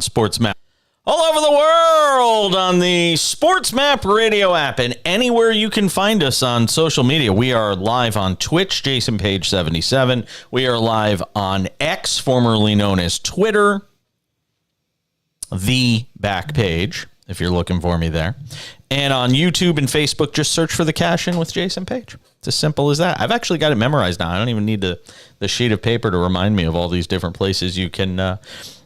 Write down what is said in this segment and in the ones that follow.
SportsMap. All over the world on the SportsMap radio app and anywhere you can find us on social media. We are live on Twitch, Jason Page 77. We are live on X, formerly known as Twitter, the back page, if you're looking for me there. And on YouTube and Facebook, just search for The Cash In with Jason Page. It's as simple as that. I've actually got it memorized now. I don't even need the sheet of paper to remind me of all these different places you can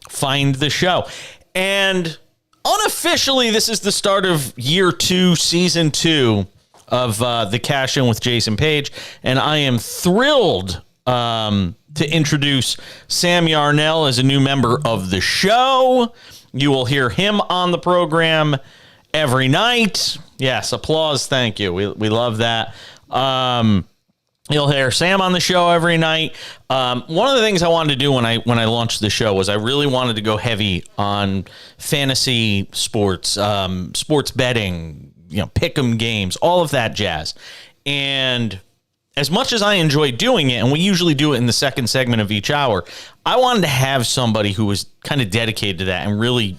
find the show. And unofficially, this is the start of year 2, season 2 of The Cash In with Jason Page. And I am thrilled to introduce Sam Yarnell as a new member of the show. You will hear him on the program every night. Yes, applause. Thank you. We love that. You'll hear Sam on the show every night. One of the things I wanted to do when I launched the show was I really wanted to go heavy on fantasy sports, sports betting, pick'em games, all of that jazz. And as much as I enjoy doing it, and we usually do it in the second segment of each hour, I wanted to have somebody who was kind of dedicated to that and really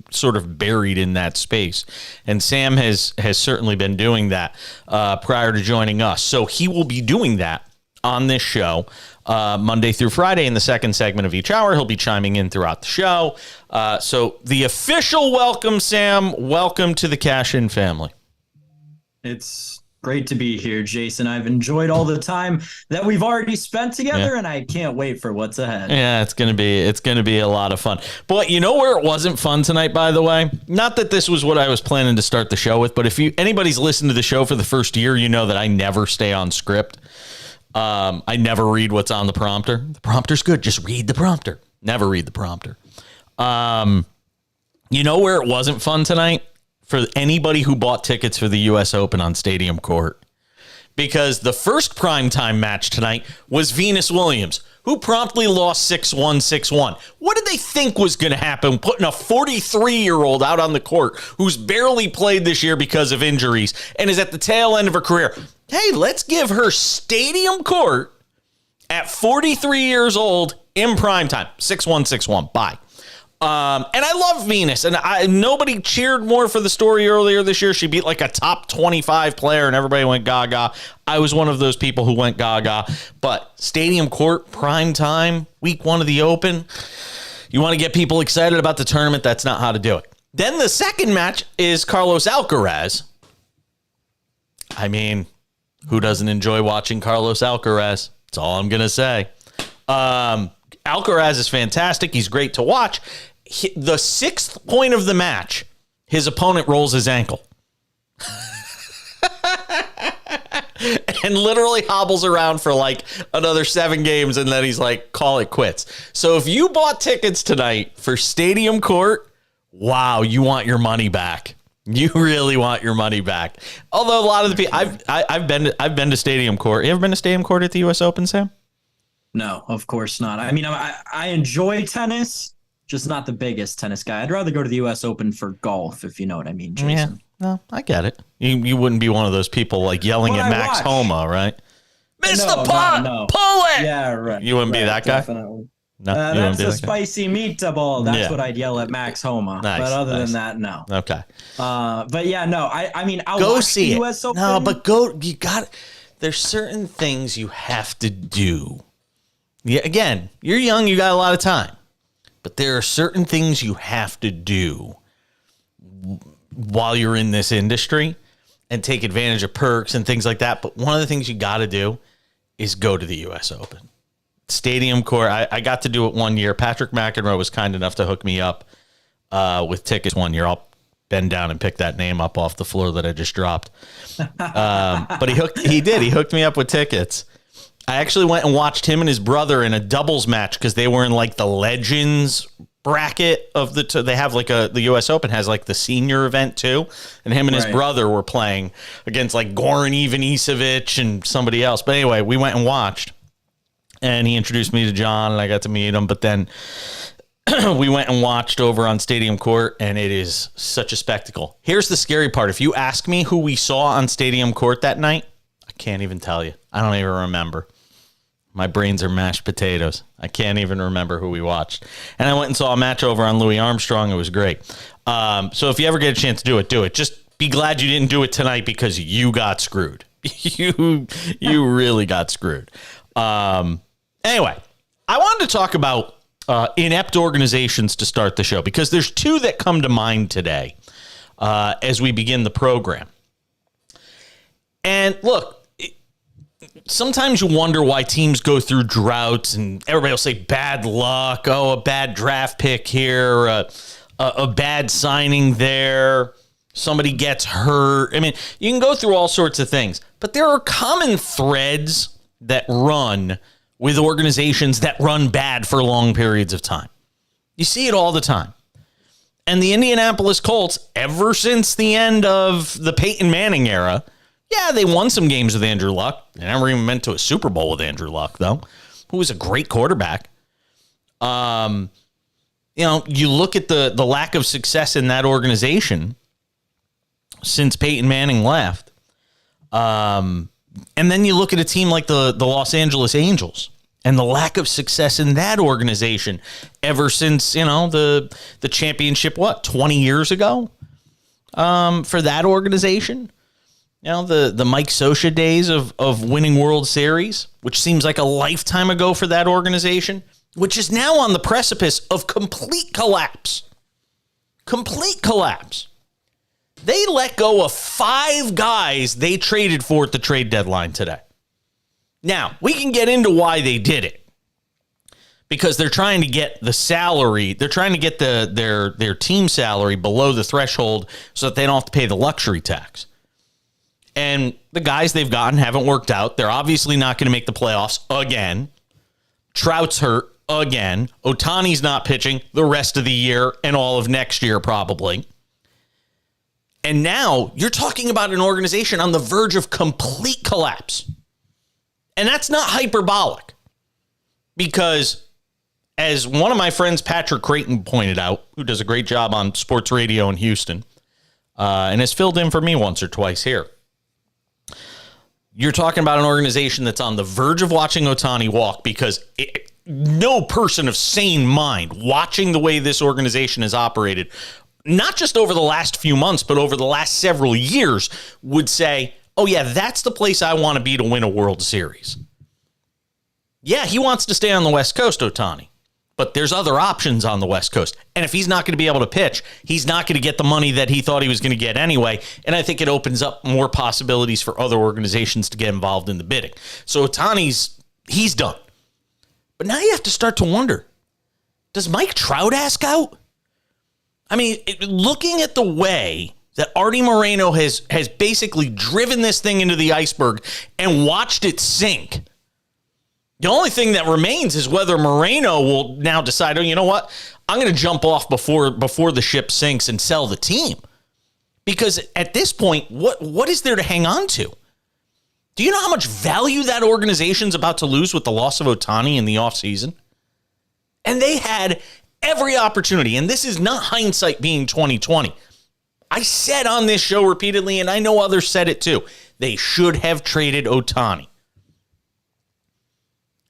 sort of buried in that space. And Sam has certainly been doing that prior to joining us. So he will be doing that on this show Monday through Friday in the second segment of each hour. He'll be chiming in throughout the show. So the official welcome, Sam. Welcome to the Cash In family. It's great to be here, Jason. I've enjoyed all the time that we've already spent together, and I can't wait for what's ahead. Yeah, it's gonna be a lot of fun. But you know where it wasn't fun tonight, by the way? Not that this was what I was planning to start the show with, but if anybody's listened to the show for the first year, you know that I never stay on script. I never read what's on the prompter. The prompter's good. Just read the prompter. Never read the prompter. You know where it wasn't fun tonight? For anybody who bought tickets for the U.S. Open on Stadium Court. Because the first primetime match tonight was Venus Williams, who promptly lost 6-1, 6-1. What did they think was going to happen, putting a 43-year-old out on the court who's barely played this year because of injuries and is at the tail end of her career? Hey, let's give her Stadium Court at 43 years old in primetime. 6-1, 6-1. Bye. And I love Venus, and nobody cheered more for the story earlier this year. She beat like a top 25 player, and everybody went gaga. I was one of those people who went gaga. But Stadium Court, prime time, week 1 of the Open. You want to get people excited about the tournament, that's not how to do it. Then the second match is Carlos Alcaraz. I mean, who doesn't enjoy watching Carlos Alcaraz? That's all I'm going to say. Alcaraz is fantastic. He's great to watch. The 6th point of the match, his opponent rolls his ankle. And literally hobbles around for like another 7 games, and then he's like, call it quits. So if you bought tickets tonight for Stadium Court, wow, you want your money back. You really want your money back. Although a lot of the people, I've been to Stadium Court. You ever been to Stadium Court at the U.S. Open, Sam? No, of course not. I mean, I enjoy tennis, just not the biggest tennis guy. I'd rather go to the U.S. Open for golf, if you know what I mean, Jason. Yeah, no, I get it. You wouldn't be one of those people like yelling at Max Homa, right? Miss the putt! No. Pull it! Yeah, right. You wouldn't be that guy? Definitely. No, that's a spicy meatball. That's what I'd yell at Max Homa. Nice, but other than that, no. Okay. But yeah, no. I mean, I'll go see the US Open. No, but you got. There's certain things you have to do. Yeah, again, you're young, you got a lot of time. But there are certain things you have to do while you're in this industry and take advantage of perks and things like that. But one of the things you got to do is go to the U.S. Open. Stadium Court, I got to do it one year. Patrick McEnroe was kind enough to hook me up with tickets one year. I'll bend down and pick that name up off the floor that I just dropped. But he hooked me up with tickets. I actually went and watched him and his brother in a doubles match because they were in like the Legends bracket of they have like the U.S. Open has like the senior event too. And him and his brother were playing against like Goran Ivanisevic and somebody else. But anyway, we went and watched and he introduced me to John and I got to meet him. But then we went and watched over on Stadium Court and it is such a spectacle. Here's the scary part. If you ask me who we saw on Stadium Court that night, I can't even tell you. I don't even remember. My brains are mashed potatoes. I can't even remember who we watched. And I went and saw a match over on Louis Armstrong. It was great. So if you ever get a chance to do it, do it. Just be glad you didn't do it tonight because you got screwed. You really got screwed. Anyway, I wanted to talk about inept organizations to start the show because there's two that come to mind today as we begin the program. And look, sometimes you wonder why teams go through droughts and everybody will say bad luck. Oh, a bad draft pick here, a bad signing there. Somebody gets hurt. I mean, you can go through all sorts of things, but there are common threads that run with organizations that run bad for long periods of time. You see it all the time. And the Indianapolis Colts, ever since the end of the Peyton Manning era, yeah, they won some games with Andrew Luck. They never even went to a Super Bowl with Andrew Luck, though, who was a great quarterback. You look at the lack of success in that organization since Peyton Manning left. And then you look at a team like the Los Angeles Angels and the lack of success in that organization ever since, the championship, 20 years ago for that organization? The Mike Scioscia days of winning World Series, which seems like a lifetime ago for that organization, which is now on the precipice of complete collapse. Complete collapse. They let go of 5 guys they traded for at the trade deadline today. Now, we can get into why they did it. Because they're trying to get the salary, they're trying to get their team salary below the threshold so that they don't have to pay the luxury tax. And the guys they've gotten haven't worked out. They're obviously not going to make the playoffs again. Trout's hurt again. Ohtani's not pitching the rest of the year and all of next year probably. And now you're talking about an organization on the verge of complete collapse. And that's not hyperbolic. Because as one of my friends, Patrick Creighton, pointed out, who does a great job on sports radio in Houston, and has filled in for me once or twice here, you're talking about an organization that's on the verge of watching Ohtani walk because no person of sane mind watching the way this organization has operated, not just over the last few months, but over the last several years, would say, oh, yeah, that's the place I want to be to win a World Series. Yeah, he wants to stay on the West Coast, Ohtani, but there's other options on the West Coast. And if he's not going to be able to pitch, he's not going to get the money that he thought he was going to get anyway. And I think it opens up more possibilities for other organizations to get involved in the bidding. So he's done. But now you have to start to wonder, does Mike Trout ask out? I mean, looking at the way that Artie Moreno has basically driven this thing into the iceberg and watched it sink, the only thing that remains is whether Moreno will now decide, oh, you know what? I'm going to jump off before the ship sinks and sell the team. Because at this point, what is there to hang on to? Do you know how much value that organization's about to lose with the loss of Ohtani in the offseason? And they had every opportunity, and this is not hindsight being 2020. I said on this show repeatedly, and I know others said it too, they should have traded Ohtani.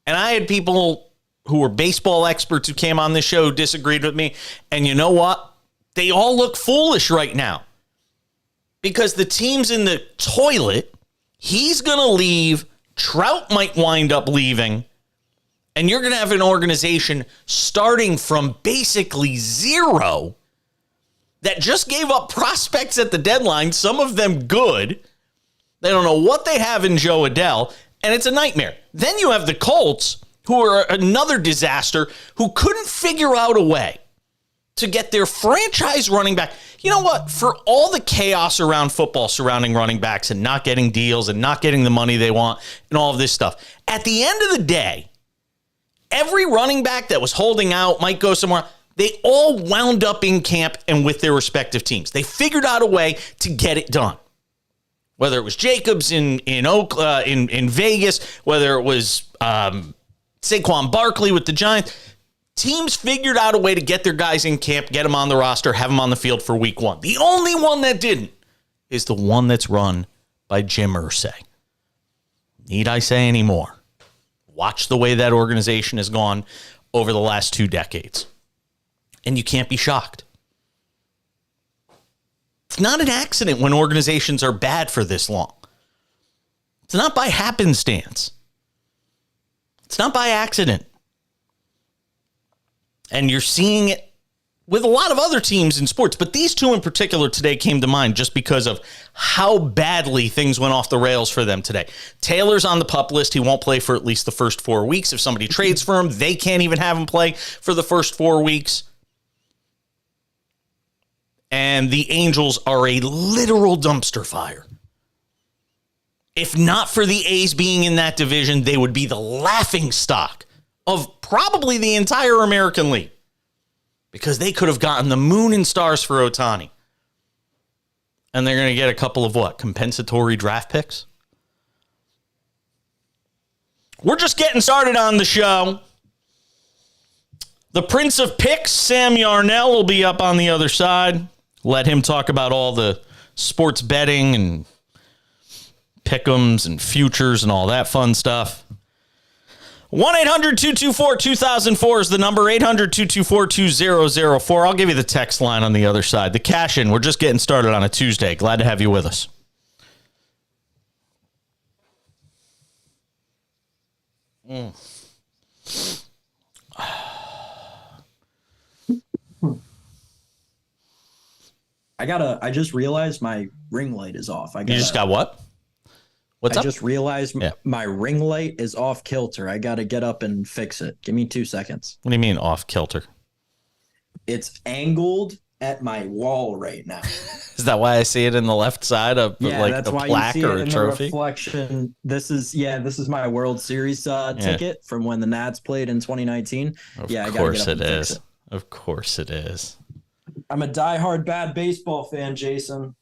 And I had people who were baseball experts who came on this show who disagreed with me. And you know what? They all look foolish right now. Because the team's in the toilet. He's going to leave. Trout might wind up leaving. And you're going to have an organization starting from basically zero that just gave up prospects at the deadline, some of them good. They don't know what they have in Joe Adele. And it's a nightmare. Then you have the Colts, who are another disaster, who couldn't figure out a way to get their franchise running back. You know what? For all the chaos around football surrounding running backs and not getting deals and not getting the money they want and all of this stuff, at the end of the day, every running back that was holding out might go somewhere. They all wound up in camp and with their respective teams. They figured out a way to get it done. Whether it was Jacobs in Vegas, whether it was Saquon Barkley with the Giants, teams figured out a way to get their guys in camp, get them on the roster, have them on the field for week 1. The only one that didn't is the one that's run by Jim Irsay. Need I say any more? Watch the way that organization has gone over the last 2 decades. And you can't be shocked. It's not an accident when organizations are bad for this long. It's not by happenstance. It's not by accident. And you're seeing it with a lot of other teams in sports, but these two in particular today came to mind just because of how badly things went off the rails for them today. Taylor's on the PUP list. He won't play for at least the first 4 weeks. If somebody trades for him, they can't even have him play for the first 4 weeks. And the Angels are a literal dumpster fire. If not for the A's being in that division, they would be the laughingstock of probably the entire American League. Because they could have gotten the moon and stars for Ohtani. And they're going to get a couple of what? Compensatory draft picks? We're just getting started on the show. The Prince of Picks, Sam Yarnell, will be up on the other side. Let him talk about all the sports betting and pick'ems and futures and all that fun stuff. 1-800-224-2004 is the number. 800-224-2004. I'll give you the text line on the other side. The cash in. We're just getting started on a Tuesday. Glad to have you with us. I just realized my ring light is off. You just got what? What's up? I just realized my ring light is off kilter. I got to get up and fix it. Give me 2 seconds. What do you mean off kilter? It's angled at my wall right now. Is that why I see it in the left side of like a plaque or a trophy? Reflection. This is my World Series ticket from when the Nats played in 2019. Of course it is. Of course it is. I'm a diehard bad baseball fan, Jason.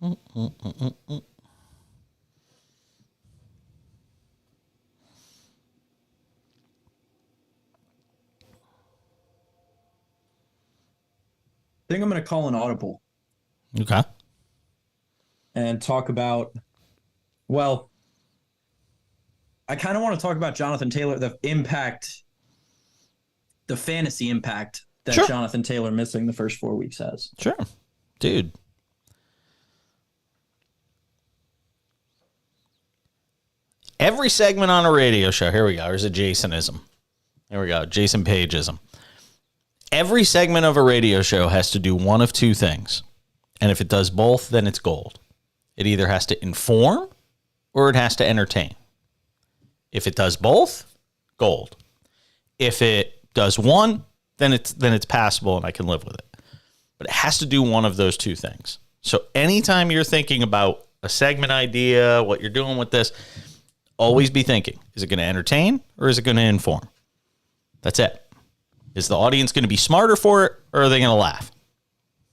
I think I'm going to call an audible. Okay. And talk about, well, I kind of want to talk about Jonathan Taylor, the fantasy impact that Jonathan Taylor missing the first 4 weeks has. Sure. Dude. Every segment on a radio show, here we go. Here's a Jasonism. Here we go. Jason Pageism. Every segment of a radio show has to do one of two things. And if it does both, then it's gold. It either has to inform or it has to entertain. If it does both, gold. If it does one, then it's passable and I can live with it. But it has to do one of those two things. So anytime you're thinking about a segment idea, what you're doing with this, always be thinking, is it going to entertain or is it going to inform? That's it. Is the audience going to be smarter for it or are they going to laugh?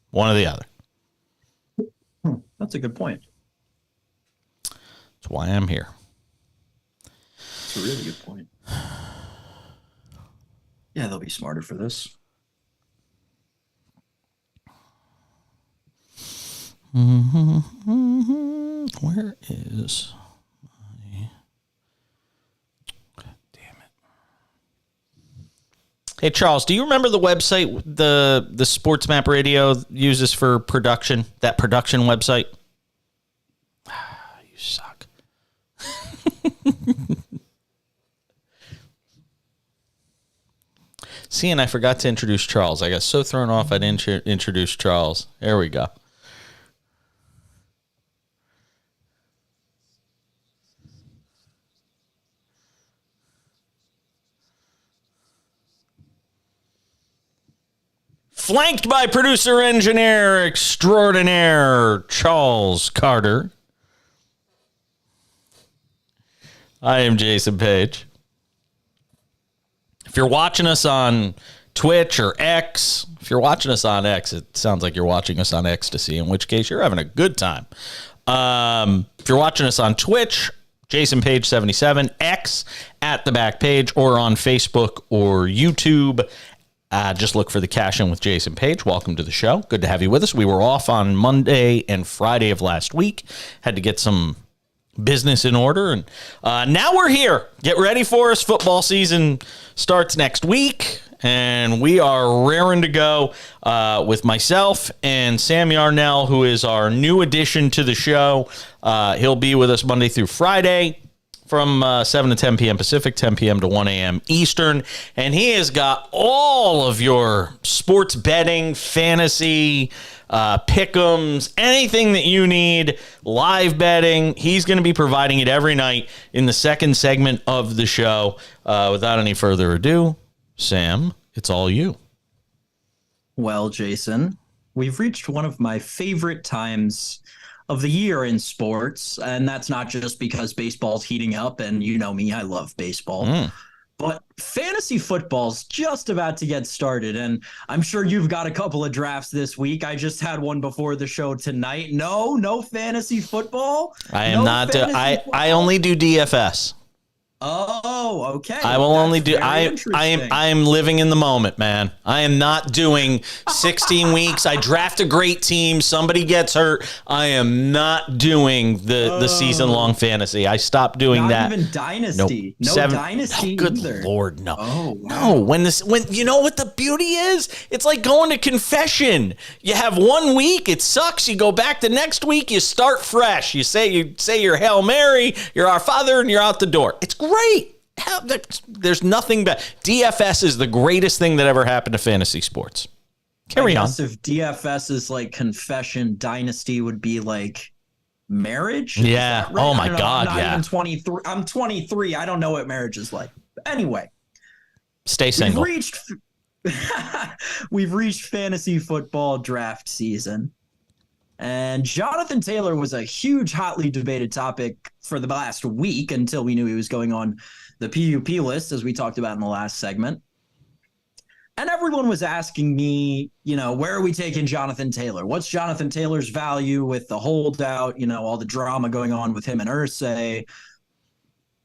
One or the other. That's a good point. That's why I'm here. That's a really good point. Yeah, they'll be smarter for this. Where is my... God damn it. Hey, Charles, do you remember the website the SportsMap radio uses for production? That production website? You suck. See, and I forgot to introduce Charles. I got so thrown off I didn't introduce Charles. There we go. Flanked by producer engineer extraordinaire Charles Carter. I am Jason Page. If you're watching us on Twitch or X. If you're watching us on X, it sounds like you're watching us on Ecstasy, in which case you're having a good time. If you're watching us on Twitch, Jason Page 77, X at the back page, or on Facebook or YouTube, just look for the Cash In with Jason Page. Welcome to the show. Good to have you with us. We were off on Monday and Friday of last week. Had to get some business in order, and now we're here. Get ready for us. Football season starts next week, and we are raring to go with myself and Sam Yarnell, who is our new addition to the show. He'll be with us Monday through Friday from 7 to 10 p.m. Pacific, 10 p.m. to 1 a.m. Eastern. And he has got all of your sports betting, fantasy, pick'ems, anything that you need, live betting. He's going to be providing it every night in the second segment of the show. Without any further ado, Sam, it's all you. Well, Jason, we've reached one of my favorite times of the year in sports, and that's not just because baseball's heating up, and you know me, I love baseball. But fantasy football's just about to get started, and I'm sure you've got a couple of drafts this week. I just had one before the show tonight. No fantasy football. I am not. I only do DFS. Oh, okay. I will only do. I am living in the moment, man. I am not doing 16 weeks. I draft a great team. Somebody gets hurt. I am not doing the season long fantasy. I stopped doing that. Not even dynasty. Nope. No dynasty. Good either. Lord, no. Oh, wow. No. When you know what the beauty is? It's like going to confession. You have 1 week. It sucks. You go back the next week. You start fresh. You say your Hail Mary. You're Our Father, and you're out the door. It's great. There's nothing better. DFS is the greatest thing that ever happened to fantasy sports. Carry on. If DFS is like confession, dynasty would be like marriage. Yeah. Right? Oh my God. I'm not yeah. even 23. I'm 23. I don't know what marriage is like. Anyway, stay single. We've reached fantasy football draft season. And Jonathan Taylor was a huge, hotly debated topic for the last week until we knew he was going on the PUP list, as we talked about in the last segment. And everyone was asking me, where are we taking Jonathan Taylor? What's Jonathan Taylor's value with the holdout, all the drama going on with him and Irsay?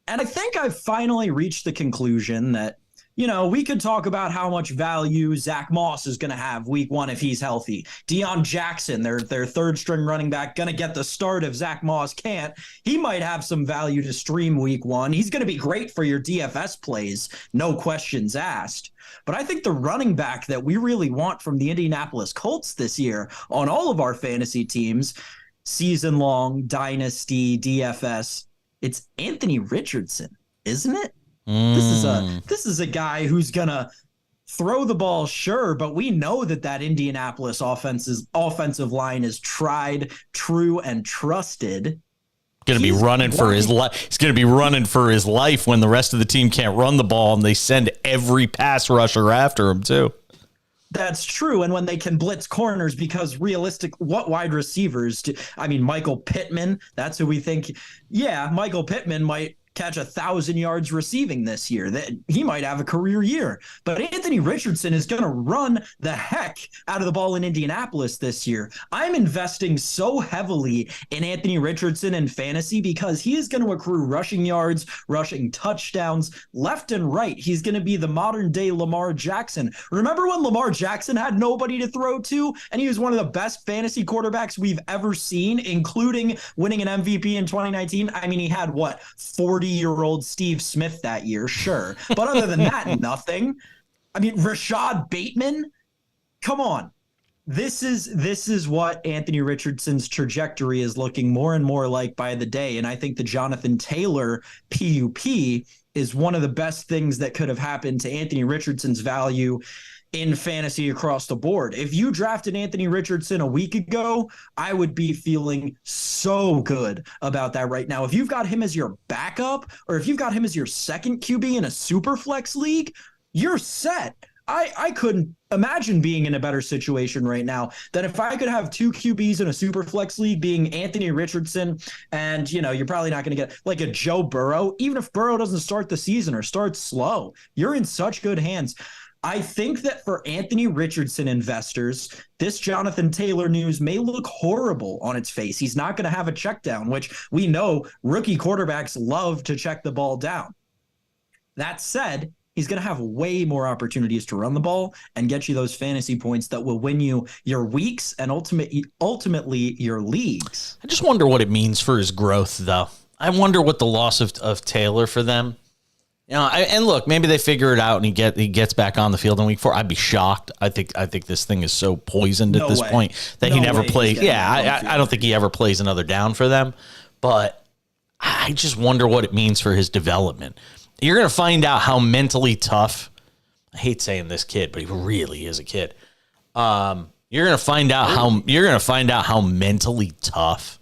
And I think I've finally reached the conclusion that, we could talk about how much value Zach Moss is going to have week one if he's healthy. Deion Jackson, their third string running back, going to get the start if Zach Moss can't. He might have some value to stream week one. He's going to be great for your DFS plays, no questions asked. But I think the running back that we really want from the Indianapolis Colts this year on all of our fantasy teams, season long, dynasty, DFS, it's Anthony Richardson, isn't it? This is a guy who's gonna throw the ball, sure, but we know that Indianapolis offensive line is tried, true, and trusted. Going to be running for his life. He's going to be running for his life when the rest of the team can't run the ball, and they send every pass rusher after him too. That's true, and when they can blitz corners, because what wide receivers do? I mean, Michael Pittman. That's who we think. Yeah, Michael Pittman might catch 1,000 yards receiving this year. That he might have a career year. But Anthony Richardson is going to run the heck out of the ball in Indianapolis this year. I'm investing so heavily in Anthony Richardson in fantasy because he is going to accrue rushing yards, rushing touchdowns left and right. He's going to be the modern day Lamar Jackson. Remember when Lamar Jackson had nobody to throw to and he was one of the best fantasy quarterbacks we've ever seen, including winning an MVP in 2019? I mean, he had 40-year-old Steve Smith that year, sure. But other than that, nothing. I mean, Rashad Bateman, come on. This is what Anthony Richardson's trajectory is looking more and more like by the day. And I think the Jonathan Taylor PUP is one of the best things that could have happened to Anthony Richardson's value in fantasy across the board. If you drafted Anthony Richardson a week ago, I would be feeling so good about that right now. If you've got him as your backup, or if you've got him as your second QB in a super flex league, you're set. I couldn't imagine being in a better situation right now than if I could have two QBs in a super flex league being Anthony Richardson and, you're probably not going to get like a Joe Burrow. Even if Burrow doesn't start the season or starts slow, you're in such good hands. I think that for Anthony Richardson investors, this Jonathan Taylor news may look horrible on its face. He's not going to have a check down, which we know rookie quarterbacks love to check the ball down. That said, he's going to have way more opportunities to run the ball and get you those fantasy points that will win you your weeks and ultimately your leagues. I just wonder what it means for his growth, though. I wonder what the loss of Taylor for them. And look, maybe they figure it out and he gets back on the field in week 4. I'd be shocked. I think this thing is so poisoned at this point that he never plays. Yeah, I don't think he ever plays another down for them. But I just wonder what it means for his development. You're going to find out how mentally tough. I hate saying this kid, but he really is a kid. You're going to find out how mentally tough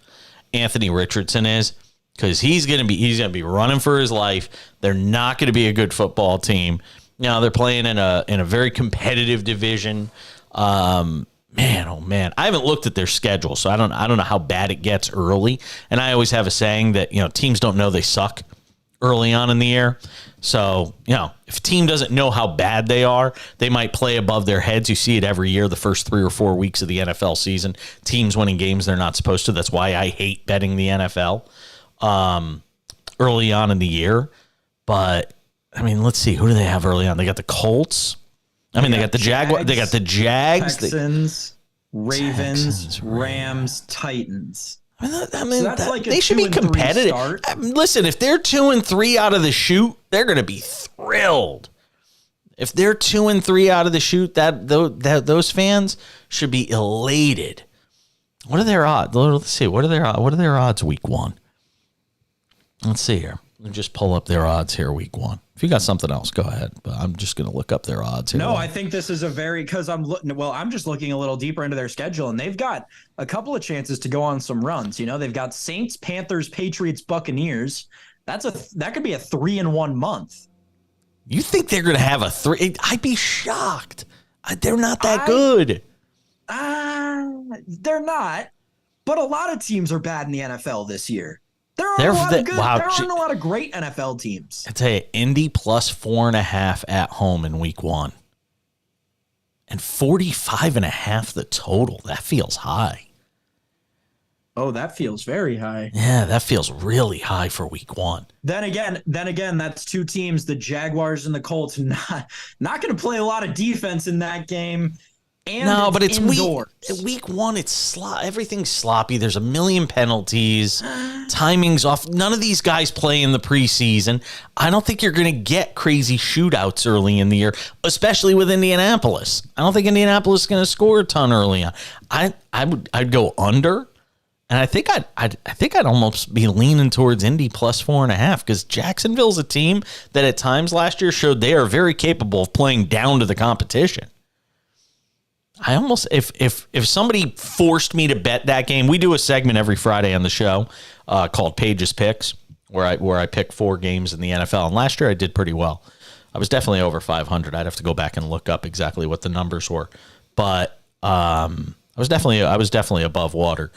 Anthony Richardson is. Because he's gonna be running for his life. They're not gonna be a good football team. They're playing in a very competitive division. Man, oh man, I haven't looked at their schedule, so I don't know how bad it gets early. And I always have a saying that teams don't know they suck early on in the year. So if a team doesn't know how bad they are, they might play above their heads. You see it every year, the first 3 or 4 weeks of the NFL season. Teams winning games they're not supposed to. That's why I hate betting the NFL. Early on in the year, but I mean, let's see, who do they have early on? They got the Colts. They got the Jaguars. They got the Jags, Texans, Ravens, Rams, Titans. So that's like they should be competitive. Listen, if they're 2-3 out of the chute, they're going to be thrilled. If they're 2-3 out of the chute, those fans should be elated. What are their odds? Let's see. What are their odds week 1? Let's see here. Let me just pull up their odds here week 1. If you got something else, go ahead. But I'm just going to look up their odds here. No, I think this is because I'm just looking a little deeper into their schedule, and they've got a couple of chances to go on some runs. They've got Saints, Panthers, Patriots, Buccaneers. That could be a 3-1 month. You think they're going to have a 3? I'd be shocked. They're not that good. They're not. But a lot of teams are bad in the NFL this year. There aren't a lot of great NFL teams. I tell you, Indy plus 4.5 at home in week 1. And 45.5 the total. That feels high. Oh, that feels very high. Yeah, that feels really high for week 1. Then again, that's two teams, the Jaguars and the Colts, not going to play a lot of defense in that game. And but it's indoors. Week 1. It's everything's sloppy. There's a million penalties. Timing's off. None of these guys play in the preseason. I don't think you're going to get crazy shootouts early in the year, especially with Indianapolis. I don't think Indianapolis is going to score a ton early on. I'd go under, and I think I'd almost be leaning towards Indy plus 4.5 because Jacksonville's a team that at times last year showed they are very capable of playing down to the competition. I almost, if somebody forced me to bet that game, we do a segment every Friday on the show called Page's Picks, where I pick 4 games in the NFL. And last year I did pretty well. I was definitely over 500. I'd have to go back and look up exactly what the numbers were, but I was definitely above water.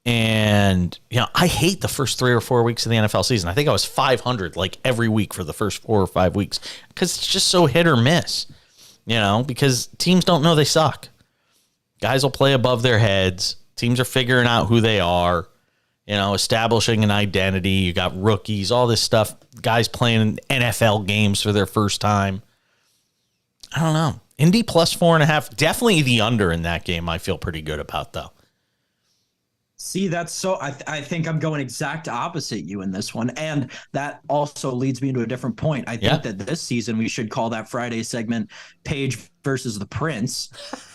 And I hate the first 3 or 4 weeks of the NFL season. I think I was 500 like every week for the first 4 or 5 weeks because it's just so hit or miss. Because teams don't know they suck. Guys will play above their heads. Teams are figuring out who they are, establishing an identity. You got rookies, all this stuff. Guys playing NFL games for their first time. I don't know. Indy plus 4.5. Definitely the under in that game I feel pretty good about, though. See, that's so I think I'm going exact opposite you in this one. And that also leads me to a different point. I think that this season we should call that Friday segment Page versus the Prince.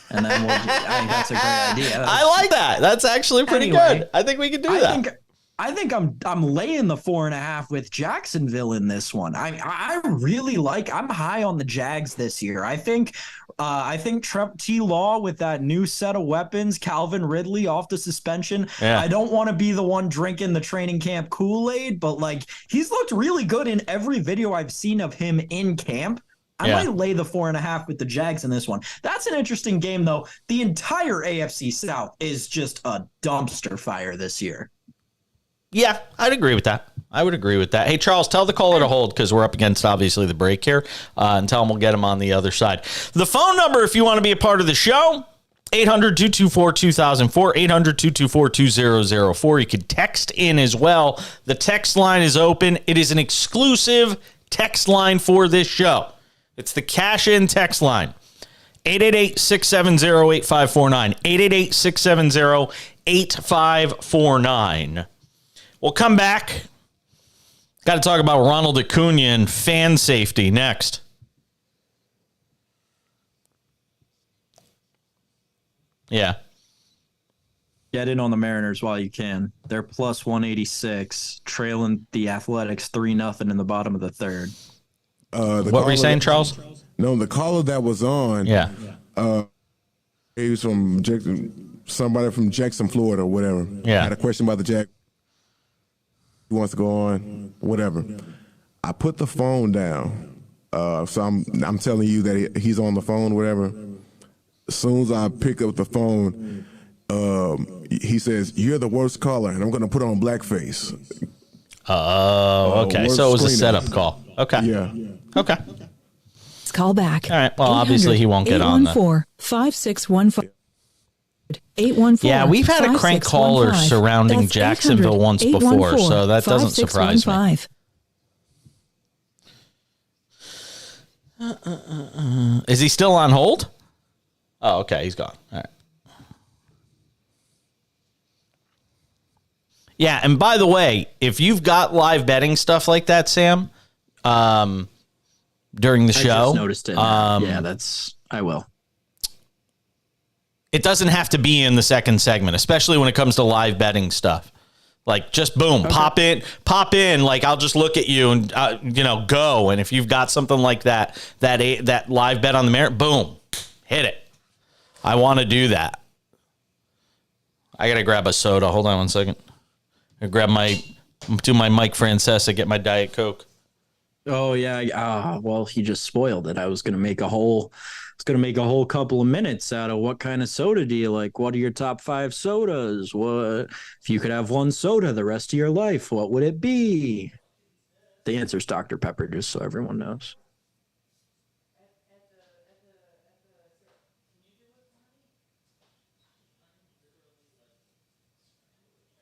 And then I think that's a great idea. I like that. That's actually pretty good. I think we can do that. I think I'm laying the 4.5 with Jacksonville in this one. I really I'm high on the Jags this year. I think Trent T. Law with that new set of weapons, Calvin Ridley off the suspension. Yeah. I don't want to be the one drinking the training camp Kool-Aid, but he's looked really good in every video I've seen of him in camp. I might lay the 4.5 with the Jags in this one. That's an interesting game, though. The entire AFC South is just a dumpster fire this year. Yeah, I'd agree with that. I would agree with that. Hey, Charles, tell the caller to hold because we're up against, obviously, the break here. And tell him we'll get him on the other side. The phone number, if you want to be a part of the show, 800-224-2004, 800-224-2004. You can text in as well. The text line is open. It is an exclusive text line for this show. It's the Cash In text line. 888-670-8549. 888-670-8549. We'll come back. Got to talk about Ronald Acuna and fan safety next. Yeah. Get in on the Mariners while you can. They're plus 186, trailing the Athletics 3-0 in the bottom of the third. What were you saying, Charles? No, the caller that was on. Yeah. He was from somebody from Jackson, Florida, or whatever. Yeah. Had a question about the Jack. He wants to go on, whatever. I put the phone down. So I'm telling you that he's on the phone, whatever. As soon as I pick up the phone, he says, "You're the worst caller," and I'm going to put on blackface. Oh, okay. So it was a setup call. Okay. Yeah. Okay. Call back. All right. Well, obviously he won't get on that. 814-5615. 814. Yeah, we've had a crank caller surrounding Jacksonville once before, so that doesn't surprise me. Is he still on hold? Oh, okay. He's gone. All right. Yeah, and by the way, if you've got live betting stuff like that, Sam, during the show, I just noticed it. Yeah, I will. It doesn't have to be in the second segment, especially when it comes to live betting stuff. Like, just boom, okay. pop in. Like, I'll just look at you and go. And if you've got something like that live bet on the merit, boom, hit it. I want to do that. I gotta grab a soda. Hold on one second. I do my Mike Francesa, get my Diet Coke. Oh yeah. Well, he just spoiled it. I was gonna make a whole couple of minutes out of what kind of soda do you like? What are your top 5 sodas? What if you could have one soda the rest of your life? What would it be? The answer is Dr. Pepper, just so everyone knows.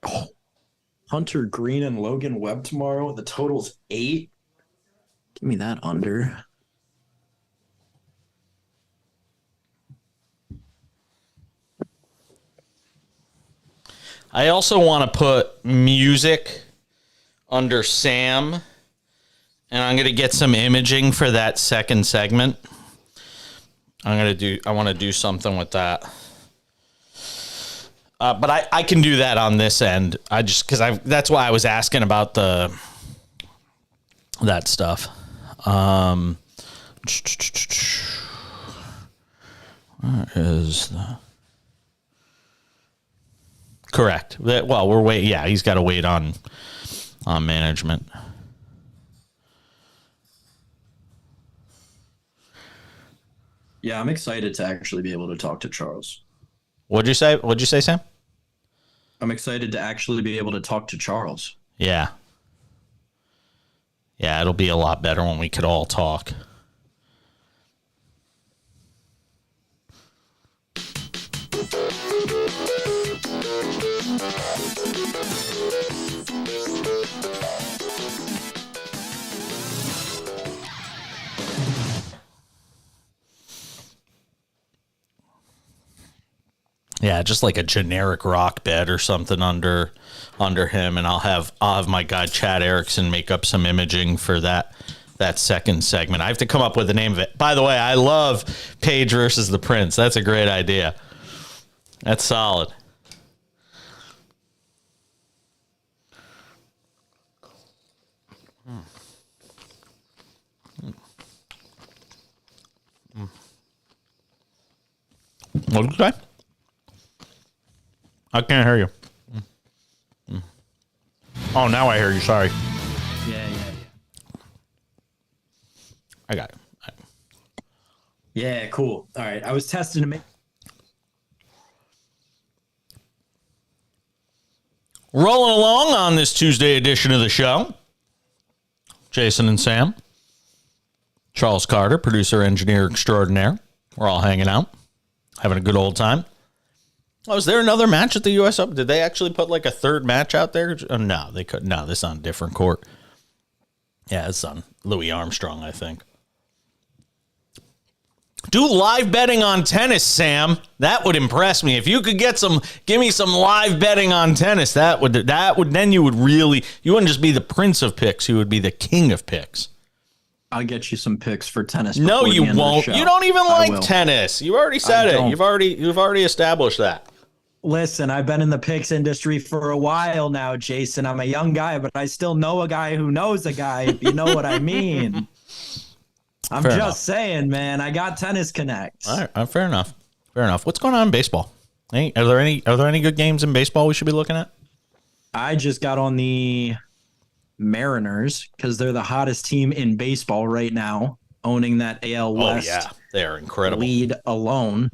Oh, Hunter Green and Logan Webb tomorrow. The total's 8. Give me that under. I also want to put music under Sam, and I'm going to get some imaging for that second segment. I want to do something with that. But I can do that on this end. That's why I was asking about that stuff. Where is the... Correct. Well, we're waiting. Yeah, he's got to wait on management. Yeah, I'm excited to actually be able to talk to Charles. What'd you say, Sam? I'm excited to actually be able to talk to Charles. Yeah. Yeah, it'll be a lot better when we could all talk. Yeah, just like a generic rock bed or something under him, and I'll have my guy Chad Erickson make up some imaging for that second segment. I have to come up with the name of it. By the way, I love Page versus the Prince. That's a great idea. That's solid. What did you say? I can't hear you. Oh, now I hear you. Sorry. Yeah. I got it. Yeah, cool. All right. I was testing to make... Rolling along on this Tuesday edition of the show. Jason and Sam. Charles Carter, producer, engineer extraordinaire. We're all hanging out, having a good old time. Oh, is there another match at the U.S. Open? Did they actually put like a third match out there? Oh, no, they couldn't. No, this is on a different court. Yeah, it's on Louis Armstrong, I think. Do live betting on tennis, Sam. That would impress me. If you could give me some live betting on tennis, that would then you wouldn't just be the prince of picks, you would be the king of picks. I'll get you some picks for tennis. No, you won't. You don't even like tennis. You already said it. Don't. You've already established that. Listen, I've been in the picks industry for a while now, Jason. I'm a young guy, but I still know a guy who knows a guy, if you know what I mean. I'm Fair just enough. saying, man, I got tennis connects. All right, fair enough. Fair enough. What's going on in baseball? Are there any good games in baseball we should be looking at? I just got on the Mariners because they're the hottest team in baseball right now, owning that AL West they are incredible. lead alone.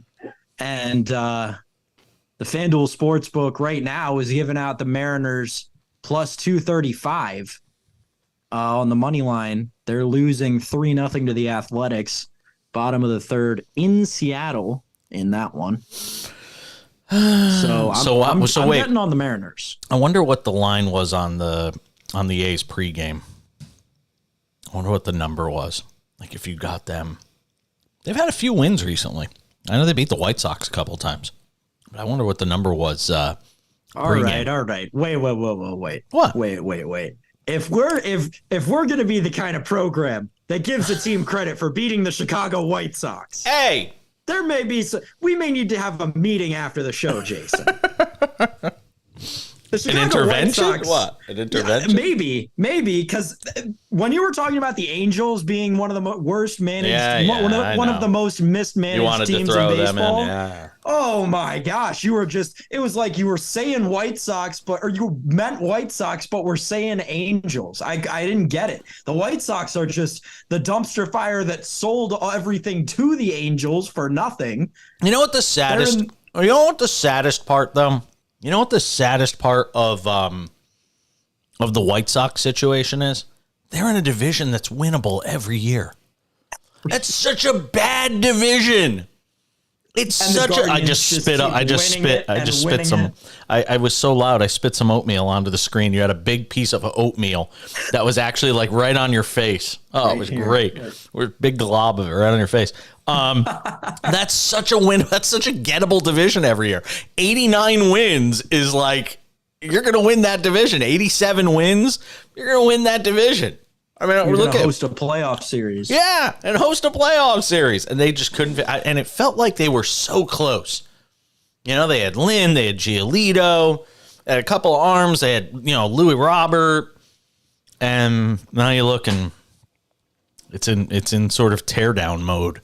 And the FanDuel Sportsbook right now is giving out the Mariners plus 235 on the money line. They're losing 3-0 to the Athletics, bottom of the third in Seattle in that one. So I'm wait. betting on the Mariners. I wonder what the line was on the A's pregame. I wonder what the number was. Like if you got them. They've had a few wins recently. I know they beat the White Sox a couple times. But I wonder what the number was. All right. Wait. What? Wait. If we're gonna be the kind of program that gives a team credit for beating the Chicago White Sox, Hey! we may need to have a meeting after the show, Jason. An intervention? What? An intervention? Maybe, because when you were talking about the Angels being one of the worst managed, one of the most mismanaged teams in baseball. Oh my gosh, it was like you were saying White Sox, or you meant White Sox, but we're saying Angels. I didn't get it. The White Sox are just the dumpster fire that sold everything to the Angels for nothing. You know what the saddest part though? You know what the saddest part of the White Sox situation is? They're in a division that's winnable every year. That's such a bad division. It's such a. I just spit some. I was so loud. I spit some oatmeal onto the screen. You had a big piece of oatmeal that was actually like right on your face. Oh, it was great. We're a big glob of it right on your face. That's such a win. That's such a gettable division every year. 89 wins is like you're going to win that division. 87 wins, you're going to win that division. I mean, we're looking at host a playoff series. Yeah, and host a playoff series, and they just couldn't. And it felt like they were so close. You know, they had Lynn, they had Giolito, they had a couple of arms, they had Louis Robert, and now you look and it's in sort of teardown mode.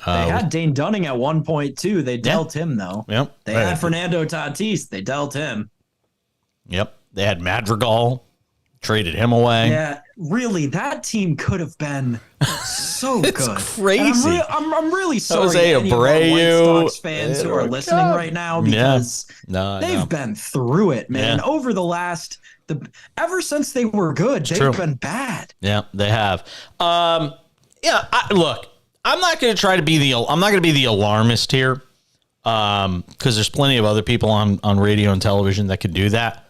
They had Dane Dunning at one point too. They dealt him though. Yep. They had Fernando Tatis. They dealt him. Yep. They had Madrigal. Traded him away. Yeah, really, that team could have been so good. Crazy. I'm really sorry Jose to any of our White Sox fans who are listening right now because they've been through it, man. Over the last ever since they were good, they've been bad. Yeah, they have. Look, I'm not going to be the alarmist here, because there's plenty of other people on radio and television that could do that.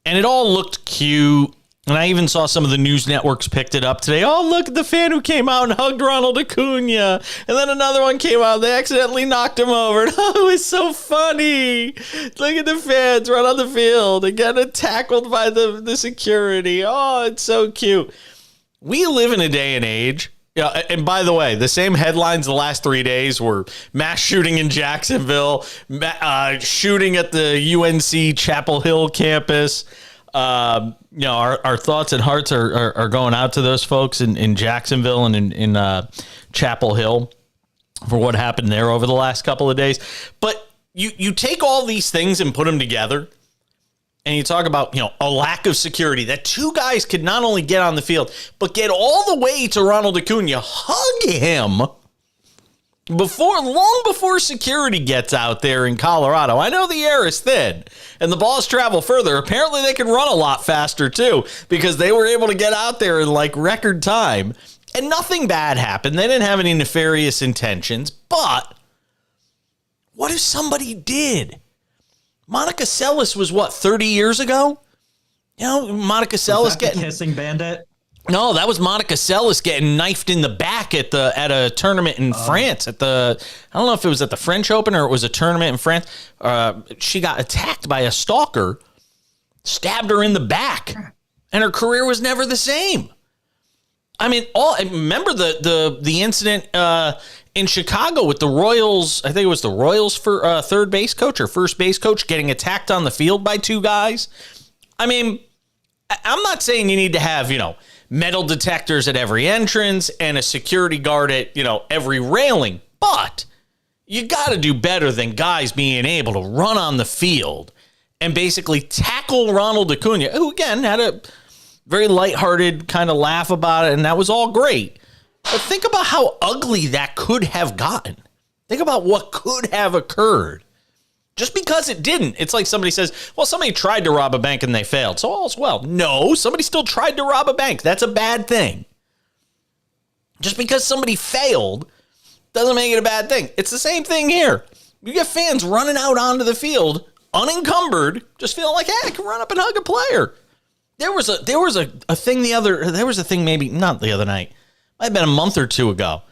And it all looked cute. And I even saw some of the news networks picked it up today. Oh, look at the fan who came out and hugged Ronald Acuna. And then another one came out. They accidentally knocked him over. And, oh, it was so funny. Look at the fans run on the field and get tackled by the security. Oh, it's so cute. We live in a day and age. Yeah, and by the way, the same headlines the last 3 days were mass shooting in Jacksonville, shooting at the UNC Chapel Hill campus. Our thoughts and hearts are going out to those folks in Jacksonville and in Chapel Hill for what happened there over the last couple of days. But you take all these things and put them together, and you talk about, a lack of security, that two guys could not only get on the field, but get all the way to Ronald Acuna, hug him, long before security gets out there in Colorado. I know the air is thin and the balls travel further. Apparently they can run a lot faster too, because they were able to get out there in like record time and nothing bad happened. They didn't have any nefarious intentions, but what if somebody did? Monica Seles was what, 30 years ago? You know, Monica Seles getting kissing bandit. No, that was Monica Seles getting knifed in the back at a tournament in France. I don't know if it was at the French Open or it was a tournament in France. She got attacked by a stalker, stabbed her in the back, and her career was never the same. I mean, remember the incident in Chicago with the Royals. I think it was the Royals for third base coach or first base coach getting attacked on the field by two guys. I mean, I'm not saying you need to have, metal detectors at every entrance and a security guard at, every railing, but you got to do better than guys being able to run on the field and basically tackle Ronald Acuna, who again had a very lighthearted kind of laugh about it, and that was all great. But think about how ugly that could have gotten. Think about what could have occurred. Just because it didn't. It's like somebody says, well, somebody tried to rob a bank and they failed, so all's well. No, somebody still tried to rob a bank. That's a bad thing. Just because somebody failed doesn't make it a bad thing. It's the same thing here. You get fans running out onto the field, unencumbered, just feeling like, hey, I can run up and hug a player. There was a thing maybe not the other night. Might have been a month or two ago.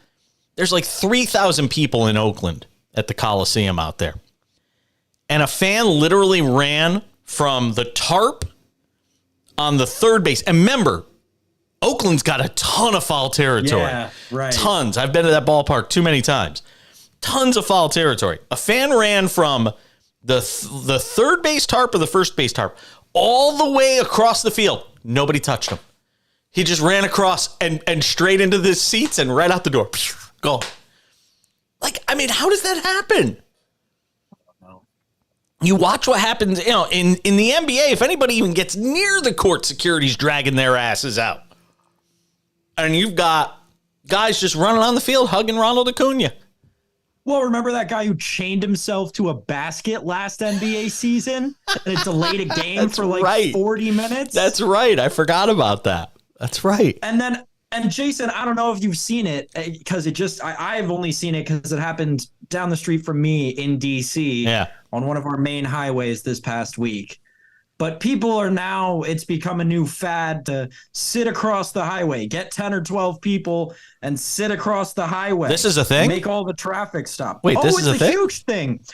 There's like 3,000 people in Oakland at the Coliseum out there. And a fan literally ran from the tarp on the third base. And remember, Oakland's got a ton of foul territory. Yeah, right. Tons. I've been to that ballpark too many times. Tons of foul territory. A fan ran from the third base tarp or the first base tarp all the way across the field. Nobody touched him. He just ran across and straight into the seats and right out the door. Go. Like, I mean, how does that happen? You watch what happens, in the NBA, if anybody even gets near the court, security's dragging their asses out. And you've got guys just running on the field hugging Ronald Acuna. Well, remember that guy who chained himself to a basket last NBA season and it delayed a game for like 40 minutes? That's right. I forgot about that. That's right. And Jason, I don't know if you've seen it because I've only seen it because it happened down the street from me in DC on one of our main highways this past week. But people are now, it's become a new fad to sit across the highway, get 10 or 12 people and sit across the highway. This is a thing? Make all the traffic stop. Wait, this is a thing? It's a huge thing.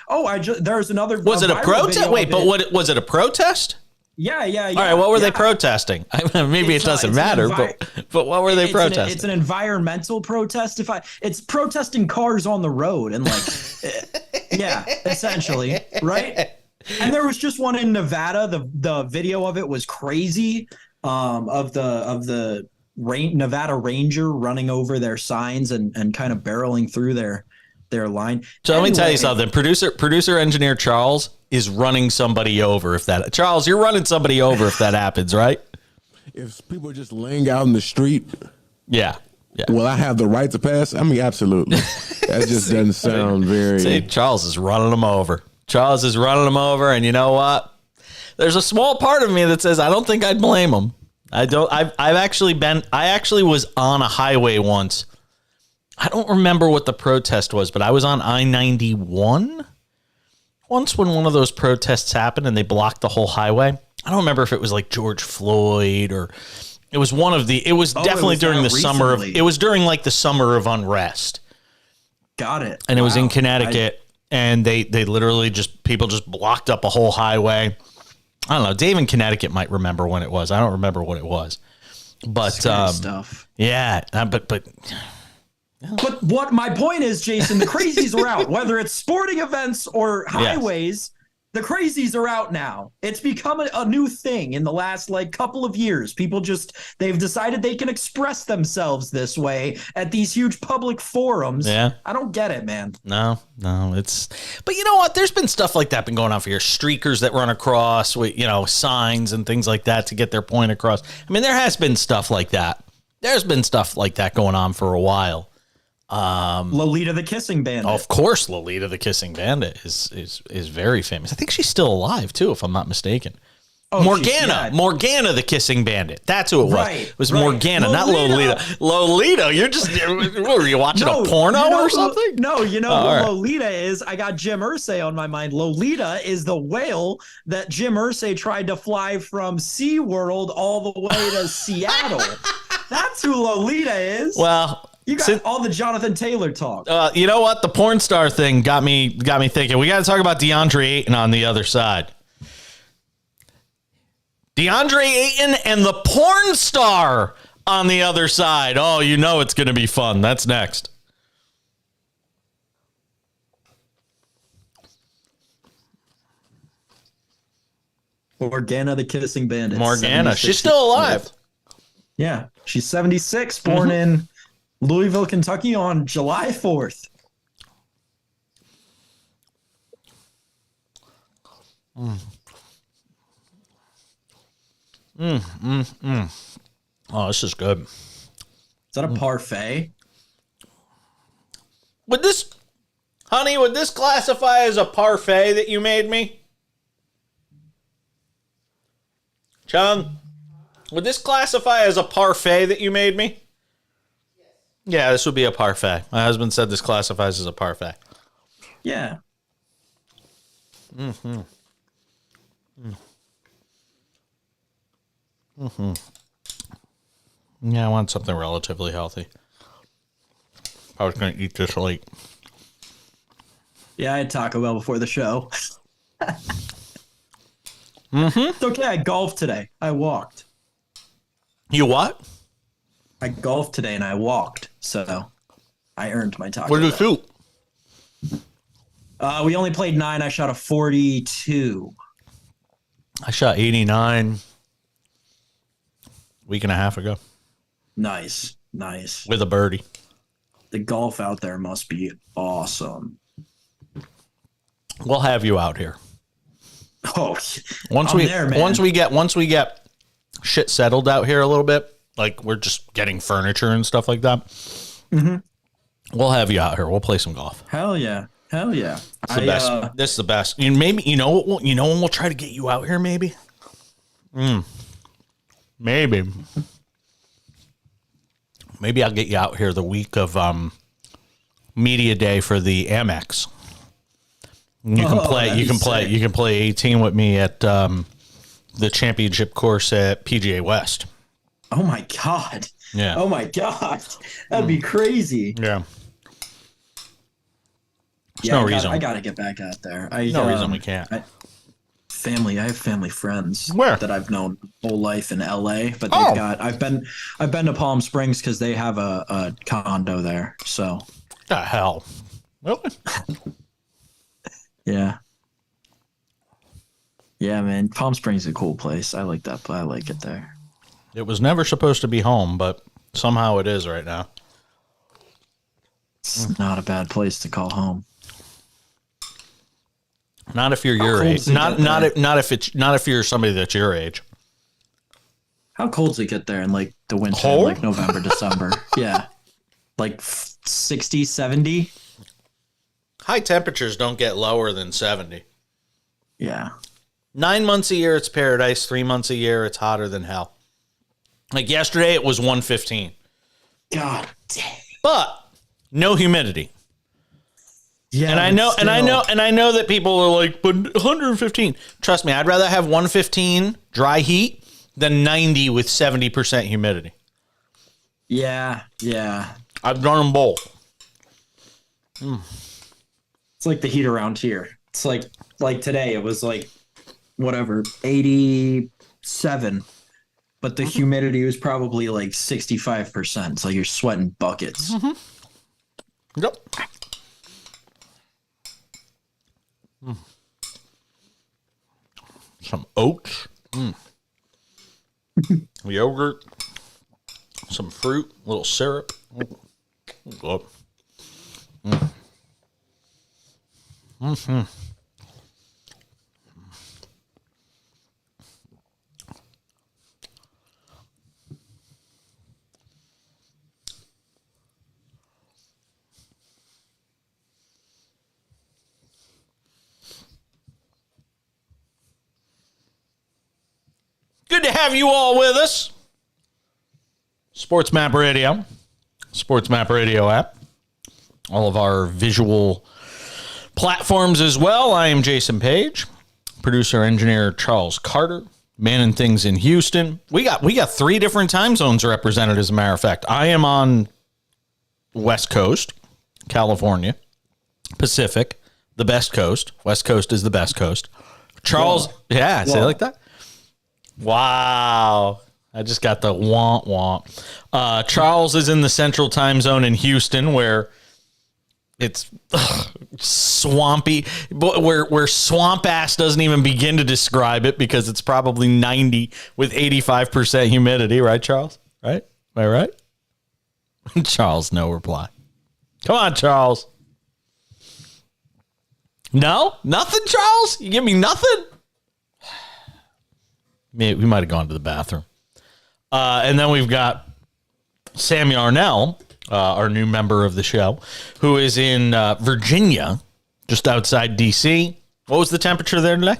There's another. Was it a protest? Wait, but was it a protest? Yeah. All right, what were they protesting? Maybe it doesn't matter, but what were they protesting? It's an environmental protest. It's protesting cars on the road and yeah, essentially, right? And there was just one in Nevada. The video of it was crazy. Of the Nevada Ranger running over their signs and kind of barreling through their line. So let me tell you something. Producer engineer Charles is running somebody over Charles, you're running somebody over if that happens, right? If people are just laying out in the street, yeah. Will I have the right to pass? I mean, absolutely. That just doesn't sound very. See, Charles is running them over. And you know what? There's a small part of me that says I don't think I'd blame him. I actually was on a highway once. I don't remember what the protest was, but I was on I-91 once when one of those protests happened and they blocked the whole highway. I don't remember if it was like George Floyd or it was one of the, it was definitely during the summer of, it was during like the summer of unrest. Got it. And it was in Connecticut and they literally people just blocked up a whole highway. I don't know. Dave in Connecticut might remember when it was. I don't remember what it was, but stuff. Yeah. But what my point is, Jason, the crazies are out. Whether it's sporting events or highways, the crazies are out now. It's become a new thing in the last couple of years. People they've decided they can express themselves this way at these huge public forums. Yeah. I don't get it, man. No, but you know what? There's been stuff like that been going on for years. Streakers that run across with, signs and things like that to get their point across. I mean, there has been stuff like that. There's been stuff like that going on for a while. Lolita the Kissing Bandit. Of course, Lolita the Kissing Bandit is very famous. I think she's still alive too, if I'm not mistaken. Oh, Morgana the Kissing Bandit. That's who it was. Right, It was right. Morgana, not Lolita. Lolita, you're just, what were you watching a porno or something? No, you know who right. Lolita is? I got Jim Irsay on my mind. Lolita is the whale that Jim Irsay tried to fly from SeaWorld all the way to Seattle. That's who Lolita is. Well, you got all the Jonathan Taylor talk. you know what? The porn star thing got me thinking. We got to talk about DeAndre Ayton on the other side. DeAndre Ayton and the porn star on the other side. Oh, you know it's going to be fun. That's next. Morgana the Kissing Bandit. Morgana. She's still alive. Yeah. She's 76, born in Louisville, Kentucky on July 4th. Oh, this is good. Is that a parfait? Would this classify as a parfait that you made me? John, would this classify as a parfait that you made me? Yes. Yeah, this would be a parfait. My husband said this classifies as a parfait. Yeah. Yeah, I want something relatively healthy. I was going to eat this late. Yeah, I had Taco Bell before the show. It's okay. I golfed today. I walked. You what? I golfed today and I walked. So I earned my Taco What did you Bell. shoot? We only played 9. I shot a 42. I shot 89 a week and a half ago Nice. Nice. with a birdie. The golf out there must be awesome. We'll have you out here. Oh, Once we get shit settled out here a little bit, like we're just getting furniture and stuff like that. We'll have you out here. We'll play some golf. Hell yeah. Hell yeah. It's the best. This is the best. Maybe you know when we'll try to get you out here. Maybe. Maybe I'll get you out here the week of media day for the Amex. You can play. You can play. You can play 18 with me at the championship course at PGA West. Oh my God. Yeah. Oh my God. That'd be crazy. Yeah. No reason. I got to get back out there. No reason we can't. I have family friends Where? that I've known whole life in LA, but I've been to Palm Springs because they have a condo there. So The hell? Really? yeah. Yeah, man. Palm Springs is a cool place. I like that. I like it there. It was never supposed to be home, but somehow it is right now. It's not a bad place to call home. Not if you're your age. Not if you're somebody that's your age. How cold does it get there in like the winter, Cold? like November, December? Yeah. Like 60, 70? High temperatures don't get lower than 70. Yeah. 9 months a year, it's paradise. 3 months a year, it's hotter than hell. Like yesterday, it was 115. God damn. But no humidity. Yeah. And I know that people are like, but 115. Trust me, I'd rather have 115 dry heat than 90 with 70% humidity. Yeah. Yeah. I've done them both. It's like the heat around here. It's like today, it was like, whatever, 87. But the humidity was probably like 65%. It's like you're sweating buckets. Yep. Some oats. Yogurt. Some fruit. A little syrup. Good. have you all with us. SportsMap Radio, SportsMap Radio app, all of our visual platforms as well. I am Jason Page, producer engineer Charles Carter, manning things in Houston. We got 3 different time zones represented, as a matter of fact. I am on West Coast, California, Pacific, the best coast. West Coast is the best coast. Charles, say it like that. Wow. I just got the womp. Charles is in the central time zone in Houston, where it's swampy, where swamp ass doesn't even begin to describe it, because it's probably 90 with 85% humidity. Right, Charles? Right? Am I right? Charles, no reply. Come on, Charles. No? Nothing, Charles? You give me nothing? We might have gone to the bathroom. And then we've got Sam Yarnell, our new member of the show, who is in Virginia, just outside D.C. What was the temperature there today?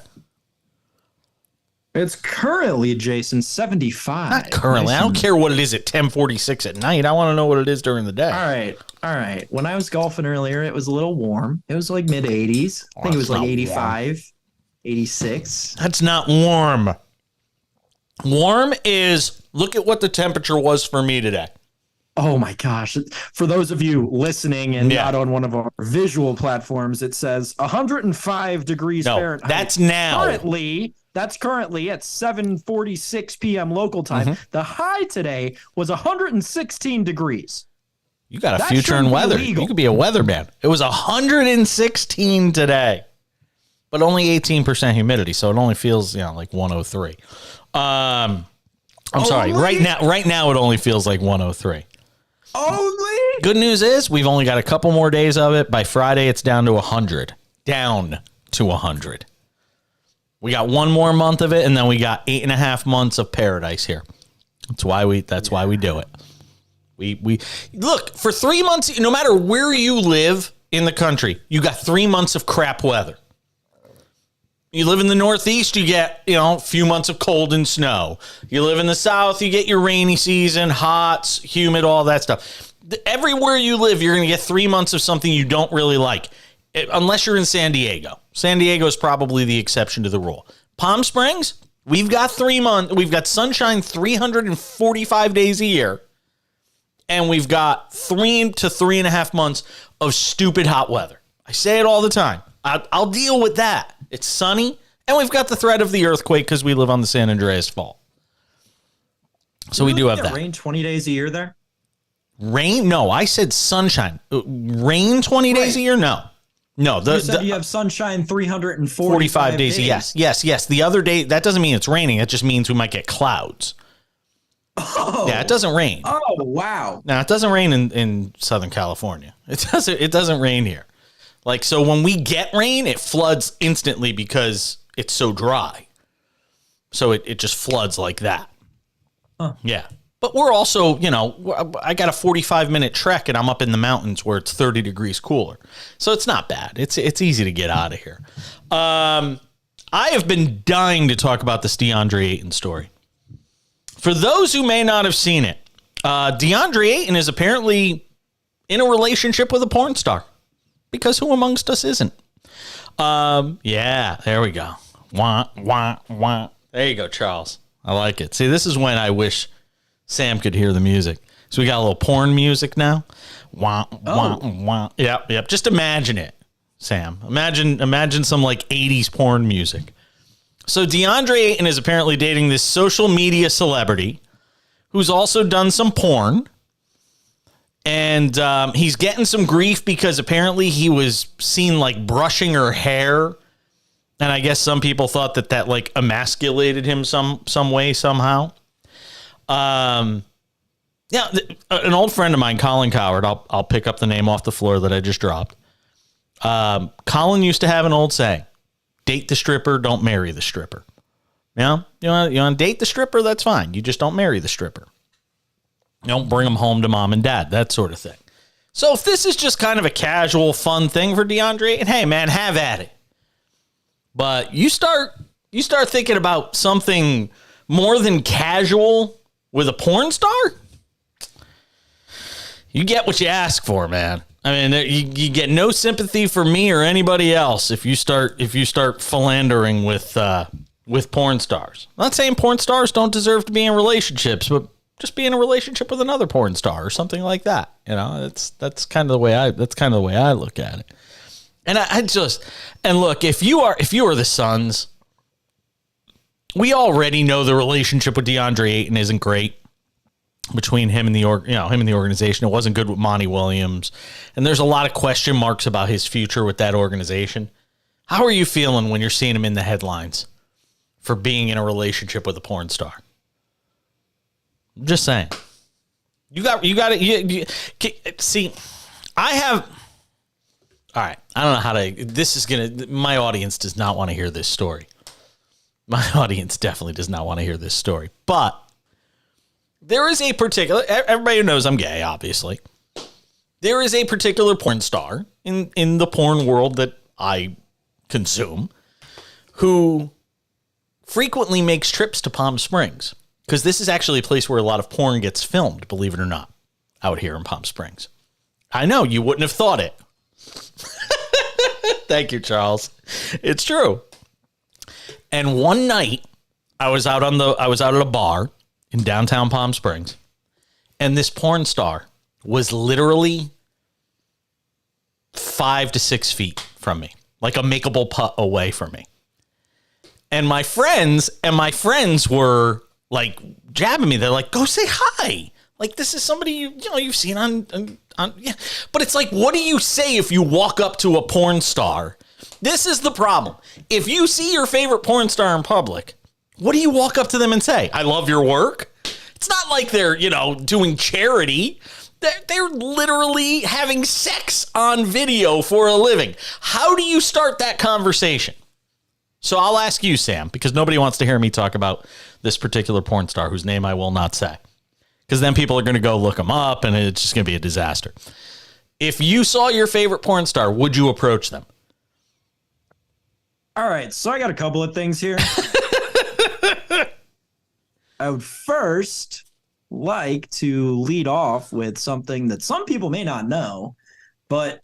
It's currently, Jason, 75. Not currently. I don't care what it is at 10:46 at night. I want to know what it is during the day. All right. When I was golfing earlier, it was a little warm. It was like mid-80s. I think it was like 85, 86. That's not warm. Warm is, look at what the temperature was for me today. Oh my gosh. For those of you listening and not on one of our visual platforms, it says 105 degrees Fahrenheit. That's now. That's currently at 7:46 p.m. local time. Mm-hmm. The high today was 116 degrees. You got a future in weather. You could be a weatherman. It was 116 today, but only 18% humidity, so it only feels like 103. I'm sorry. Right now it only feels like 103. Only? Good news is we've only got a couple more days of it. By Friday, it's down to 100. Down to 100. We got one more month of it, and then we got 8.5 months of paradise here. That's why we do it. We look, for 3 months, no matter where you live in the country, you got 3 months of crap weather. You live in the Northeast, you get, a few months of cold and snow. You live in the South, you get your rainy season, hot, humid, all that stuff. Everywhere you live, you're going to get 3 months of something you don't really like, unless you're in San Diego. San Diego is probably the exception to the rule. Palm Springs, we've got 3 months. We've got sunshine 345 days a year, and we've got 3 to 3.5 months of stupid hot weather. I say it all the time. I'll deal with that. It's sunny, and we've got the threat of the earthquake because we live on the San Andreas Fault. So we do have that. Rain 20 days a year there? Rain? No, I said sunshine. Rain 20 days a year? No. No. You said you have sunshine 345 days. Yes. The other day, that doesn't mean it's raining. It just means we might get clouds. Oh. Yeah, it doesn't rain. Oh, wow. No, it doesn't rain in Southern California. It doesn't rain here. Like, so when we get rain, it floods instantly because it's so dry. So it just floods like that. Huh. Yeah. But we're also, I got a 45-minute trek and I'm up in the mountains where it's 30 degrees cooler. So it's not bad. It's easy to get out of here. I have been dying to talk about this DeAndre Ayton story. For those who may not have seen it, DeAndre Ayton is apparently in a relationship with a porn star. Because who amongst us isn't? Yeah, there we go. Wah, wah, wah. There you go, Charles. I like it. See, this is when I wish Sam could hear the music. So we got a little porn music now. Wah, wah, wah. Yep. Just imagine it, Sam. Imagine some like 80s porn music. So DeAndre Ayton is apparently dating this social media celebrity who's also done some porn. And he's getting some grief because apparently he was seen like brushing her hair. And I guess some people thought that like emasculated him some way, somehow. An old friend of mine, Colin Coward, I'll pick up the name off the floor that I just dropped. Colin used to have an old saying, date the stripper, don't marry the stripper. You want to date the stripper? That's fine. You just don't marry the stripper. Don't bring them home to mom and dad, that sort of thing. So if this is just kind of a casual, fun thing for DeAndre, and hey, man, have at it. But you start thinking about something more than casual with a porn star, you get what you ask for, man. I mean, you get no sympathy for me or anybody else if you start philandering with porn stars. I'm not saying porn stars don't deserve to be in relationships, but just be in a relationship with another porn star or something like that. You know, that's kind of the way I look at it. And and look, if you are the Suns, we already know the relationship with DeAndre Ayton isn't great between him and the organization. It wasn't good with Monty Williams, and there's a lot of question marks about his future with that organization. How are you feeling when you're seeing him in the headlines for being in a relationship with a porn star? I'm just saying. You see, I have. All right, I don't know how to. My audience does not want to hear this story. My audience definitely does not want to hear this story, but there is a particular, everybody knows I'm gay, obviously. There is a particular porn star in the porn world that I consume who frequently makes trips to Palm Springs, because this is actually a place where a lot of porn gets filmed, believe it or not, out here in Palm Springs. I know, you wouldn't have thought it. Thank you, Charles. It's true. And one night I was out at a bar in downtown Palm Springs, and this porn star was literally 5 to 6 feet from me, like a makeable putt away from me. And my friends were like jabbing me. They're like, "Go say hi. Like, this is somebody you've seen on yeah." But it's like, what do you say if you walk up to a porn star? This is the problem. If you see your favorite porn star in public, what do you walk up to them and say? "I love your work." It's not like they're, doing charity. They're literally having sex on video for a living. How do you start that conversation? So I'll ask you, Sam, because nobody wants to hear me talk about this particular porn star whose name I will not say, because then people are going to go look him up and it's just going to be a disaster. If you saw your favorite porn star, would you approach them? All right, so I got a couple of things here. I would first like to lead off with something that some people may not know, but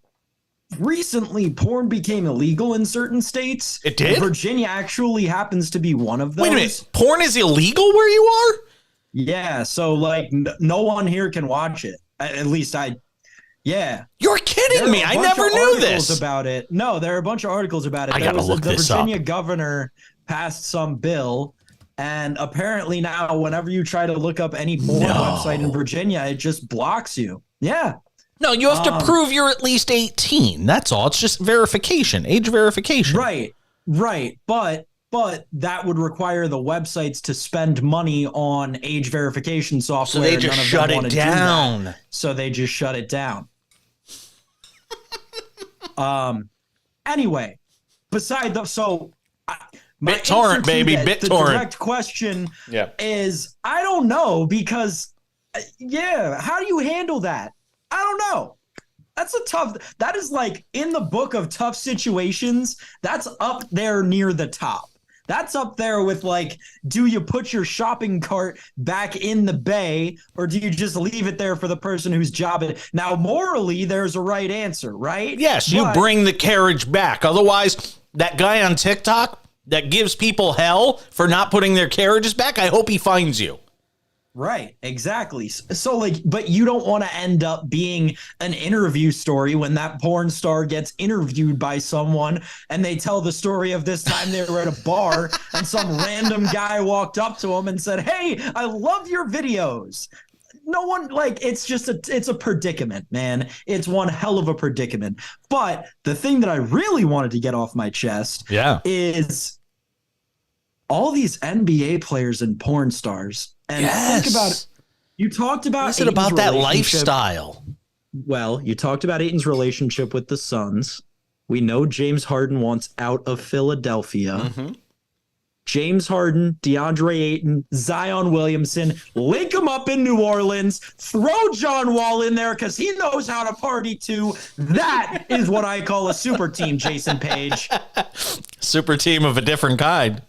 recently porn became illegal in certain states. It did? Virginia actually happens to be one of those. Wait a minute. Porn is illegal where you are? Yeah, so like no one here can watch it. At least yeah. You're kidding me. I never knew this. About it. No, there are a bunch of articles about it. I gotta look this up. The Virginia governor passed some bill, and apparently now whenever you try to look up any porn website in Virginia, it just blocks you. Yeah. No, you have to prove you're at least 18. That's all. It's just verification, age verification. Right. But that would require the websites to spend money on age verification software. So they just shut it down. So they just shut it down. Anyway, BitTorrent, baby, BitTorrent. The direct question is, I don't know, because how do you handle that? I don't know. That is like in the book of tough situations. That's up there near the top. That's up there with like, do you put your shopping cart back in the bay, or do you just leave it there for the person whose job it is? Now, morally, there's a right answer, right? Yes, you bring the carriage back. Otherwise, that guy on TikTok that gives people hell for not putting their carriages back, I hope he finds you. Right, exactly. So like, but you don't want to end up being an interview story when that porn star gets interviewed by someone and they tell the story of this time they were at a bar and some random guy walked up to him and said, "Hey, I love your videos." No one, like, it's a predicament, man. It's one hell of a predicament. But the thing that I really wanted to get off my chest is all these NBA players and porn stars. And think about it. You talked about Is it about that lifestyle? Well, you talked about Ayton's relationship with the Suns. We know James Harden wants out of Philadelphia. Mm-hmm. James Harden, DeAndre Ayton, Zion Williamson, link them up in New Orleans, throw John Wall in there because he knows how to party too. That is what I call a super team, Jason Page. Super team of a different kind.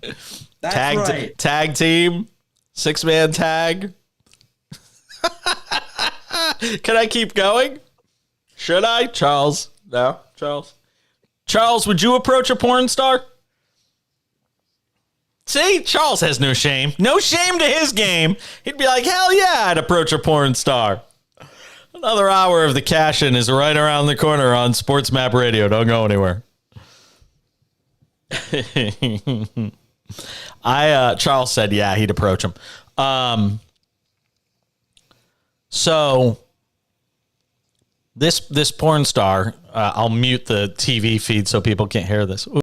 That's right. Tag team. 6-man tag. Can I keep going? Should I? Charles. No, Charles. Charles, would you approach a porn star? See, Charles has no shame. No shame to his game. He'd be like, hell yeah, I'd approach a porn star. Another hour of the cash-in is right around the corner on SportsMap Radio. Don't go anywhere. Charles said, yeah, he'd approach him. So this porn star, I'll mute the TV feed so people can't hear this. Ooh.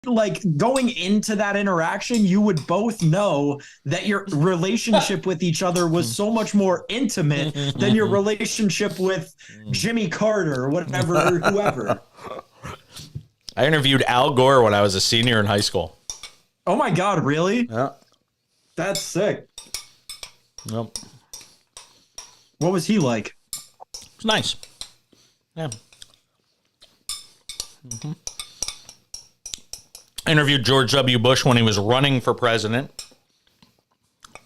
Like going into that interaction, you would both know that your relationship with each other was so much more intimate than your relationship with Jimmy Carter or whatever, whoever. I interviewed Al Gore when I was a senior in high school. Oh my God, really? Yeah. That's sick. Yep. What was he like? It's nice. Yeah. Mm-hmm. I interviewed George W. Bush when he was running for president.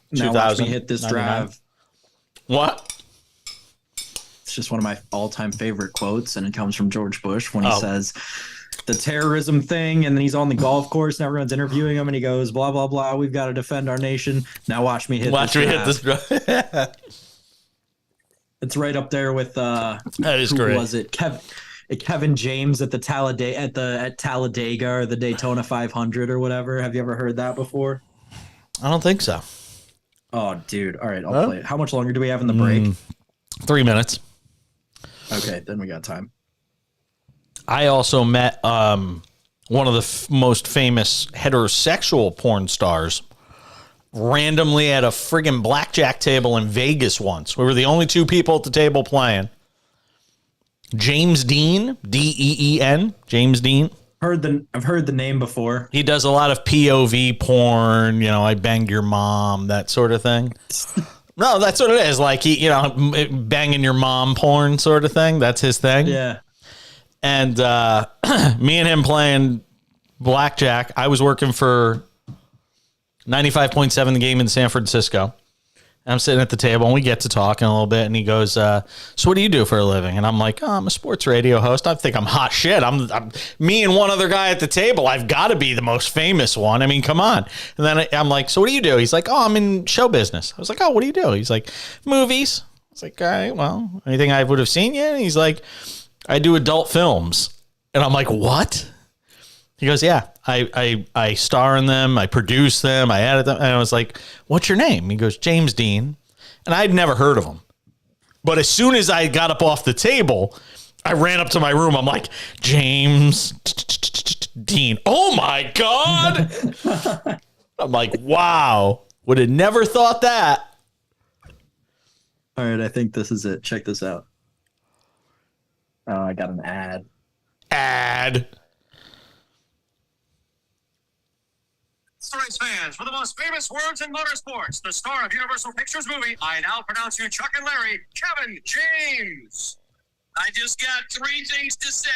Now watch me hit this drive. What? It's just one of my all-time favorite quotes, and it comes from George Bush when he says the terrorism thing, and then he's on the golf course and everyone's interviewing him, and he goes, blah, blah, blah, we've got to defend our nation. Now watch me hit this drive. It's right up there with that is great. Who was it? Kevin James at the Talladega or the Daytona 500 or whatever. Have you ever heard that before? I don't think so. Oh, dude. All right, I'll play it. How much longer do we have in the break? 3 minutes. Okay, then we got time. I also met one of the most famous heterosexual porn stars randomly at a friggin' blackjack table in Vegas once. We were the only two people at the table playing. James Dean, Deen, James Dean. I've heard the name before. He does a lot of POV porn, I banged your mom, that sort of thing. No, that's what it is. Like banging your mom porn sort of thing. That's his thing. Yeah. And me and him playing blackjack. I was working for 95.7 The Game in San Francisco. I'm sitting at the table and we get to talking a little bit, and he goes, so what do you do for a living? And I'm like, I'm a sports radio host. I think I'm hot shit. I'm me and one other guy at the table. I've got to be the most famous one. I mean, come on. And then I'm like, so what do you do? He's like, I'm in show business. I was like, what do you do? He's like, movies. I was like, all right, well, anything I would have seen yet? And he's like, I do adult films. And I'm like, what? He goes, yeah, I star in them, I produce them, I edit them. And I was like, what's your name? He goes, James Dean. And I'd never heard of him. But as soon as I got up off the table, I ran up to my room. I'm like, James Dean. Oh my God. I'm like, wow. Would have never thought that. All right, I think this is it. Check this out. Oh, I got an ad. Race fans, for the most famous words in motorsports, the star of Universal Pictures movie, I now pronounce you Chuck and Larry, Kevin James. I just got 3 things to say.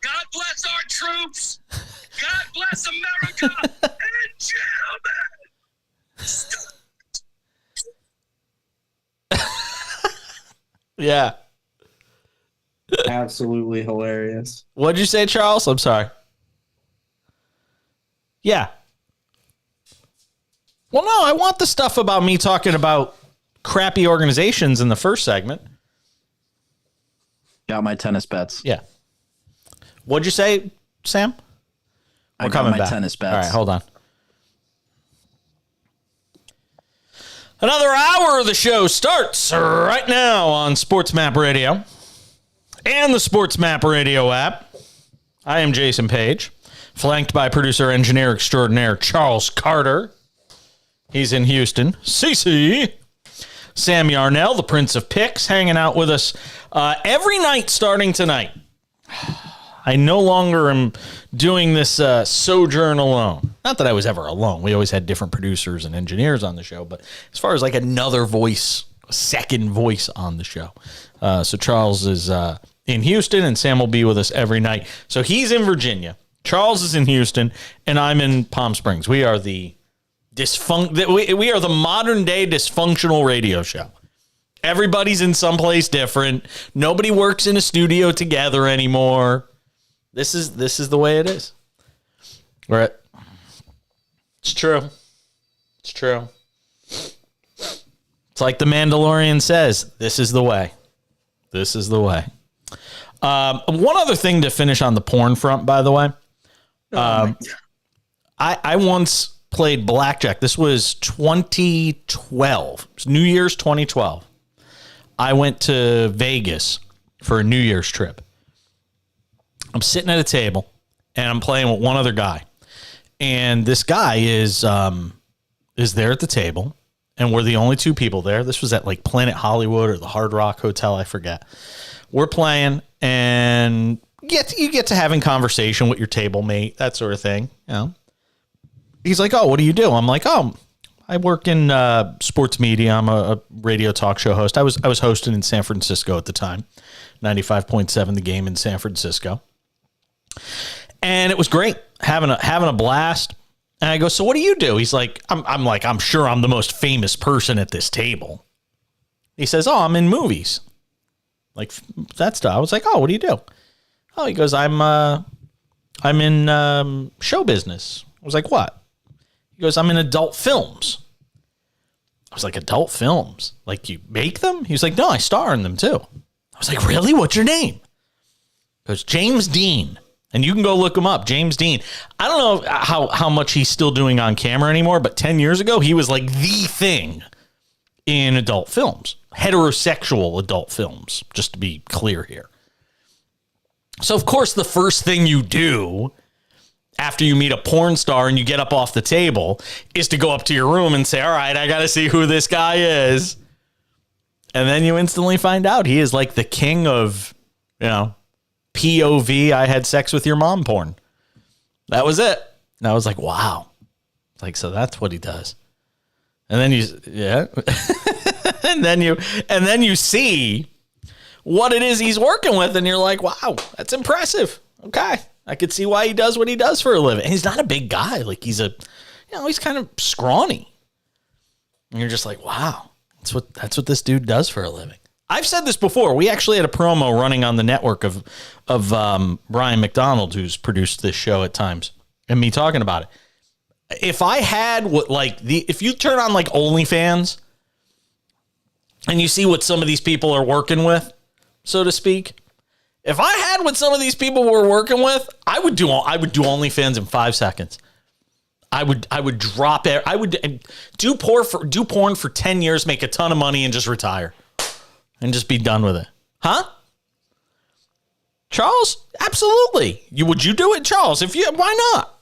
God bless our troops. God bless America. And gentlemen. Yeah. Absolutely hilarious. What'd you say, Charles? I'm sorry. Yeah. Well, no, I want the stuff about me talking about crappy organizations in the first segment. Got my tennis bets. Yeah. What'd you say, Sam? I got my tennis bets. All right, hold on. Another hour of the show starts right now on SportsMap Radio and the SportsMap Radio app. I am Jason Page, flanked by producer engineer extraordinaire Charles Carter. He's in Houston. CC. Sam Yarnell, the Prince of Picks, hanging out with us every night starting tonight. I no longer am doing this sojourn alone. Not that I was ever alone. We always had different producers and engineers on the show. But as far as like another voice, a second voice on the show. So Charles is in Houston, and Sam will be with us every night. So he's in Virginia. Charles is in Houston, and I'm in Palm Springs. We are the we are the modern day dysfunctional radio show. Everybody's in someplace different. Nobody works in a studio together anymore. This is the way it is. Right? It's true. It's true. It's like the Mandalorian says, this is the way. This is the way. One other thing to finish on the porn front, by the way. I once played blackjack. This was 2012. It was New Year's 2012. I went to Vegas for a New Year's trip. I'm sitting at a table and I'm playing with one other guy. And this guy is there at the table, and we're the only two people there. This was at like Planet Hollywood or the Hard Rock Hotel, I forget. We're playing, and you get to having conversation with your table mate, that sort of thing. You know. He's like, "Oh, what do you do?" I'm like, "Oh, I work in sports media. I'm a radio talk show host. I was hosting in San Francisco at the time, 95.7 The Game in San Francisco." And it was great, having a blast. And I go, "So what do you do?" He's like, I'm sure I'm the most famous person at this table. He says, "Oh, I'm in movies." Like that stuff. I was like, "Oh, what do you do?" Oh, he goes, I'm in show business. I was like, "What?" He goes, "I'm in adult films." I was like, "Adult films? Like you make them?" He was like, "No, I star in them too." I was like, "Really? What's your name?" He goes, "James Dean." And you can go look him up, James Dean. I don't know how much he's still doing on camera anymore, but 10 years ago, he was like the thing in adult films, heterosexual adult films, just to be clear here. So, of course, the first thing you do after you meet a porn star and you get up off the table is to go up to your room and say, "All right, I got to see who this guy is." And then you instantly find out he is like the king of, POV, I had sex with your mom porn. That was it. And I was like, wow. Like, so that's what he does. And then and then you see what it is he's working with, and you're like, wow, that's impressive. Okay. I could see why he does what he does for a living. And he's not a big guy. Like he's he's kind of scrawny. And you're just like, wow, that's what this dude does for a living. I've said this before. We actually had a promo running on the network of Brian McDonald, who's produced this show at times, and me talking about it. If I had if you turn on like OnlyFans and you see what some of these people are working with, so to speak, if I had what some of these people were working with, I would do OnlyFans in 5 seconds. I would drop it. I would do porn for 10 years, make a ton of money, and just retire. And just be done with it. Huh? Charles? Absolutely. Would you do it, Charles? Why not?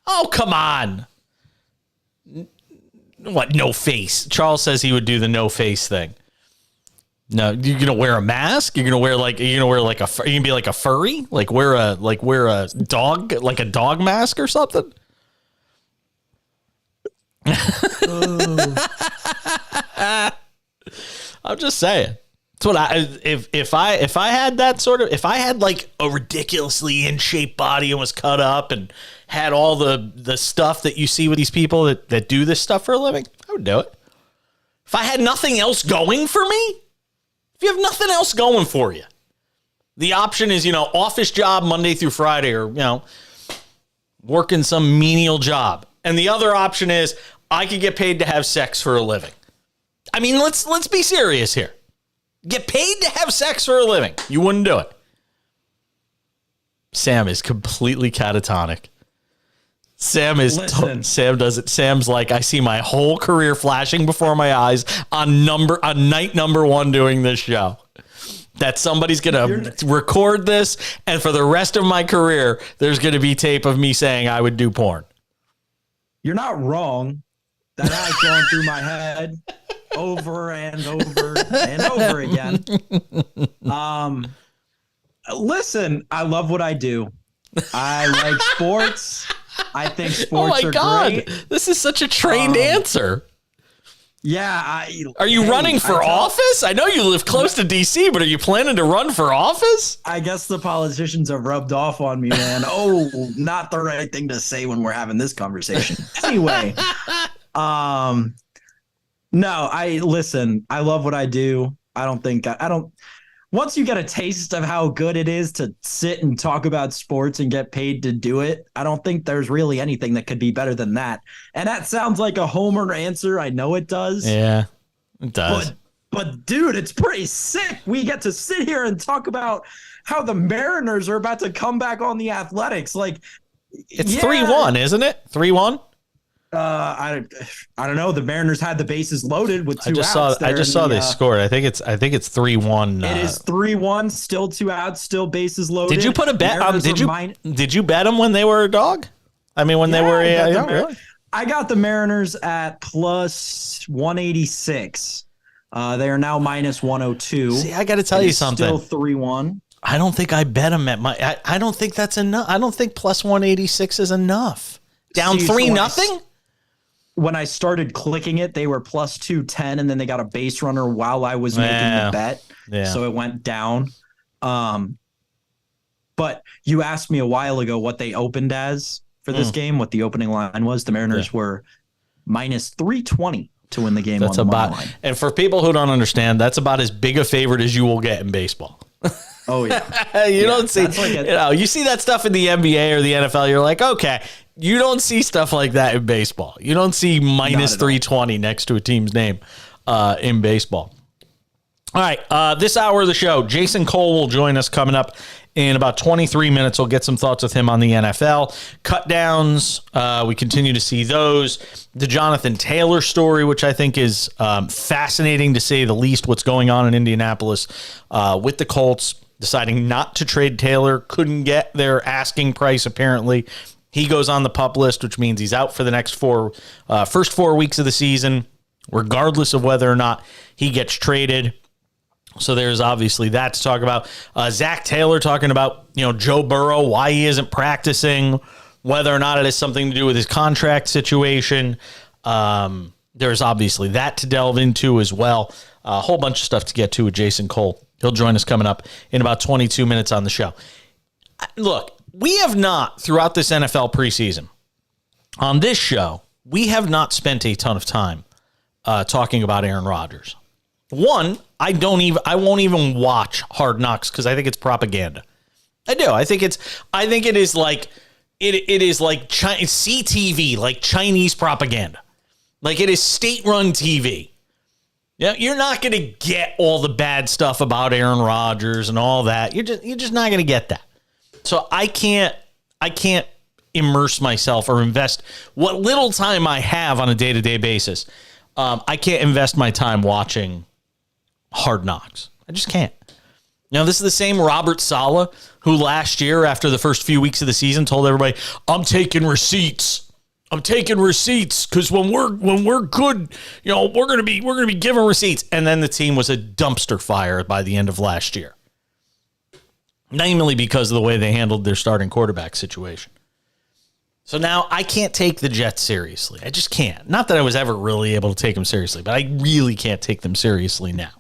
Oh, come on. What, no face? Charles says he would do the no face thing. No, you're gonna wear a mask? You're gonna wear you can be like a furry? Like wear a dog, like a dog mask or something? I'm just saying. That's what if I had that sort of, if I had like a ridiculously in shape body and was cut up and had all the stuff that you see with these people that do this stuff for a living, I would do it. If I had nothing else going for me, if you have nothing else going for you, the option is, office job Monday through Friday, or, working some menial job. And the other option is I could get paid to have sex for a living. I mean, let's be serious here. Get paid to have sex for a living. You wouldn't do it. Sam is completely catatonic. Sam is Sam does it. Sam's like, I see my whole career flashing before my eyes on night number 1 doing this show. That somebody's gonna record this, and for the rest of my career, there's gonna be tape of me saying I would do porn. You're not wrong. That has gone through my head over and over and over again. Listen, I love what I do. I like sports. I think sports are great. This is such a trained answer. Yeah. Are you running for office? I know you live close to DC, but are you planning to run for office? I guess the politicians have rubbed off on me, man. Oh, not the right thing to say when we're having this conversation. Anyway, no, listen, I love what I do. I don't. Once you get a taste of how good it is to sit and talk about sports and get paid to do it, I don't think there's really anything that could be better than that. And that sounds like a homer answer. I know it does. Yeah, it does. But dude, it's pretty sick. We get to sit here and talk about how the Mariners are about to come back on the Athletics. Like, it's 3-1, isn't it? 3-1. I don't know. The Mariners had the bases loaded with 2 outs. I just saw they scored. I think it's 3-1. It is 3-1. Still 2 outs. Still bases loaded. Did you put a bet? Did you bet them when they were a dog? I mean, when they were really? I got the Mariners at plus 186. They are now minus 102. See, I got to tell you something. Still 3-1. I don't think I bet them at my. I don't think that's enough. I don't think plus 186 is enough. Down 3-0. When I started clicking it, they were plus 210, and then they got a base runner while I was making the bet. Yeah. So it went down. But you asked me a while ago what they opened as for this game, what the opening line was. The Mariners were minus 320 to win the game. That's on the money line. And for people who don't understand, that's about as big a favorite as you will get in baseball. Oh, yeah. You don't see, you see that stuff in the NBA or the NFL. You're like, okay. You don't see stuff like that in baseball. You don't see minus 320 next to a team's name in baseball. All right. This hour of the show, Jason Cole will join us coming up in about 23 minutes. We'll get some thoughts with him on the NFL. Cut downs, we continue to see those. The Jonathan Taylor story, which I think is fascinating to say the least, what's going on in Indianapolis with the Colts deciding not to trade Taylor. Couldn't get their asking price, apparently. He goes on the PUP list, which means he's out for the next first 4 weeks of the season, regardless of whether or not he gets traded. So there's obviously that to talk about. Zach Taylor talking about, Joe Burrow, why he isn't practicing, whether or not it has something to do with his contract situation. There's obviously that to delve into as well. A whole bunch of stuff to get to with Jason Cole. He'll join us coming up in about 22 minutes on the show. Look, we have not, throughout this NFL preseason, on this show, we have not spent a ton of time talking about Aaron Rodgers. One, I won't even watch Hard Knocks because I think it's propaganda. I do. I think it is like CTV, like Chinese propaganda. Like it is state-run TV. Yeah, you're not going to get all the bad stuff about Aaron Rodgers and all that. You're just not going to get that. So I can't immerse myself or invest what little time I have on a day-to-day basis. I can't invest my time watching Hard Knocks. I just can't. This is the same Robert Saleh who last year, after the first few weeks of the season, told everybody, "I'm taking receipts. I'm taking receipts because when we're good, we're gonna be giving receipts." And then the team was a dumpster fire by the end of last year. Namely because of the way they handled their starting quarterback situation. So now I can't take the Jets seriously. I just can't. Not that I was ever really able to take them seriously, but I really can't take them seriously now.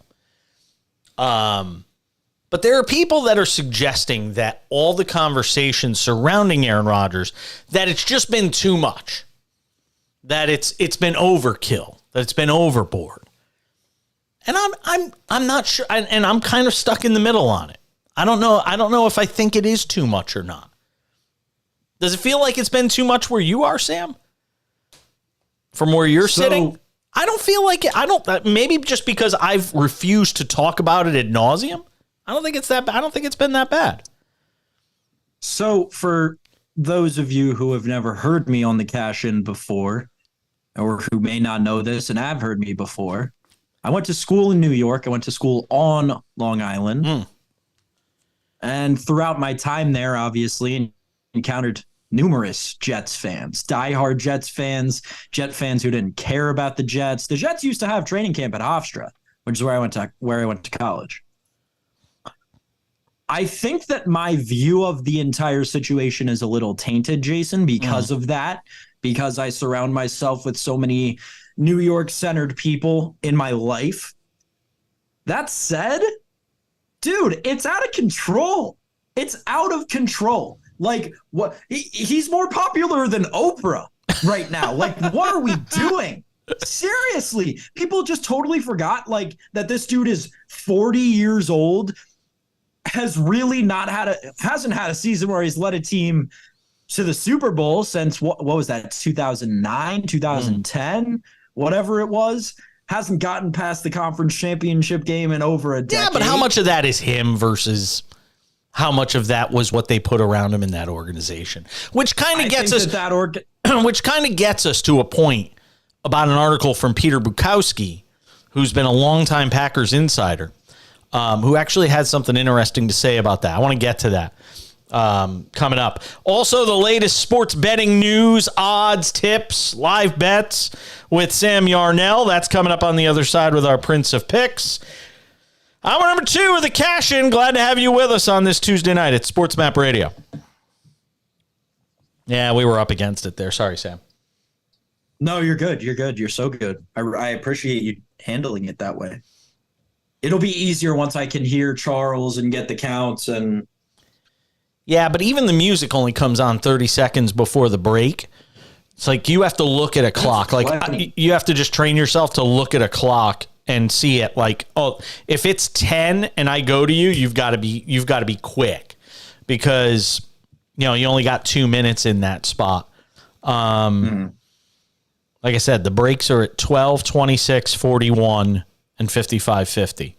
But there are people that are suggesting that all the conversations surrounding Aaron Rodgers, that it's just been too much, that it's been overkill, that it's been overboard. And I'm not sure, and I'm kind of stuck in the middle on it. I don't know if I think it is too much or not. Does it feel like it's been too much where you are, Sam? From where you're sitting? I don't feel like it. Maybe just because I've refused to talk about it ad nauseum. I don't think it's that bad. I don't think it's been that bad. So for those of you who have never heard me on the Cash In before, or who may not know this and have heard me before, I went to school in New York. I went to school on Long Island. And throughout my time there, obviously, encountered numerous Jets fans, diehard Jets fans, Jet fans who didn't care about the Jets. The Jets used to have training camp at Hofstra, which is where I went to college. I think that my view of the entire situation is a little tainted, Jason, because of that, because I surround myself with so many New York-centered people in my life. That said, dude, it's out of control. It's out of control. Like, what? He's more popular than Oprah right now. Like, what are we doing? Seriously, people just totally forgot like that this dude is 40 years old, hasn't had a season where he's led a team to the Super Bowl since what was that, 2009, 2010, whatever it was. Hasn't gotten past the conference championship game in over a decade. Yeah, but how much of that is him versus how much of that was what they put around him in that organization? Which kind of gets us which kind of gets us to a point about an article from Peter Bukowski, who's been a longtime Packers insider, who actually had something interesting to say about that. I want to get to that coming up. Also, the latest sports betting news, odds, tips, live bets with Sam Yarnell. That's coming up on the other side with our Prince of Picks. Hour number 2 of the Cash In. Glad to have you with us on this Tuesday night at SportsMap Radio. Yeah, we were up against it there. Sorry, Sam. No, you're good. You're good. You're so good. I appreciate you handling it that way. It'll be easier once I can hear Charles and get the counts. And yeah, but even the music only comes on 30 seconds before the break. It's like you have to look at a clock. Like you have to just train yourself to look at a clock and see it. Like, oh, if it's 10 and I go to you, you've got to be quick because you only got 2 minutes in that spot. Like I said, the breaks are at 12, 26, 41, and 55:50.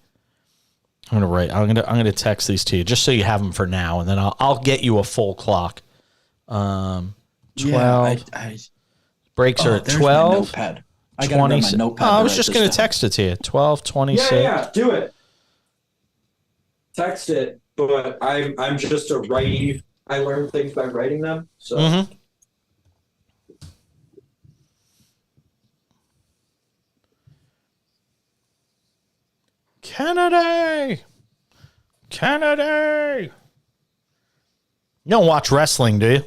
I'm gonna text these to you just so you have them for now, and then I'll get you a full clock. 12 breaks are at 12. I got my notepad. I was just gonna text it to you. 12, 26. Yeah, do it. Text it, but I'm just a righty. I learn things by writing them. So. Kennedy. You don't watch wrestling, do you?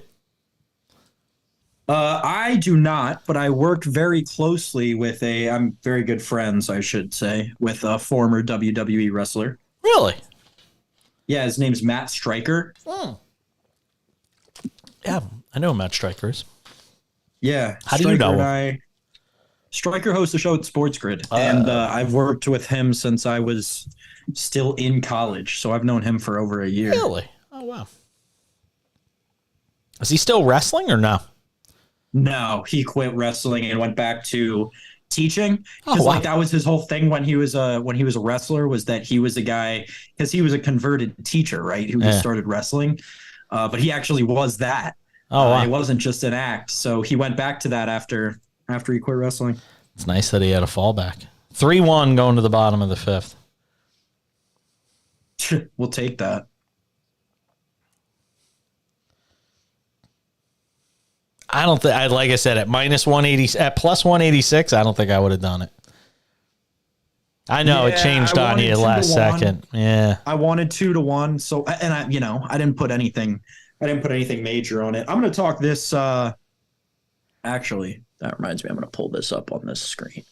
I do not, but I work very closely with I'm very good friends, I should say, with a former WWE wrestler. Really? Yeah, his name's Matt Stryker. Yeah, I know who Matt Stryker is. Yeah. How do you know him? Stryker hosts a show at Sports Grid, and I've worked with him since I was still in college, so I've known him for over a year. Really? Oh, wow. Is he still wrestling or no? No, he quit wrestling and went back to teaching. Oh, wow. Like that was his whole thing when he was a wrestler, was that he was a guy, because he was a converted teacher, right? Who just started wrestling, but he actually was that. Oh, wow. It wasn't just an act. So he went back to that after he quit wrestling. It's nice that he had a fallback. 3-1 going to the bottom of the 5th. We'll take that. I don't think, like I said, at minus 180, at plus 186, I don't think I would have done it. I know it changed on you last second. Yeah. I wanted 2-1. So, and I didn't put anything major on it. I'm going to talk this, actually, that reminds me, I'm going to pull this up on this screen.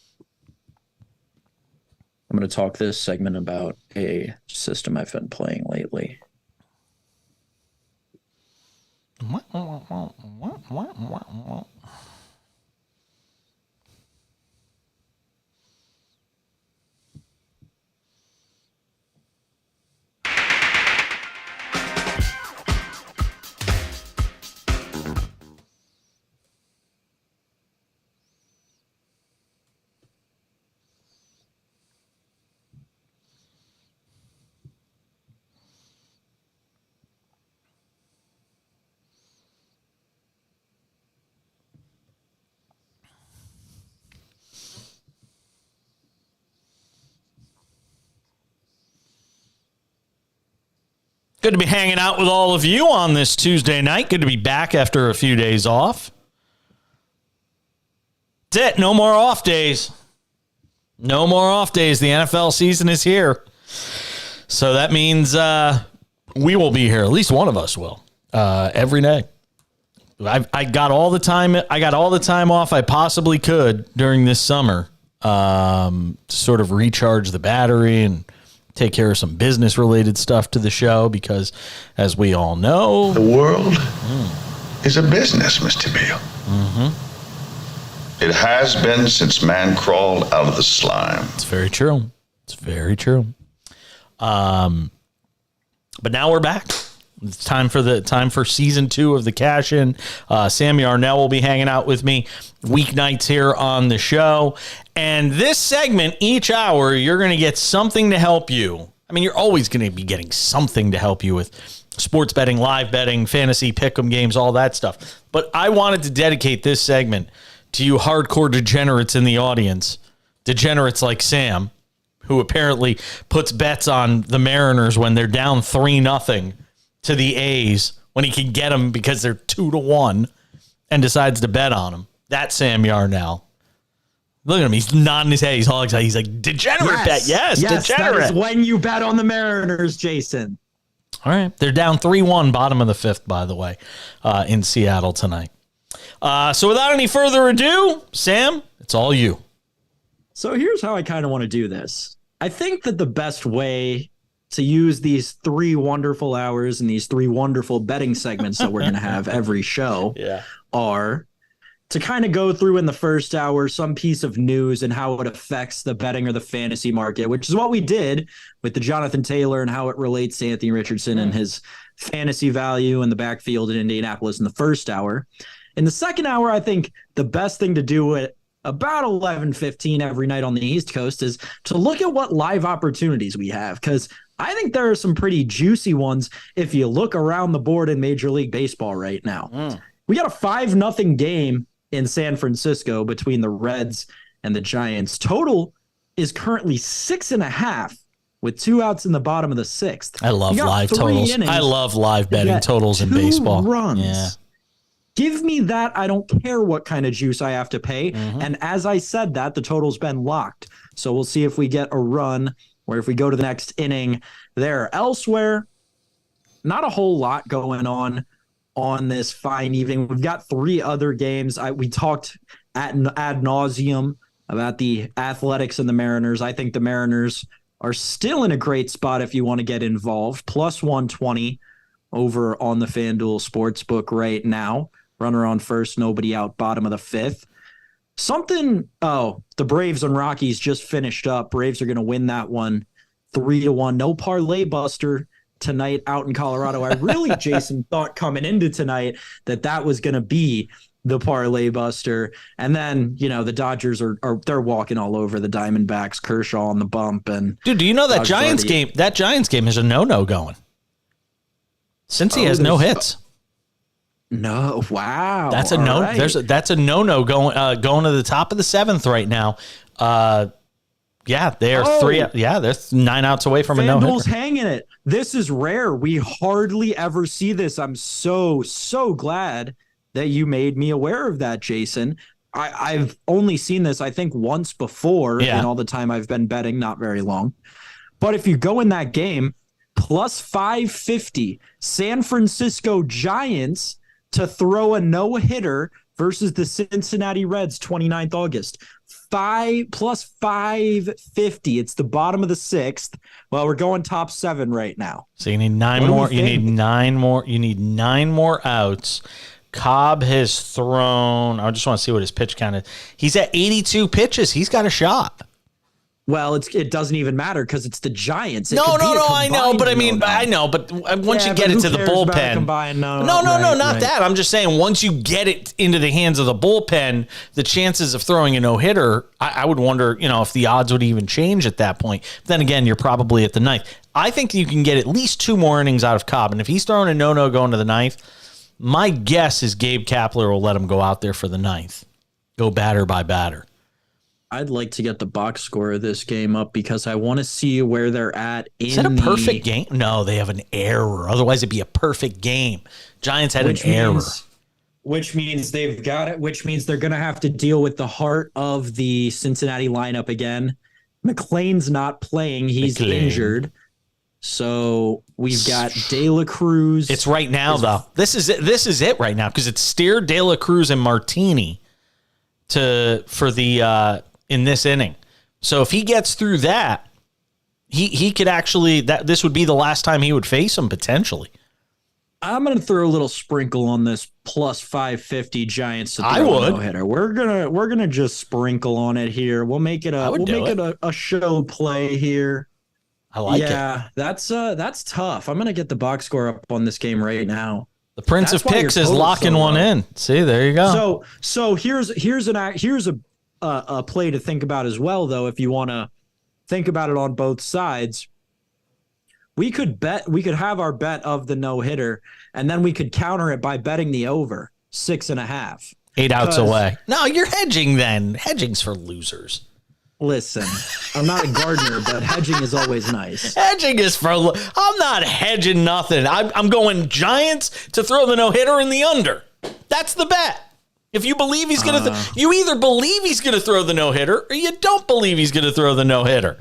I'm going to talk this segment about a system I've been playing lately. Good to be hanging out with all of you on this Tuesday night. Good to be back after a few days off. That's it. No more off days. No more off days. The NFL season is here. So that means we will be here. At least one of us will every day. I got all the time. I got all the time off I possibly could during this summer to sort of recharge the battery and take care of some business related stuff to the show because, as we all know, the world is a business, Mr. Beal. It has been since man crawled out of the slime. It's very true. It's very true. But now we're back. It's time for season 2 of the Cash In. Sammy Arnell will be hanging out with me weeknights here on the show. And this segment, each hour, you're going to get something to help you. I mean, you're always going to be getting something to help you with sports betting, live betting, fantasy, pick'em games, all that stuff. But I wanted to dedicate this segment to you hardcore degenerates in the audience. Degenerates like Sam, who apparently puts bets on the Mariners when they're down 3-0 to the A's when he can get them because they're 2-1 and decides to bet on them. That's Sam Yarnell. Look at him. He's nodding his head. He's all excited. He's like, degenerate bet. Yes, degenerate. That is when you bet on the Mariners, Jason. All right. They're down 3-1, bottom of the 5th, by the way, in Seattle tonight. So without any further ado, Sam, it's all you. So here's how I kind of want to do this. I think that the best way to use these 3 wonderful hours and these 3 wonderful betting segments that we're going to have every show are to kind of go through in the first hour some piece of news and how it affects the betting or the fantasy market, which is what we did with the Jonathan Taylor and how it relates to Anthony Richardson and his fantasy value in the backfield in Indianapolis in the first hour. In the second hour, I think the best thing to do at about 11:15 every night on the East Coast is to look at what live opportunities we have, because I think there are some pretty juicy ones if you look around the board in Major League Baseball right now. We got a 5-0 game in San Francisco between the Reds and the Giants. Total is currently 6.5 with 2 outs in the bottom of the 6th. I love live totals. I love live betting totals in baseball. Runs. Yeah. Give me that. I don't care what kind of juice I have to pay. And as I said that, the total's been locked. So we'll see if we get a run or if we go to the next inning there. Elsewhere, not a whole lot going on this fine evening. We've got 3 other games. We talked ad nauseum about the Athletics and the Mariners. I think the Mariners are still in a great spot if you want to get involved. Plus 120 over on the FanDuel Sportsbook right now. Runner on first, nobody out, bottom of the 5th. The Braves and Rockies just finished up. Braves are going to win that one 3-1. No parlay buster tonight out in Colorado. I really, Jason, thought coming into tonight that was going to be the parlay buster. And then, the Dodgers they're walking all over the Diamondbacks, Kershaw on the bump. And dude, do you know that Giants game is a no-no going? Since he has no hits. No, wow. That's a no. Right. That's a no-no going to the top of the 7th right now. They are 3. Yeah, they're 9 outs away from a no-hitter. FanDuel's hanging it. This is rare. We hardly ever see this. I'm so glad that you made me aware of that, Jason. I've only seen this, I think, once before in all the time I've been betting, not very long. But if you go in that game, plus 550, San Francisco Giants to throw a no-hitter versus the Cincinnati Reds, 29th August. Plus 550. It's the bottom of the 6th. Well, we're going top 7 right now. So you need 9 more. You need 9 more. You need 9 more outs. Cobb has thrown. I just want to see what his pitch count is. He's at 82 pitches. He's got a shot. Well, it doesn't even matter because it's the Giants. No, I know, but once you get it to the bullpen, not that. I'm just saying once you get it into the hands of the bullpen, the chances of throwing a no-hitter, I would wonder, if the odds would even change at that point. Then again, you're probably at the 9th. I think you can get at least 2 more innings out of Cobb, and if he's throwing a no-no going to the 9th, my guess is Gabe Kapler will let him go out there for the 9th, go batter by batter. I'd like to get the box score of this game up because I want to see where they're at in Is that a perfect game? No, they have an error. Otherwise, it'd be a perfect game. Giants had an error. Which means they've got it, which means they're going to have to deal with the heart of the Cincinnati lineup again. McLean's not playing. He's injured. So we've got De La Cruz. It's right now, though. This is it right now because it's Steer, De La Cruz, and Martini for the in this inning. So if he gets through that, he could actually this would be the last time he would face him potentially. I'm going to throw a little sprinkle on this plus 550 Giants to throw I would. a no-hitter. We're gonna just sprinkle on it here. We'll make it a show play here. I like it. Yeah, that's tough. I'm going to get the box score up on this game right now. The Prince of Picks is locking one in. See, there you go. So here's a play to think about as well, though. If you want to think about it on both sides, we could have our bet of the no hitter, and then we could counter it by betting the over 6.5. 8 outs away. No, you're hedging then. Hedging's for losers. Listen, I'm not a gardener, but hedging is always nice. Hedging is for. I'm not hedging nothing. I'm going Giants to throw the no hitter in the under. That's the bet. If you believe he's going to, you either believe he's going to throw the no hitter, or you don't believe he's going to throw the no hitter.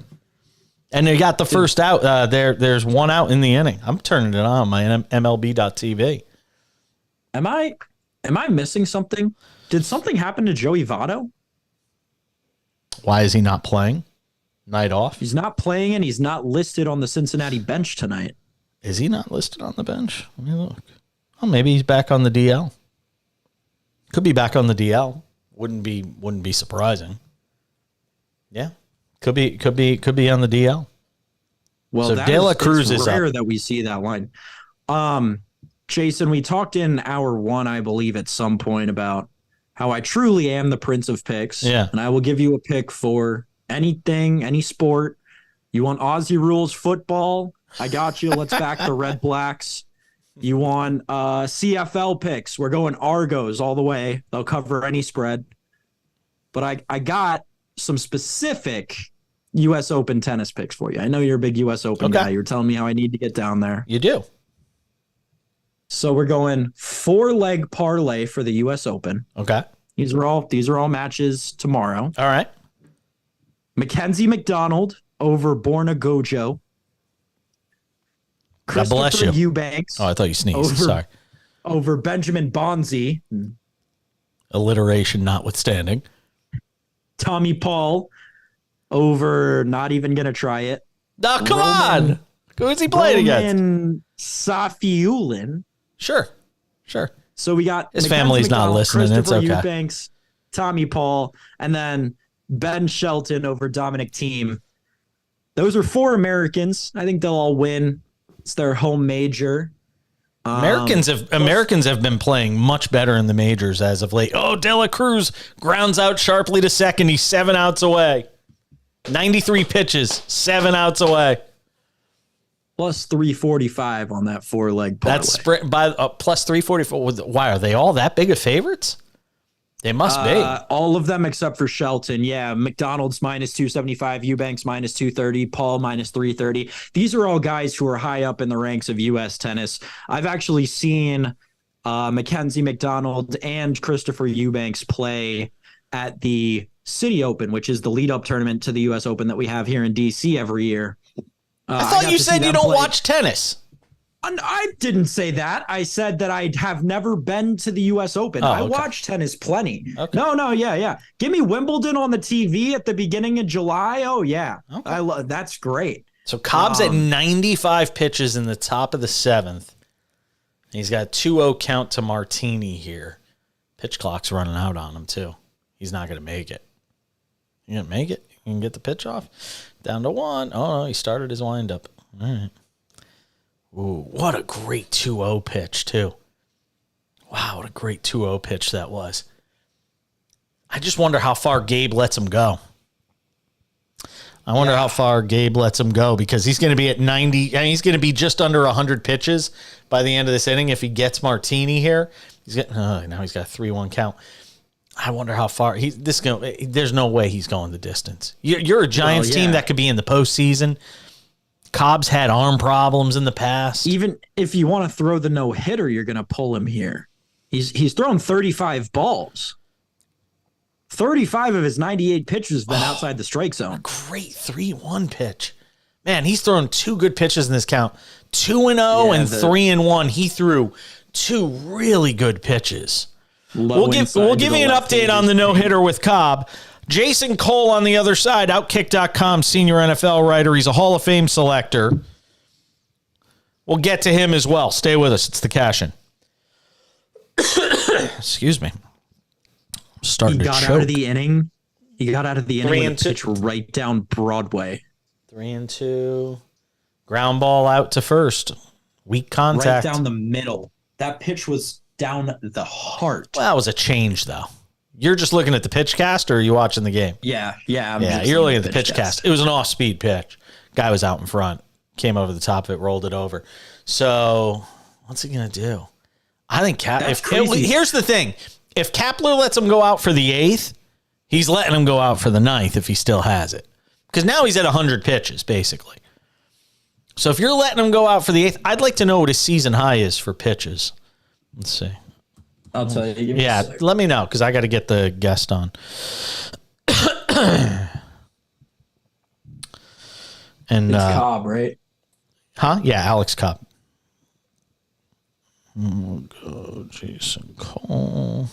And they got the first out. There's one out in the inning. I'm turning it on my MLB.TV. Am I missing something? Did something happen to Joey Votto? Why is he not playing? Night off? He's not playing, and he's not listed on the Cincinnati bench tonight. Is he not listed on the bench? Let me look. Oh, maybe he's back on the DL. Could be back on the DL. Wouldn't be surprising. Yeah. Could be on the DL. Well, so De La Cruz is rare up. that we see that line. Jason, we talked in hour 1, I believe, at some point about how I truly am the Prince of Picks. Yeah. And I will give you a pick for anything, any sport. You want Aussie rules football? I got you. Let's back the Red Blacks. You want CFL picks? We're going Argos all the way. They'll cover any spread. But I got some specific U.S. Open tennis picks for you. I know you're a big U.S. Open guy. You're telling me how I need to get down there. You do. So we're going 4-leg parlay for the U.S. Open. Okay. These are all matches tomorrow. All right. Mackenzie McDonald over Borna Gojo. God bless you. Eubanks. Oh, I thought you sneezed. Sorry. Over Benjamin Bonzi. Alliteration notwithstanding. Tommy Paul over, not even going to try it. Oh, come on. Who's he playing against? Safiullin. Sure. So we got his family's not listening. It's okay. Eubanks, Tommy Paul, and then Ben Shelton over Dominic Thiem. Those are 4 Americans. I think they'll all win. It's their home major. Americans have been playing much better in the majors as of late. Oh, De La Cruz grounds out sharply to second. He's 7 outs away. 93 pitches, 7 outs away. Plus 345 on that 4-leg parlay. That's by plus 344. Why are they all that big of favorites? They must be. All of them except for Shelton. Yeah, McDonald's minus 275, Eubanks minus 230, Paul minus 330. These are all guys who are high up in the ranks of U.S. tennis. I've actually seen Mackenzie McDonald and Christopher Eubanks play at the City Open, which is the lead-up tournament to the U.S. Open that we have here in D.C. every year. I thought you said you don't watch tennis. I didn't say that. I said that I have never been to the U.S. Open. I watch tennis plenty. Okay. No, yeah. Give me Wimbledon on the TV at the beginning of July. Oh, yeah. Okay. That's great. So Cobb's at 95 pitches in the top of the 7th. He's got a 2-0 count to Martini here. Pitch clock's running out on him, too. He's not going to make it. You going to make it? You can get the pitch off? Down to 1. Oh, no, he started his windup. All right. Ooh, what a great 2-0 pitch, too. Wow, what a great 2-0 pitch that was. I just wonder how far Gabe lets him go. I wonder how far Gabe lets him go because he's going to be at 90. I mean, he's going to be just under 100 pitches by the end of this inning if he gets Martini here. Now he's got a 3-1 count. I wonder how far there's no way he's going the distance. You're a Giants team that could be in the postseason. Cobb's had arm problems in the past. Even if you want to throw the no-hitter, you're going to pull him here. He's thrown 35 balls. 35 of his 98 pitches have been outside the strike zone. Great 3-1 pitch. Man, he's thrown 2 good pitches in this count. 2-0 and 3-1. He threw 2 really good pitches. We'll give you an update on the no-hitter with Cobb. Jason Cole on the other side, Outkick.com senior NFL writer. He's a Hall of Fame selector. We'll get to him as well. Stay with us. It's the Cash-In. Excuse me. Starting he to got choke. out of the inning. He got out of the inning with a 3-2. pitch right down Broadway. 3-2. Ground ball out to first. Weak contact. Right down the middle. That pitch was down the heart. Well, that was a change, though. You're just looking at the pitch cast, or are you watching the game? Yeah. You're looking at the pitch cast. It was an off-speed pitch. Guy was out in front. Came over the top of it, rolled it over. So, what's he going to do? I think here's the thing. If Kapler lets him go out for the 8th, he's letting him go out for the 9th if he still has it. Because now he's at 100 pitches, basically. So if you're letting him go out for the 8th, I'd like to know what his season high is for pitches. Let's see. I'll tell you. Yeah, let me know, because I got to get the guest on. And It's Cobb, right? Huh? Yeah, Alex Cobb. We'll go Jason Cole.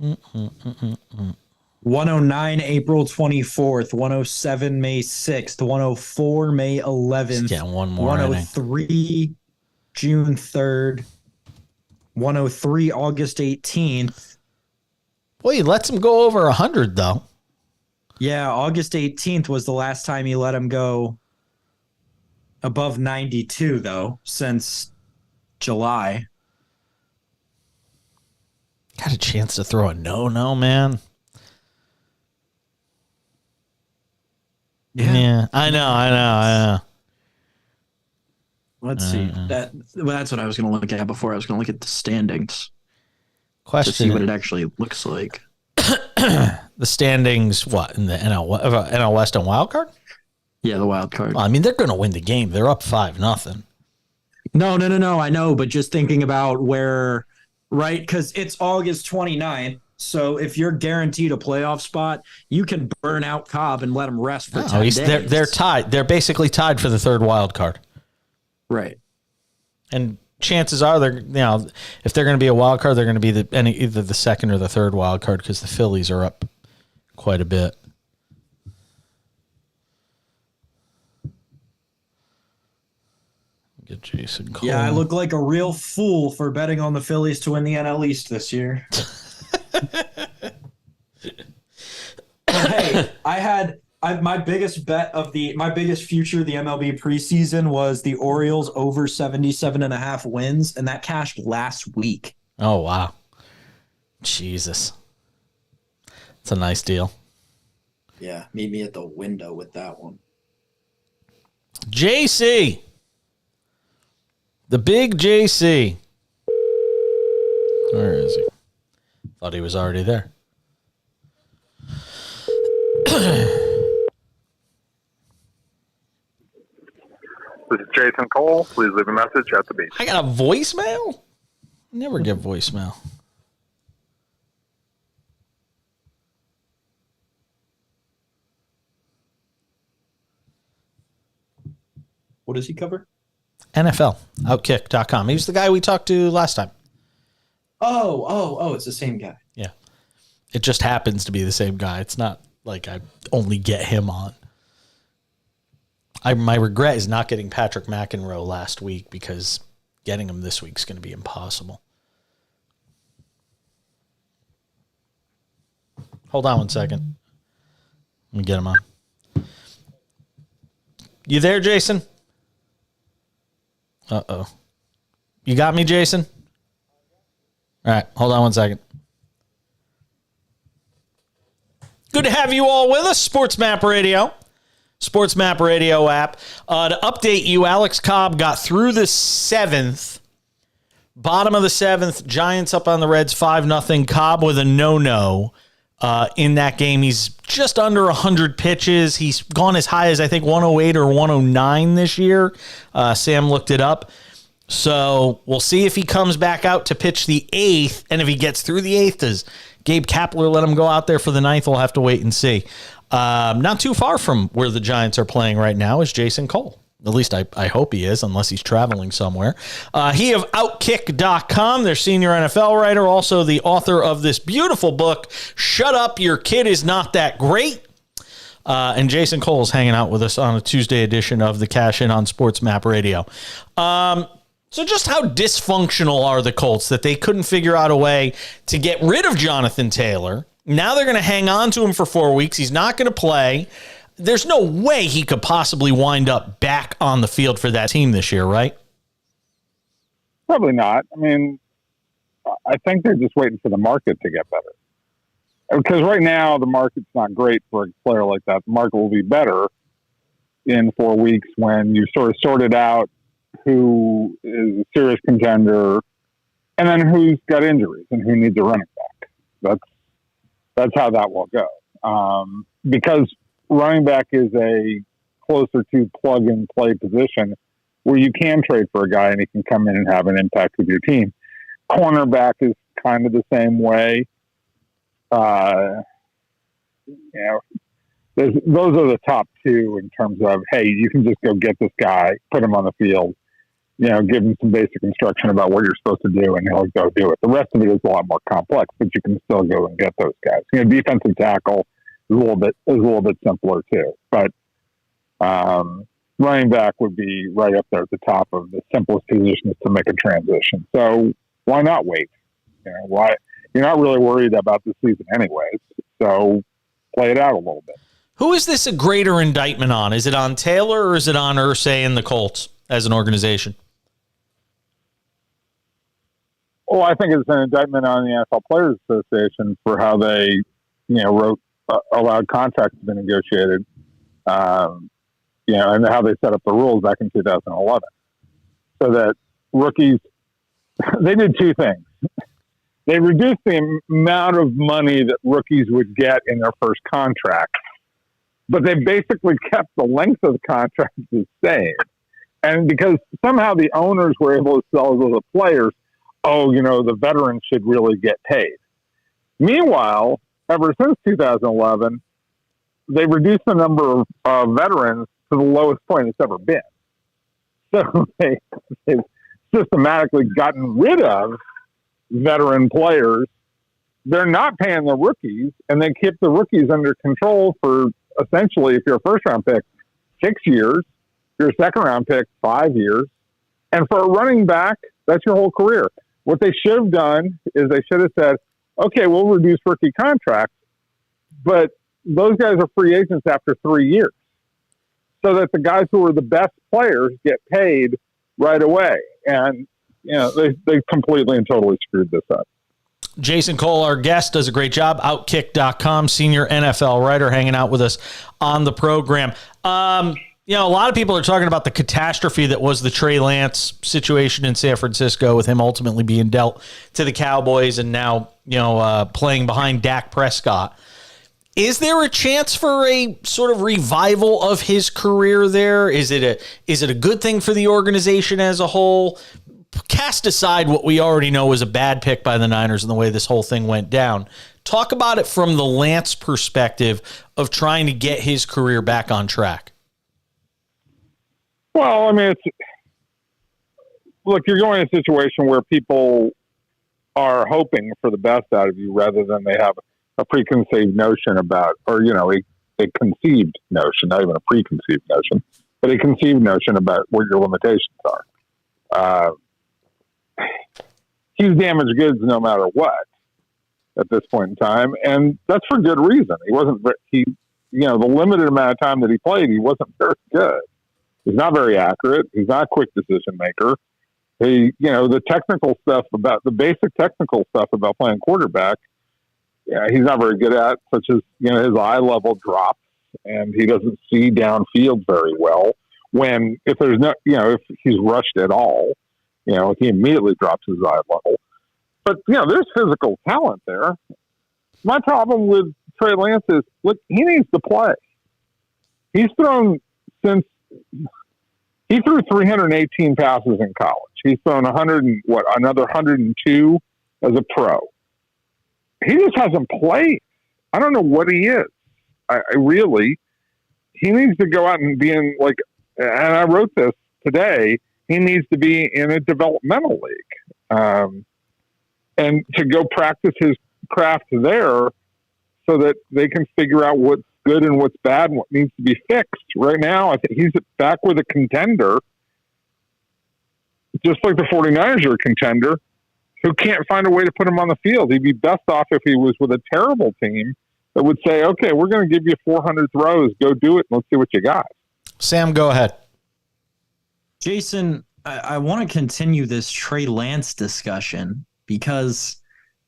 Mm-mm-mm-mm-mm. 109 April 24th, 107 May 6th, 104 May 11th, Yeah, one more 103 June 3rd, 103 August 18th. Boy, he lets him go over 100, though. Yeah, August 18th was the last time he let him go above 92, though, since July. Got a chance to throw a no, man. Yeah, I know. Let's see. That's what I was going to look at before. I was going to look at the standings Question: to see what it actually looks like. The standings, what, in the NL West and wild card? Yeah, the wild card. Well, I mean, they're going to win the game. They're up 5-0. No. I know, but just thinking about where, right? Because it's August 29th. So if you're guaranteed a playoff spot, you can burn out Cobb and let him rest for 10 days. They're tied. They're basically tied for the 3rd wild card. Right. And chances are if they're going to be a wild card, they're going to be either the 2nd or the 3rd wild card, because the Phillies are up quite a bit. Get Jason Cole. Yeah, I look like a real fool for betting on the Phillies to win the NL East this year. Hey, my biggest bet of my biggest future of the MLB preseason was the Orioles over 77.5 wins, and that cashed last week. Oh, wow. Jesus. It's a nice deal. Yeah, meet me at the window with that one. JC. The big JC. Where is he? Thought he was already there. This is Jason Cole. Please leave a message at the beep. I got a voicemail? Never get voicemail. What does he cover? NFL. Outkick.com. He was the guy we talked to last time. Oh, it's the same guy. Yeah. It just happens to be the same guy. It's not like I only get him on. My regret is not getting Patrick McEnroe last week, because getting him this week is going to be impossible. Hold on 1 second. Let me get him on. You there, Jason? Uh-oh. You got me, Jason? All right, hold on one second. Good to have you all with us. SportsMap Radio. SportsMap Radio app. To update you, Alex Cobb got through the 7th. Bottom of the 7th, Giants up on the Reds 5-0. Cobb with a no-no in that game. He's just under 100 pitches. He's gone as high as, I think, 108 or 109 this year. Sam looked it up. So we'll see if he comes back out to pitch the 8th. And if he gets through the 8th, does Gabe Kapler let him go out there for the 9th? We'll have to wait and see. Not too far from where the Giants are playing right now is Jason Cole. At least I hope he is, unless he's traveling somewhere. He of Outkick.com, their senior NFL writer, also the author of this beautiful book, Shut Up, Your Kid Is Not That Great. And Jason Cole is hanging out with us on a Tuesday edition of the Cash In on SportsMap Radio. So just how dysfunctional are the Colts that they couldn't figure out a way to get rid of Jonathan Taylor? Now they're going to hang on to him for 4 weeks. He's not going to play. There's no way he could possibly wind up back on the field for that team this year, right? Probably not. I mean, I think they're just waiting for the market to get better. Because right now the market's not great for a player like that. The market will be better in 4 weeks when you sort of sorted out who is a serious contender and then who's got injuries and who needs a running back. That's how that will go. Because running back is a closer to plug-and-play position where you can trade for a guy and he can come in and have an impact with your team. Cornerback is kind of the same way. Those are the top two in terms of, hey, you can just go get this guy, put him on the field, give him some basic instruction about what you're supposed to do, and he'll go do it. The rest of it is a lot more complex, but you can still go and get those guys. Defensive tackle is a little bit simpler too, but running back would be right up there at the top of the simplest positions to make a transition. So why not wait? Why you're not really worried about the season anyways, so play it out a little bit. Who is this a greater indictment on? Is it on Taylor or is it on Irsay and the Colts as an organization? Well, I think it's an indictment on the NFL Players Association for how they, allowed contracts to be negotiated, and how they set up the rules back in 2011. So that rookies, they did two things. They reduced the amount of money that rookies would get in their first contract, but they basically kept the length of the contract the same. And because somehow the owners were able to sell to the players, the veterans should really get paid. Meanwhile, ever since 2011, they reduced the number of veterans to the lowest point it's ever been. So they've systematically gotten rid of veteran players. They're not paying the rookies, and they keep the rookies under control for essentially, if you're a first-round pick, 6 years. If you're a second-round pick, 5 years. And for a running back, that's your whole career. What they should have done is they should have said, okay, we'll reduce rookie contracts, but those guys are free agents after 3 years, so that the guys who are the best players get paid right away. And, they completely and totally screwed this up. Jason Cole, our guest, does a great job. Outkick.com, senior NFL writer, hanging out with us on the program. A lot of people are talking about the catastrophe that was the Trey Lance situation in San Francisco, with him ultimately being dealt to the Cowboys and now, playing behind Dak Prescott. Is there a chance for a sort of revival of his career there? Is it a good thing for the organization as a whole? Cast aside what we already know was a bad pick by the Niners and the way this whole thing went down. Talk about it from the Lance perspective of trying to get his career back on track. Well, I mean, you're going in a situation where people are hoping for the best out of you rather than they have a preconceived notion about, or, a conceived notion, not even a preconceived notion, but a conceived notion about what your limitations are. He's damaged goods no matter what at this point in time, and that's for good reason. The limited amount of time that he played, he wasn't very good. He's not very accurate. He's not a quick decision maker. The technical stuff about the basic technical stuff about playing quarterback, he's not very good at, such as, his eye level drops and he doesn't see downfield very well. If there's no, if he's rushed at all, he immediately drops his eye level. But, there's physical talent there. My problem with Trey Lance is, look, he needs to play. He's thrown he threw 318 passes in college. He's thrown another 102 as a pro. He just hasn't played. I don't know what he is. He needs to go out and be in, and I wrote this today, he needs to be in a developmental league. And to go practice his craft there so that they can figure out what's good and what's bad and what needs to be fixed. Right now, I think he's back with a contender, just like the 49ers are a contender, who can't find a way to put him on the field. He'd be best off if he was with a terrible team that would say, okay, we're going to give you 400 throws. Go do it. And let's see what you got. Sam, go ahead. Jason, I want to continue this Trey Lance discussion because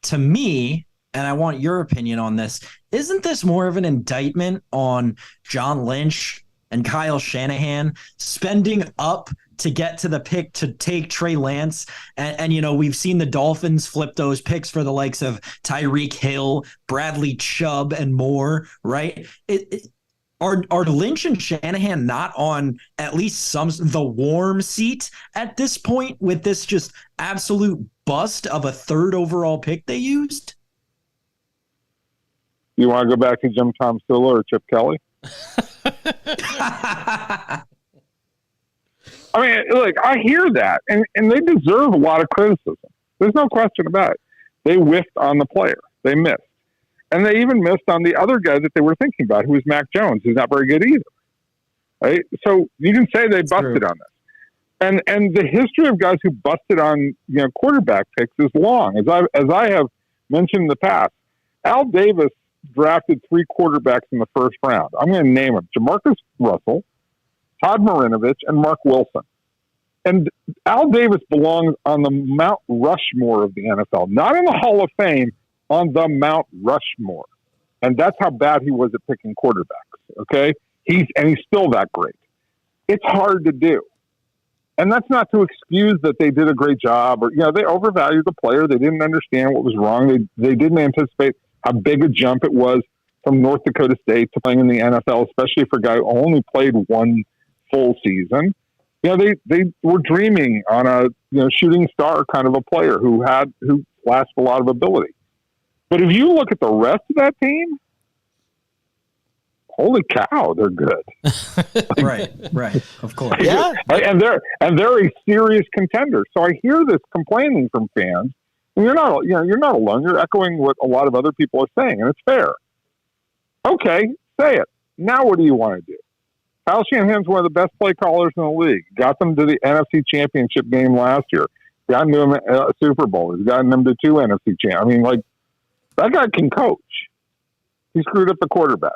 to me, and I want your opinion on this, isn't this more of an indictment on John Lynch and Kyle Shanahan spending up to get to the pick to take Trey Lance? And we've seen the Dolphins flip those picks for the likes of Tyreek Hill, Bradley Chubb, and more, right? Are Lynch and Shanahan not on at least the warm seat at this point with this just absolute bust of a third overall pick they used? You want to go back to Jim Tom Sula or Chip Kelly? I mean, look, I hear that, and they deserve a lot of criticism. There's no question about it. They whiffed on the player. They missed. And they even missed on the other guy that they were thinking about, who was Mac Jones, who's not very good either. Right? So you can say they busted on this. And the history of guys who busted on quarterback picks is long. As I have mentioned in the past, Al Davis drafted 3 quarterbacks in the first round. I'm going to name them: Jamarcus Russell, Todd Marinovich, and Mark Wilson. And Al Davis belongs on the Mount Rushmore of the NFL, not in the Hall of Fame, on the Mount Rushmore. And that's how bad he was at picking quarterbacks. Okay. He's still that great. It's hard to do. And that's not to excuse that they did a great job or, they overvalued the player. They didn't understand what was wrong. They didn't anticipate how big a jump it was from North Dakota State to playing in the NFL, especially for a guy who only played one full season. They were dreaming on a, shooting star kind of a player who flashed a lot of ability. But if you look at the rest of that team, holy cow, they're good. Right, of course. Yeah, and they're a serious contender. So I hear this complaining from fans, and you're not alone. You're echoing what a lot of other people are saying, and it's fair. Okay, say it. Now what do you want to do? Kyle Shanahan's one of the best play callers in the league. Got them to the NFC Championship game last year. Gotten them a Super Bowl. He's gotten them to 2 NFC championships. That guy can coach. He screwed up the quarterback.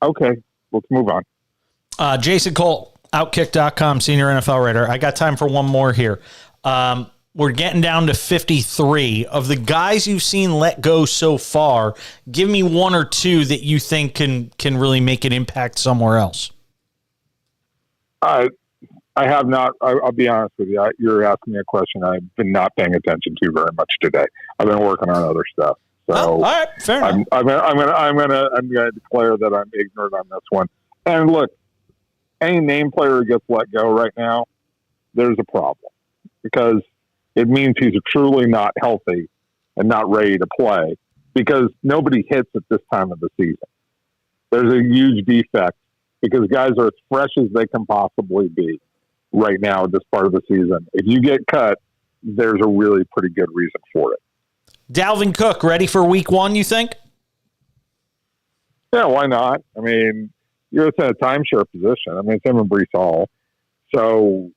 Okay, let's move on. Jason Cole, Outkick.com, senior NFL writer. I got time for one more here. We're getting down to 53. Of the guys you've seen let go so far, give me 1 or 2 that you think can really make an impact somewhere else. I have not. I'll be honest with you. You're asking me a question I've been not paying attention to very much today. I've been working on other stuff. So all right, fair enough. I'm gonna declare that I'm ignorant on this one. And look, any name player who gets let go right now, there's a problem because it means he's truly not healthy and not ready to play because nobody hits at this time of the season. There's a huge defect because guys are as fresh as they can possibly be right now at this part of the season. If you get cut, there's a really pretty good reason for it. Dalvin Cook, ready for week 1, you think? Yeah, why not? I mean, you're in a timeshare position. I mean, it's him and Breece Hall. So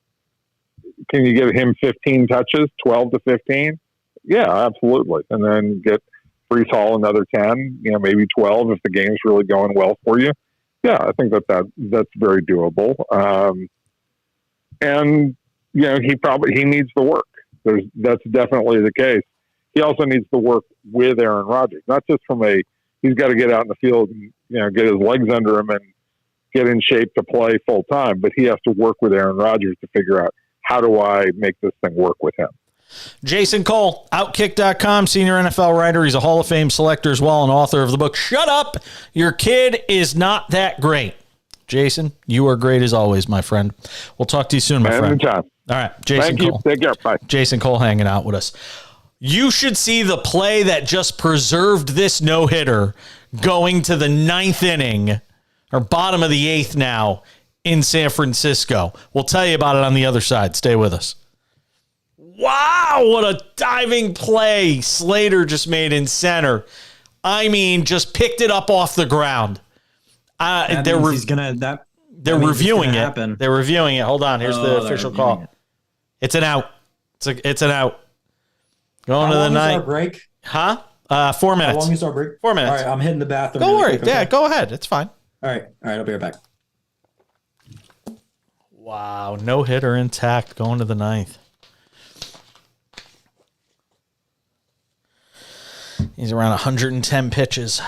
can you give him 15 touches, 12 to 15? Yeah, absolutely. And then get Breece Hall another 10, maybe 12 if the game's really going well for you. Yeah, I think that's very doable. And he needs the work. That's definitely the case. He also needs to work with Aaron Rodgers, not just he's got to get out in the field and, get his legs under him and get in shape to play full time, but he has to work with Aaron Rodgers to figure out, how do I make this thing work with him? Jason Cole, Outkick.com, senior NFL writer. He's a Hall of Fame selector as well and author of the book, Shut Up, Your Kid Is Not That Great. Jason, you are great as always, my friend. We'll talk to you soon, my friend. Anytime. All right, Jason Thank Cole. you. Take care. Bye. Jason Cole hanging out with us. You should see the play that just preserved this no-hitter going to the 9th inning, or bottom of the 8th now, in San Francisco. We'll tell you about it on the other side. Stay with us. Wow, what a diving play Slater just made in center. I mean, just picked it up off the ground. They're reviewing it. Happen. They're reviewing it. Hold on. Here's the official call. It's an out. It's an out. Going to the 9th. Our break? Huh? 4 minutes. How long is our break? 4 minutes. All right, I'm hitting the bathroom. Don't worry. Quick, okay? Yeah, go ahead. It's fine. All right, I'll be right back. Wow, no hitter intact going to the 9th. He's around 110 pitches.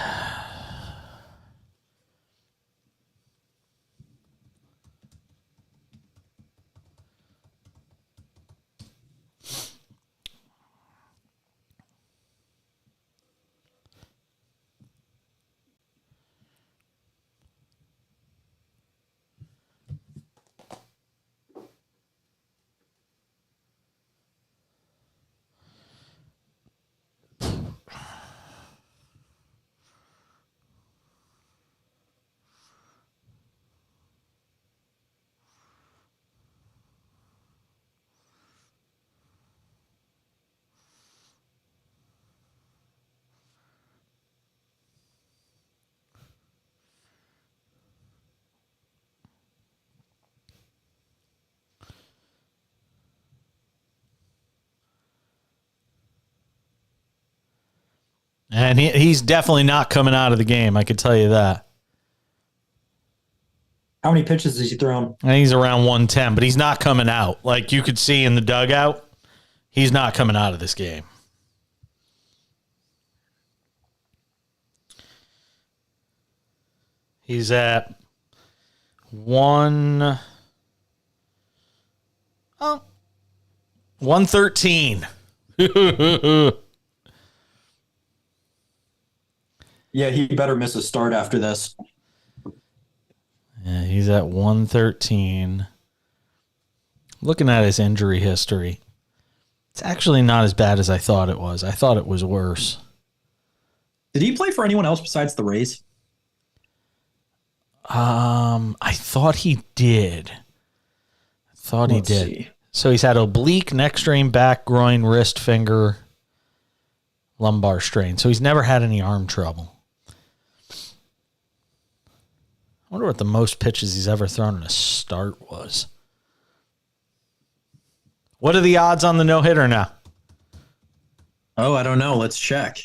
And he's definitely not coming out of the game. I can tell you that. How many pitches has he thrown? I think he's around 110, but he's not coming out. Like you could see in the dugout, he's not coming out of this game. He's at 113. Yeah, he better miss a start after this. Yeah, he's at 113. Looking at his injury history, it's actually not as bad as I thought it was. I thought it was worse. Did he play for anyone else besides the Rays? I thought he did. Let's see. So he's had oblique, neck strain, back, groin, wrist, finger, lumbar strain. So he's never had any arm trouble. I wonder what the most pitches he's ever thrown in a start was. What are the odds on the no-hitter now? Oh, I don't know. Let's check.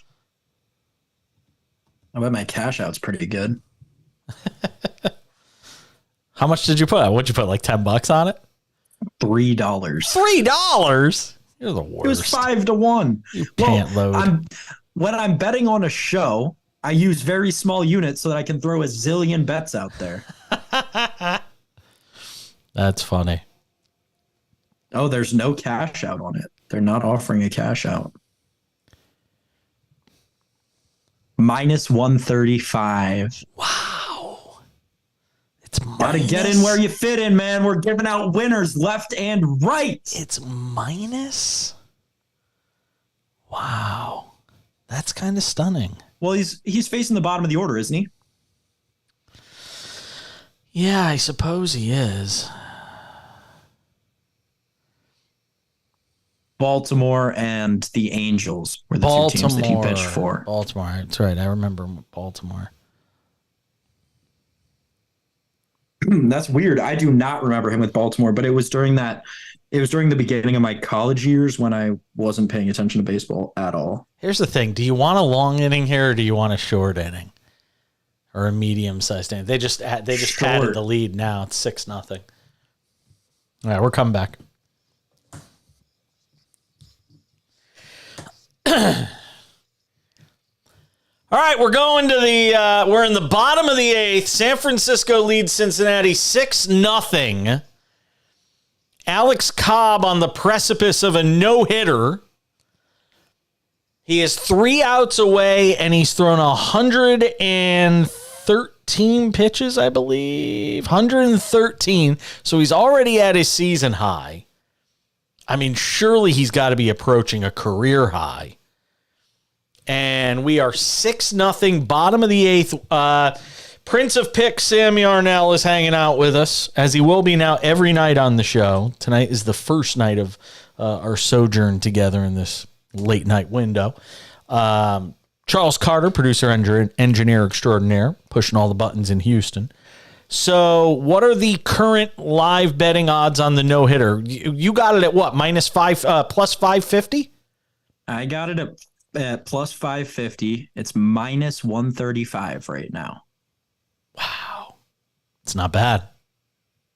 I bet my cash out's pretty good. How much did you put? What'd you put, like $10 on it? $3. $3? You're the worst. It was 5-1. You pant load. When I'm betting on a show, I use very small units so that I can throw a zillion bets out there. That's funny. Oh, there's no cash out on it. They're not offering a cash out. Minus 135. Wow. It's gotta get in where you fit in, man. We're giving out winners left and right. It's minus? Wow. That's kind of stunning. Well, he's facing the bottom of the order, isn't he? Yeah, I suppose he is. Baltimore and the Angels were the two teams that he pitched for. Baltimore, that's right. I remember Baltimore. That's weird. I do not remember him with Baltimore, but it was during the beginning of my college years when I wasn't paying attention to baseball at all. Here's the thing. Do you want a long inning here or do you want a short inning? Or a medium-sized inning? They just added the lead now. It's 6-0. All right, we're coming back. All right, we're going to we're in the bottom of the 8th. San Francisco leads Cincinnati 6-0. Alex Cobb on the precipice of a no-hitter. He is 3 outs away, and he's thrown 113 pitches, I believe. 113. So he's already at his season high. I mean, surely he's got to be approaching a career high. And we are 6-0, bottom of the 8th. Prince of Picks, Sam Yarnell, is hanging out with us, as he will be now every night on the show. Tonight is the first night of our sojourn together in this late night window. Charles Carter, producer, engineer extraordinaire, pushing all the buttons in Houston. So what are the current live betting odds on the no-hitter? You got it at what, plus 550? I got it at plus 550. It's minus 135 right now. Wow. It's not bad.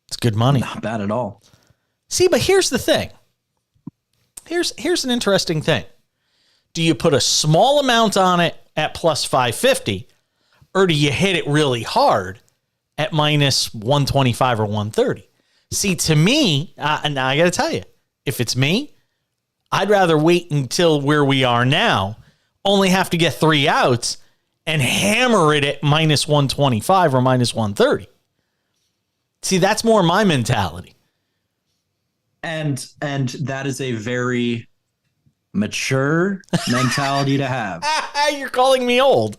It's good money. Not bad at all. See, but here's the thing. Here's an interesting thing. Do you put a small amount on it at plus 550, or do you hit it really hard at minus 125 or 130? See, to me, and I got to tell you, if it's me, I'd rather wait until where we are now, only have to get 3 outs, and hammer it at minus 125 or minus 130. See, that's more my mentality. And that is a very mature mentality to have. You're calling me old.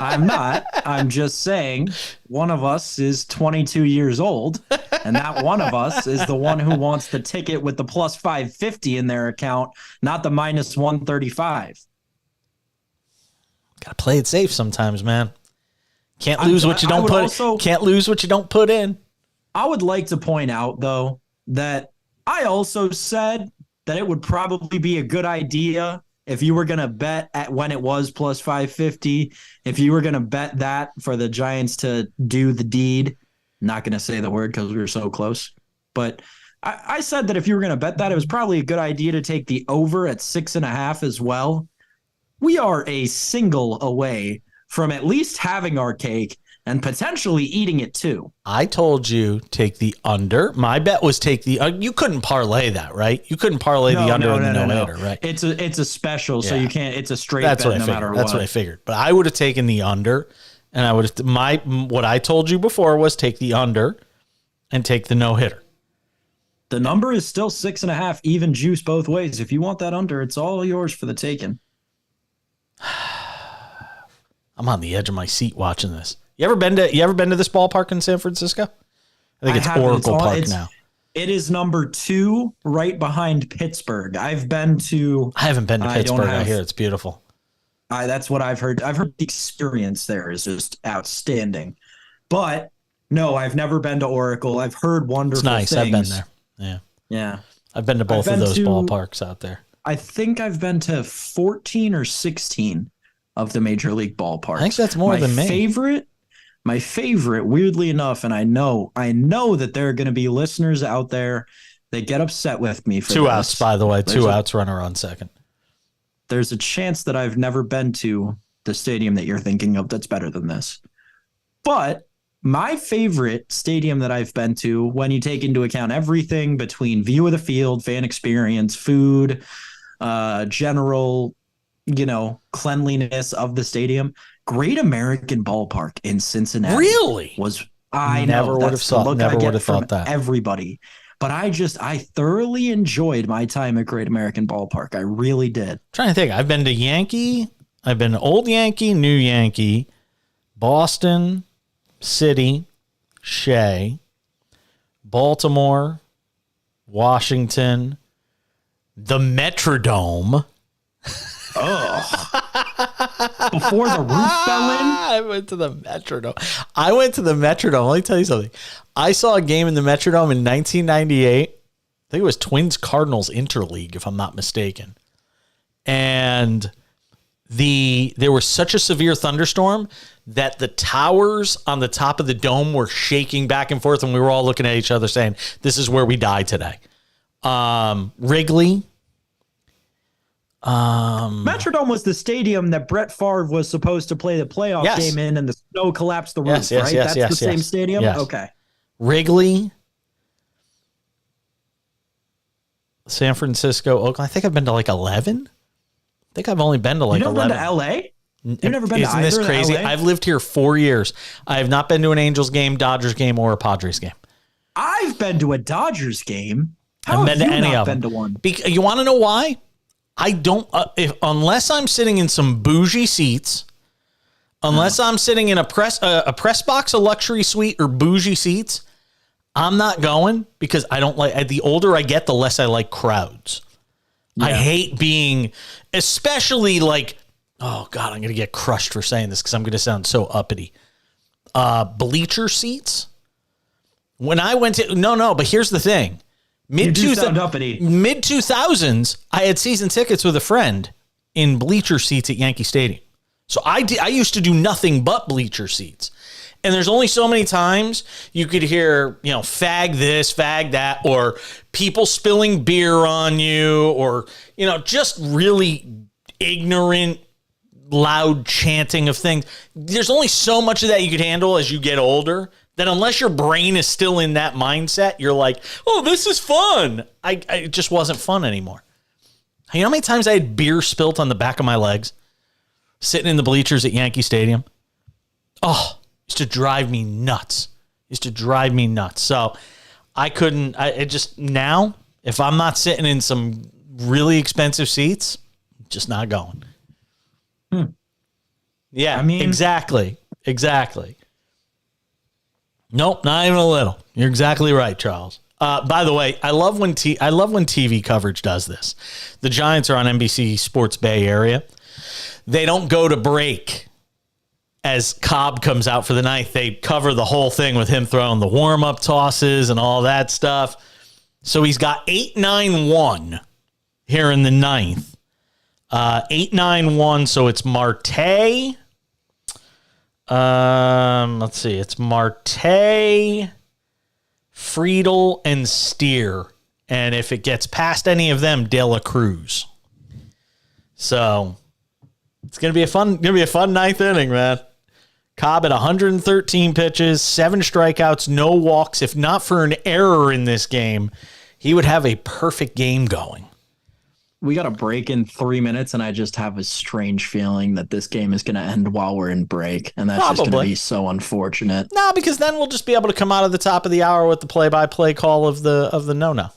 I'm not. I'm just saying one of us is 22 years old, and that one of us is the one who wants the ticket with the plus 550 in their account, not the minus 135. Gotta play it safe sometimes, man. Can't lose what you don't put. Can't lose what you don't put in. I would like to point out, though, that I also said that it would probably be a good idea if you were going to bet at when it was plus 550, if you were going to bet that for the Giants to do the deed. Not going to say the word because we were so close. But I said that if you were going to bet that, it was probably a good idea to take the over at 6.5 as well. We are a single away from at least having our cake and potentially eating it too. I told you take the under. My bet was take the. You couldn't parlay that, right? You couldn't parlay the under in the no-hitter, right? It's a special, so you can't. It's a straight bet no matter what. That's what I figured. But I would have taken the under, and I would have what I told you before was take the under, and take the no-hitter. The number is still 6.5, even juice both ways. If you want that under, it's all yours for the taking. I'm on the edge of my seat watching this. You ever been to this ballpark in San Francisco? I think it's Oracle Park now. It is number 2 right behind Pittsburgh. I haven't been to Pittsburgh. I hear it's beautiful. That's what I've heard. I've heard the experience there is just outstanding. But no, I've never been to Oracle. I've heard wonderful things. It's nice. I've been there. Yeah. Yeah. I've been to both of those ballparks out there. I think I've been to 14 or 16 of the major league ballparks. I think that's more than me. My favorite, weirdly enough, and I know that there are going to be listeners out there that get upset with me for 2 outs, by the way. 2 outs, runner on second. There's a chance that I've never been to the stadium that you're thinking of that's better than this. But my favorite stadium that I've been to, when you take into account everything between view of the field, fan experience, food, general, cleanliness of the stadium, Great American Ballpark in Cincinnati. Really? I never would have thought that. Everybody. But I thoroughly enjoyed my time at Great American Ballpark. I really did. I'm trying to think. I've been to Yankee. I've been to Old Yankee, New Yankee, Boston, City, Shea, Baltimore, Washington, the Metrodome. Oh. Before the roof fell in? I went to the Metrodome. Let me tell you something. I saw a game in the Metrodome in 1998. I think it was Twins Cardinals Interleague, if I'm not mistaken. And there was such a severe thunderstorm that the towers on the top of the dome were shaking back and forth, and we were all looking at each other saying, this is where we die today. Wrigley, Metrodome was the stadium that Brett Favre was supposed to play the playoff Yes. game in, and the snow collapsed the roof, Yes, right? yes, That's the same stadium? yes. Okay. Wrigley, San Francisco, Oakland. I think I've been to like 11. I think I've only been to like You've never 11. been to L.A.? You've never been to Isn't this either crazy? LA? I've lived here 4 years. I have not been to an Angels game, Dodgers game, or a Padres game. I've been to a Dodgers game. I How haven't have been to you any not of them. been to one? You want to know why? I don't, unless I'm sitting in some bougie seats, unless I'm sitting in a press box, a luxury suite, or bougie seats, I'm not going because I don't like, the older I get, the less I like crowds. Yeah. I hate being, especially like, oh God, I'm going to get crushed for saying this because I'm going to sound so uppity. Bleacher seats. When I went to, no, but here's the thing. You do sound uppity. Mid 2000s, I had season tickets with a friend in bleacher seats at Yankee Stadium. So I used to do nothing but bleacher seats. And there's only so many times you could hear, fag this, fag that, or people spilling beer on you, or, just really ignorant, loud chanting of things. There's only so much of that you could handle as you get older. That unless your brain is still in that mindset, you're like, oh, this is fun. It just wasn't fun anymore. You know how many times I had beer spilt on the back of my legs sitting in the bleachers at Yankee Stadium? Oh, it used to drive me nuts. So I couldn't, now, if I'm not sitting in some really expensive seats, just not going. Yeah, I mean, exactly. Nope, not even a little. You're exactly right, Charles. By the way, I love when TV coverage does this. The Giants are on NBC Sports Bay Area. They don't go to break as Cobb comes out for the ninth. They cover the whole thing with him throwing the warm-up tosses and all that stuff. So he's got 8-9-1 here in the ninth. 8-9-1, so it's Marte. Let's see. It's Marte, Friedel, and Steer. And if it gets past any of them, De La Cruz. So it's gonna be a fun ninth inning, man. Cobb at 113 pitches, 7 strikeouts, no walks. If not for an error in this game, he would have a perfect game going. We got a break in 3 minutes, and I just have a strange feeling that this game is going to end while we're in break, and that's just going to be so unfortunate. No, because then we'll just be able to come out of the top of the hour with the play-by-play call of the no-no.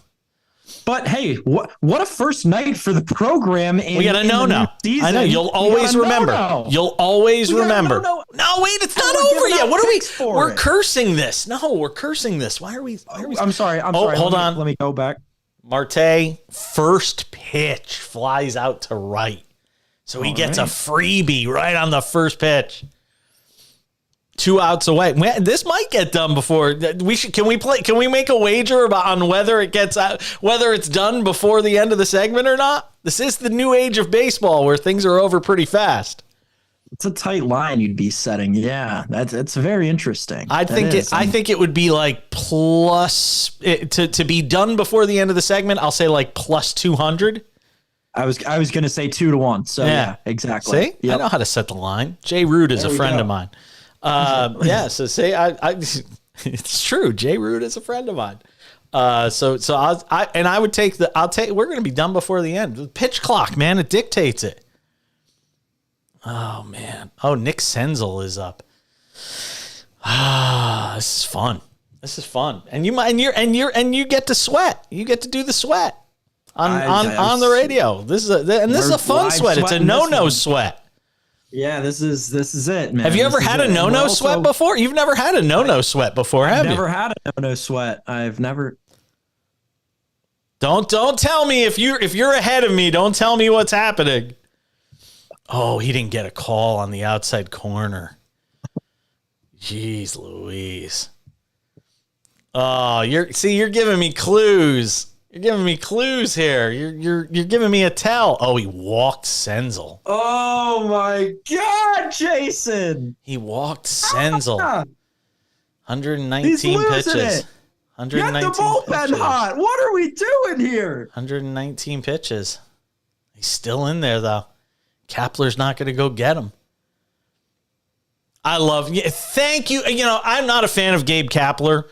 But hey, what a first night for the program! We got a no-no. I know you'll always remember. You'll always remember. No, wait, it's not over yet. What are we? We're cursing this. No, we're cursing this. Why are we? I'm sorry. Hold on. Let me go back. Marte, first pitch, flies out to right. So he gets a freebie right on the first pitch. 2 outs away. This might get done before Can we make a wager on whether it gets out, whether it's done before the end of the segment or not? This is the new age of baseball where things are over pretty fast. It's a tight line you'd be setting. Yeah, that's very interesting. I think it would be like to be done before the end of the segment. I'll say like plus 200. I was going to say 2-1. So yeah exactly. See, I know how to set the line. Jay Root is a friend of mine. So say it's true. Jay Root is a friend of mine. We're going to be done before the end. The pitch clock, man, it dictates it. Oh man. Oh, Nick Senzel is up. This is fun. And you get to sweat. You get to do the sweat on the radio. This is a fun sweat. It's a no sweat. Yeah, this is it, man. Have you ever had a no sweat before? You've never had a no sweat before, have you? Never had a no sweat. I've never. Don't tell me if you're ahead of me. Don't tell me what's happening. Oh, he didn't get a call on the outside corner. Jeez Louise. Oh, you're giving me clues. You're giving me clues here. You're giving me a tell. Oh, he walked Senzel. Oh my God, Jason. He walked Senzel. 119 He's losing pitches. It. 119 Get the bullpen pitches. hot. What are we doing here? 119 pitches. He's still in there, though. Kapler's not going to go get him. I love you. Thank you. You know, I'm not a fan of Gabe Kapler,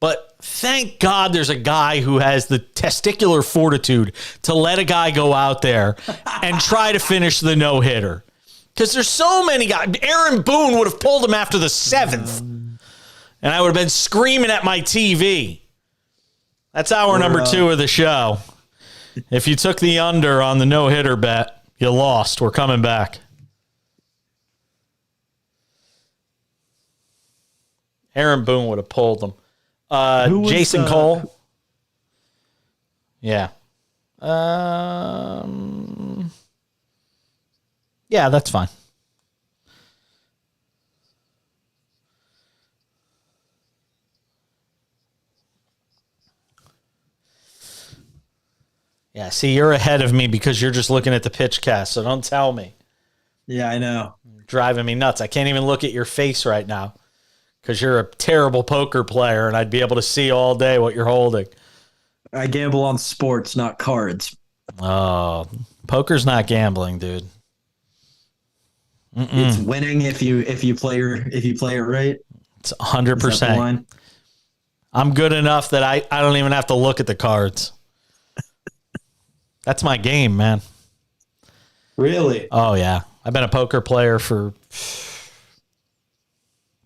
but thank God there's a guy who has the testicular fortitude to let a guy go out there and try to finish the no-hitter. Because there's so many guys. Aaron Boone would have pulled him after the 7th. And I would have been screaming at my TV. That's hour number 2 of the show. If you took the under on the no-hitter bet, you lost. We're coming back. Aaron Boone would have pulled them. Jason Cole. Yeah. Yeah, that's fine. Yeah, see, you're ahead of me because you're just looking at the pitch cast, so don't tell me. Yeah, I know. You're driving me nuts. I can't even look at your face right now because you're a terrible poker player, and I'd be able to see all day what you're holding. I gamble on sports, not cards. Oh, poker's not gambling, dude. It's winning if you play it right. It's 100%. I'm good enough that I don't even have to look at the cards. That's my game, man. Really? Oh, yeah. I've been a poker player for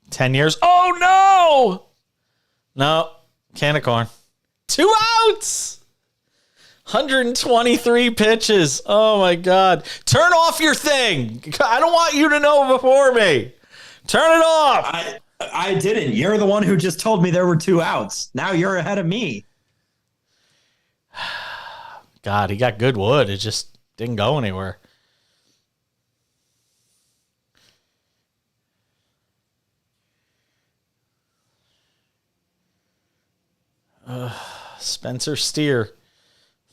10 years. Oh, no! No. Can of corn. 2 outs! 123 pitches. Oh, my God. Turn off your thing. I don't want you to know before me. Turn it off. I didn't. You're the one who just told me there were 2 outs. Now you're ahead of me. God, he got good wood. It just didn't go anywhere. Spencer Steer,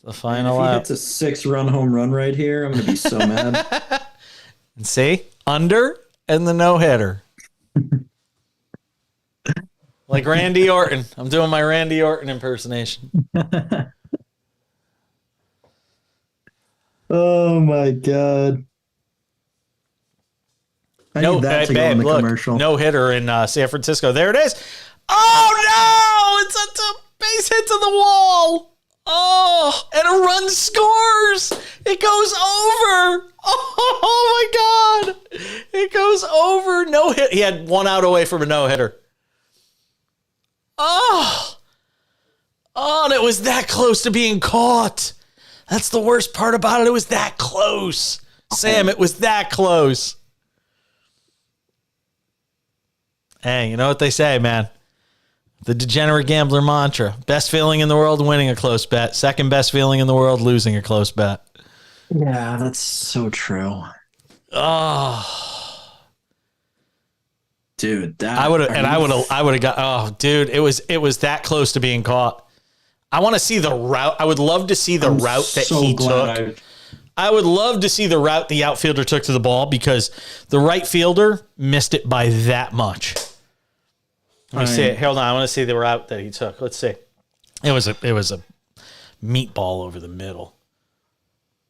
the final if he out. hits a 6-run home run right here, I'm going to be so mad. And see? Under and the no-hitter. Like Randy Orton. I'm doing my Randy Orton impersonation. Oh my God. I need that to go in the commercial. No hitter in San Francisco. There it is. Oh no! It's a base hit to the wall. Oh, and a run scores. It goes over. Oh my God. It goes over. No hit. He had 1 out away from a no hitter. Oh, and it was that close to being caught. That's the worst part about it. It was that close. Sam, it was that close. Hey, you know what they say, man? The degenerate gambler mantra. Best feeling in the world, winning a close bet. Second best feeling in the world, losing a close bet. Yeah, that's so true. Oh. Dude, I would have got, oh, dude, it was that close to being caught. I want to see the route. I would love to see the route that he took. I would love to see the route the outfielder took to the ball because the right fielder missed it by that much. Let me see it. Hold on. I want to see the route that he took. Let's see. It was a meatball over the middle.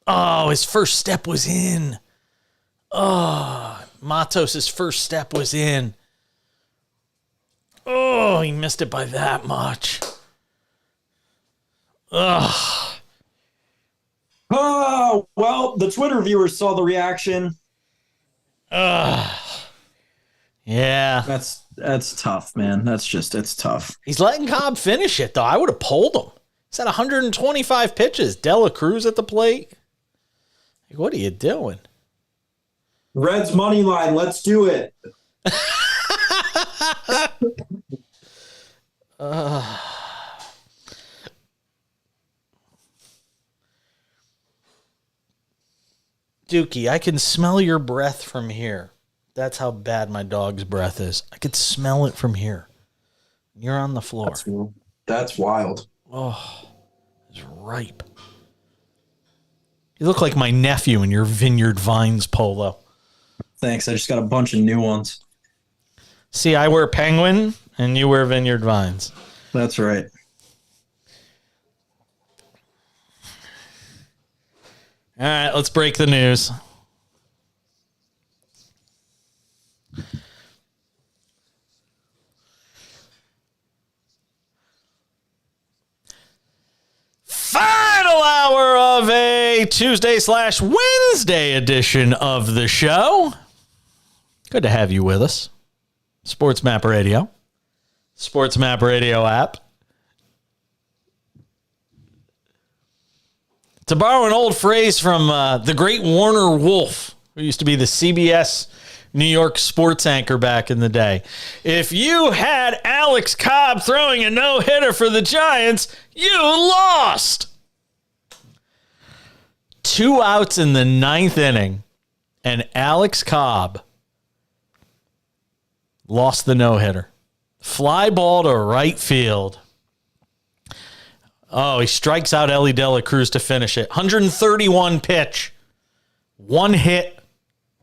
Oh, his first step was in. Oh, Matos' first step was in. Oh, he missed it by that much. Ugh. Oh, well, the Twitter viewers saw the reaction. Yeah. That's tough, man. It's tough. He's letting Cobb finish it, though. I would have pulled him. He's at 125 pitches. Dela Cruz at the plate. Like, what are you doing? Reds money line. Let's do it. Dookie, I can smell your breath from here. That's how bad my dog's breath is. I could smell it from here. You're on the floor. That's wild. Oh, it's ripe. You look like my nephew in your Vineyard Vines polo. Thanks. I just got a bunch of new ones. See, I wear Penguin and you wear Vineyard Vines. That's right. All right, let's break the news. Final hour of a Tuesday/Wednesday edition of the show. Good to have you with us. SportsMap Radio. SportsMap Radio app. To borrow an old phrase from the great Warner Wolf, who used to be the CBS New York sports anchor back in the day. If you had Alex Cobb throwing a no-hitter for the Giants, you lost. 2 outs in the 9th inning, and Alex Cobb lost the no-hitter. Fly ball to right field. Oh, he strikes out Ellie De La Cruz to finish it. 131 pitch, 1 hit,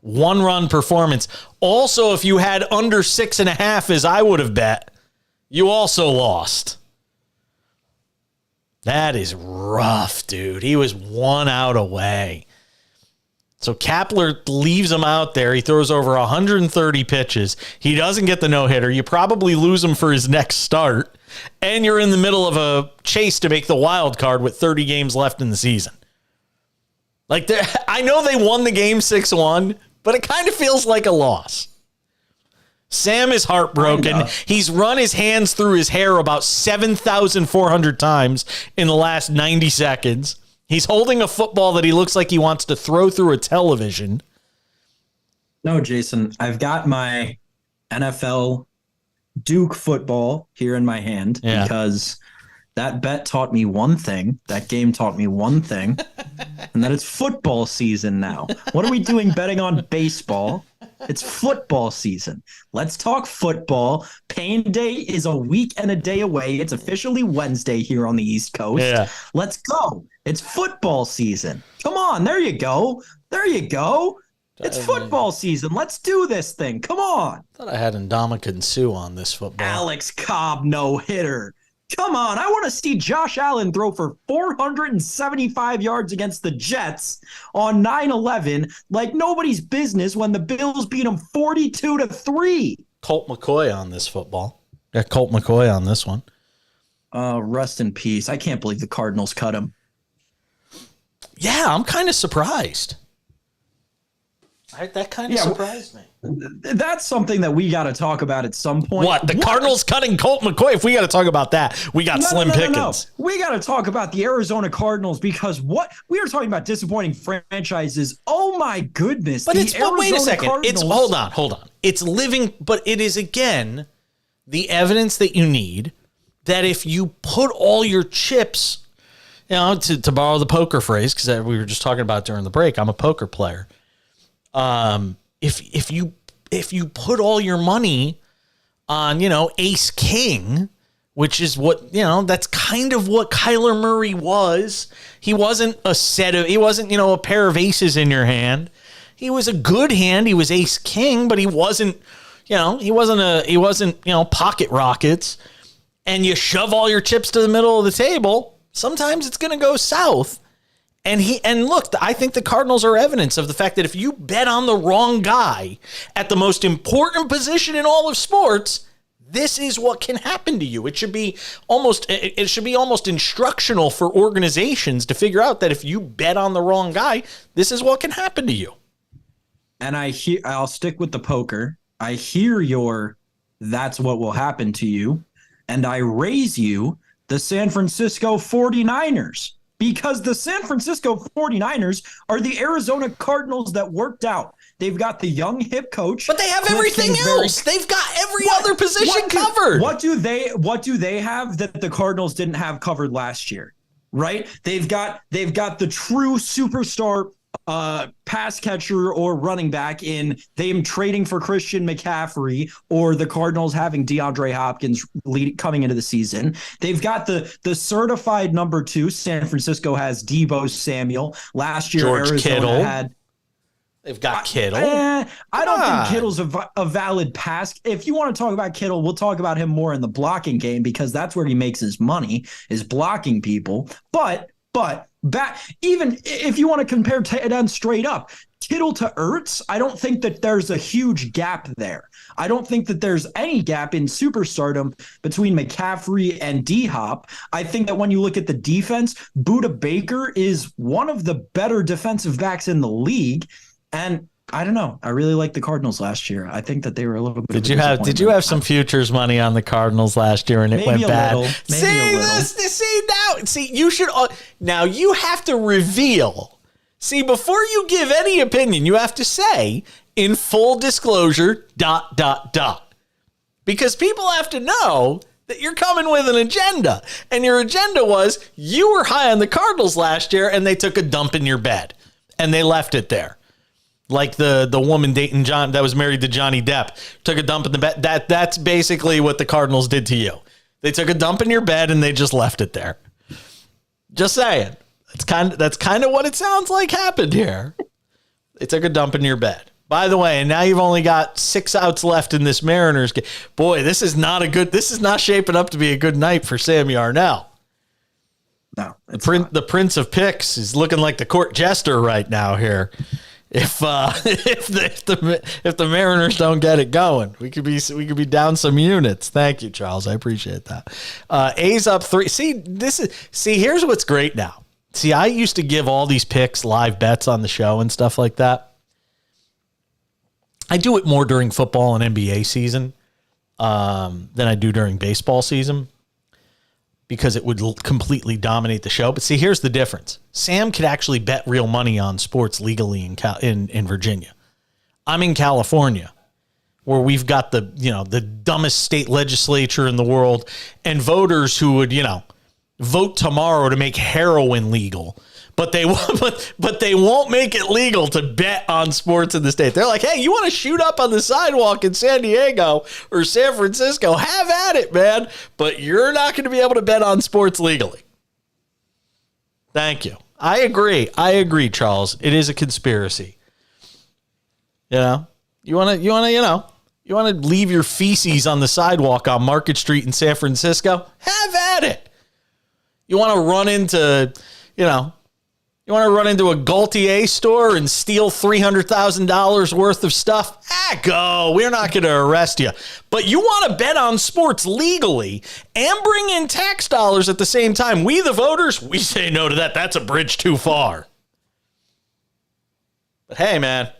1 run performance. Also, if you had under 6.5, as I would have bet, you also lost. That is rough, dude. He was 1 out away. So Kapler leaves him out there. He throws over 130 pitches. He doesn't get the no-hitter. You probably lose him for his next start. And you're in the middle of a chase to make the wild card with 30 games left in the season. Like, I know they won the game 6-1, but it kind of feels like a loss. Sam is heartbroken. He's run his hands through his hair about 7,400 times in the last 90 seconds. He's holding a football that he looks like he wants to throw through a television. No, Jason, I've got my NFL Duke football here in my hand because that bet taught me one thing. That game taught me one thing, and that it's football season now. What are we doing betting on baseball? It's football season. Let's talk football. Pain Day is a week and a day away. It's officially Wednesday here on the East Coast. Yeah. Let's go. It's football season. Come on. There you go. There you go. It's football season. Let's do this thing. Come on. I thought I had Ndamukong Suh on this football. Alex Cobb, no hitter. Come on. I want to see Josh Allen throw for 475 yards against the Jets on 9/11 like nobody's business when the Bills beat them 42-3. Colt McCoy on this football. Got Colt McCoy on this one. Rest in peace. I can't believe the Cardinals cut him. Yeah, I'm kind of surprised. That kind of surprised me. That's something that we got to talk about at some point. What? The Cardinals cutting Colt McCoy? If we got to talk about that, we got slim pickings. We got to talk about the Arizona Cardinals because what we are talking about disappointing franchises. Oh my goodness. But wait a second. Cardinals, hold on. It's living, but it is again the evidence that you need that if you put all your chips, to borrow the poker phrase, because we were just talking about during the break, I'm a poker player. If you put all your money on, ace king, which is what, that's kind of what Kyler Murray was. He wasn't a pair of aces in your hand. He was a good hand. He was ace king, but he wasn't pocket rockets. And you shove all your chips to the middle of the table. Sometimes it's going to go south. And look, I think the Cardinals are evidence of the fact that if you bet on the wrong guy at the most important position in all of sports, this is what can happen to you. It should be almost instructional for organizations to figure out that if you bet on the wrong guy, this is what can happen to you. And I'll stick with the poker. I hear that's what will happen to you. And I raise you the San Francisco 49ers. Because the San Francisco 49ers are the Arizona Cardinals that worked out. They've got the young hip coach. But they have everything else. They've got every other position covered. What do they have that the Cardinals didn't have covered last year? Right? They've got the true superstar pass catcher or running back in them trading for Christian McCaffrey or the Cardinals having DeAndre Hopkins coming into the season. They've got the certified number 2. San Francisco has Deebo Samuel. Last year, George Arizona Kittle. had. They've got Kittle. I don't think Kittle's a valid pass. If you want to talk about Kittle, we'll talk about him more in the blocking game because that's where he makes his money, is blocking people. But Even if you want to compare tight end straight up, Kittle to Ertz, I don't think that there's a huge gap there. I don't think that there's any gap in superstardom between McCaffrey and D-Hop. I think that when you look at the defense, Budda Baker is one of the better defensive backs in the league. And I don't know. I really liked the Cardinals last year. I think that they were a little bit. Did you have some futures money on the Cardinals last year and it went bad? You should. Now you have to reveal. See, before you give any opinion, you have to say in full disclosure ... Because people have to know that you're coming with an agenda, and your agenda was you were high on the Cardinals last year and they took a dump in your bed and they left it there. Like the woman dating John that was married to Johnny Depp took a dump in the bed. That's basically what the Cardinals did to you. They took a dump in your bed and they just left it there. Just saying. That's kind of what it sounds like happened here. They took a dump in your bed. By the way, and now you've only got 6 outs left in this Mariners game. Boy, this is not shaping up to be a good night for Sammy Arnell. No, the Prince of Picks is looking like the court jester right now here. If the Mariners don't get it going, we could be down some units. Thank you, Charles. I appreciate that. A's up 3. Here's what's great now. See, I used to give all these picks, live bets on the show and stuff like that. I do it more during football and NBA season than I do during baseball season because it would completely dominate the show. But see, here's the difference. Sam could actually bet real money on sports legally in Virginia. I'm in California, where we've got the dumbest state legislature in the world and voters who would, vote tomorrow to make heroin legal. But they won't make it legal to bet on sports in the state. They're like, hey, you want to shoot up on the sidewalk in San Diego or San Francisco? Have at it, man. But you're not going to be able to bet on sports legally. Thank you. I agree, Charles. It is a conspiracy. You want to leave your feces on the sidewalk on Market Street in San Francisco? Have at it. You want to run into, a Gaultier store and steal $300,000 worth of stuff? Go. We're not going to arrest you. But you want to bet on sports legally and bring in tax dollars at the same time. We, the voters, we say no to that. That's a bridge too far. But hey, man.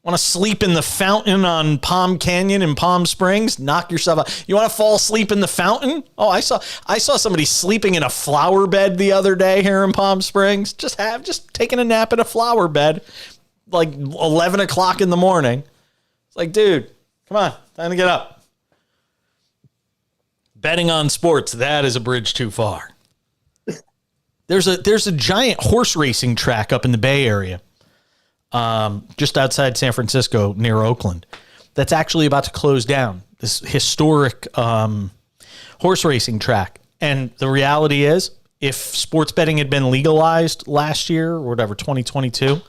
Want to sleep in the fountain on Palm Canyon in Palm Springs? Knock yourself out. You want to fall asleep in the fountain? Oh, I saw somebody sleeping in a flower bed the other day here in Palm Springs. Just taking a nap in a flower bed, like 11 o'clock in the morning. It's like, dude, come on, time to get up. Betting on sports, that is a bridge too far. There's a giant horse racing track up in the Bay Area. Just outside San Francisco near Oakland, that's actually about to close down, this historic horse racing track. And the reality is, if sports betting had been legalized last year or whatever, 2022,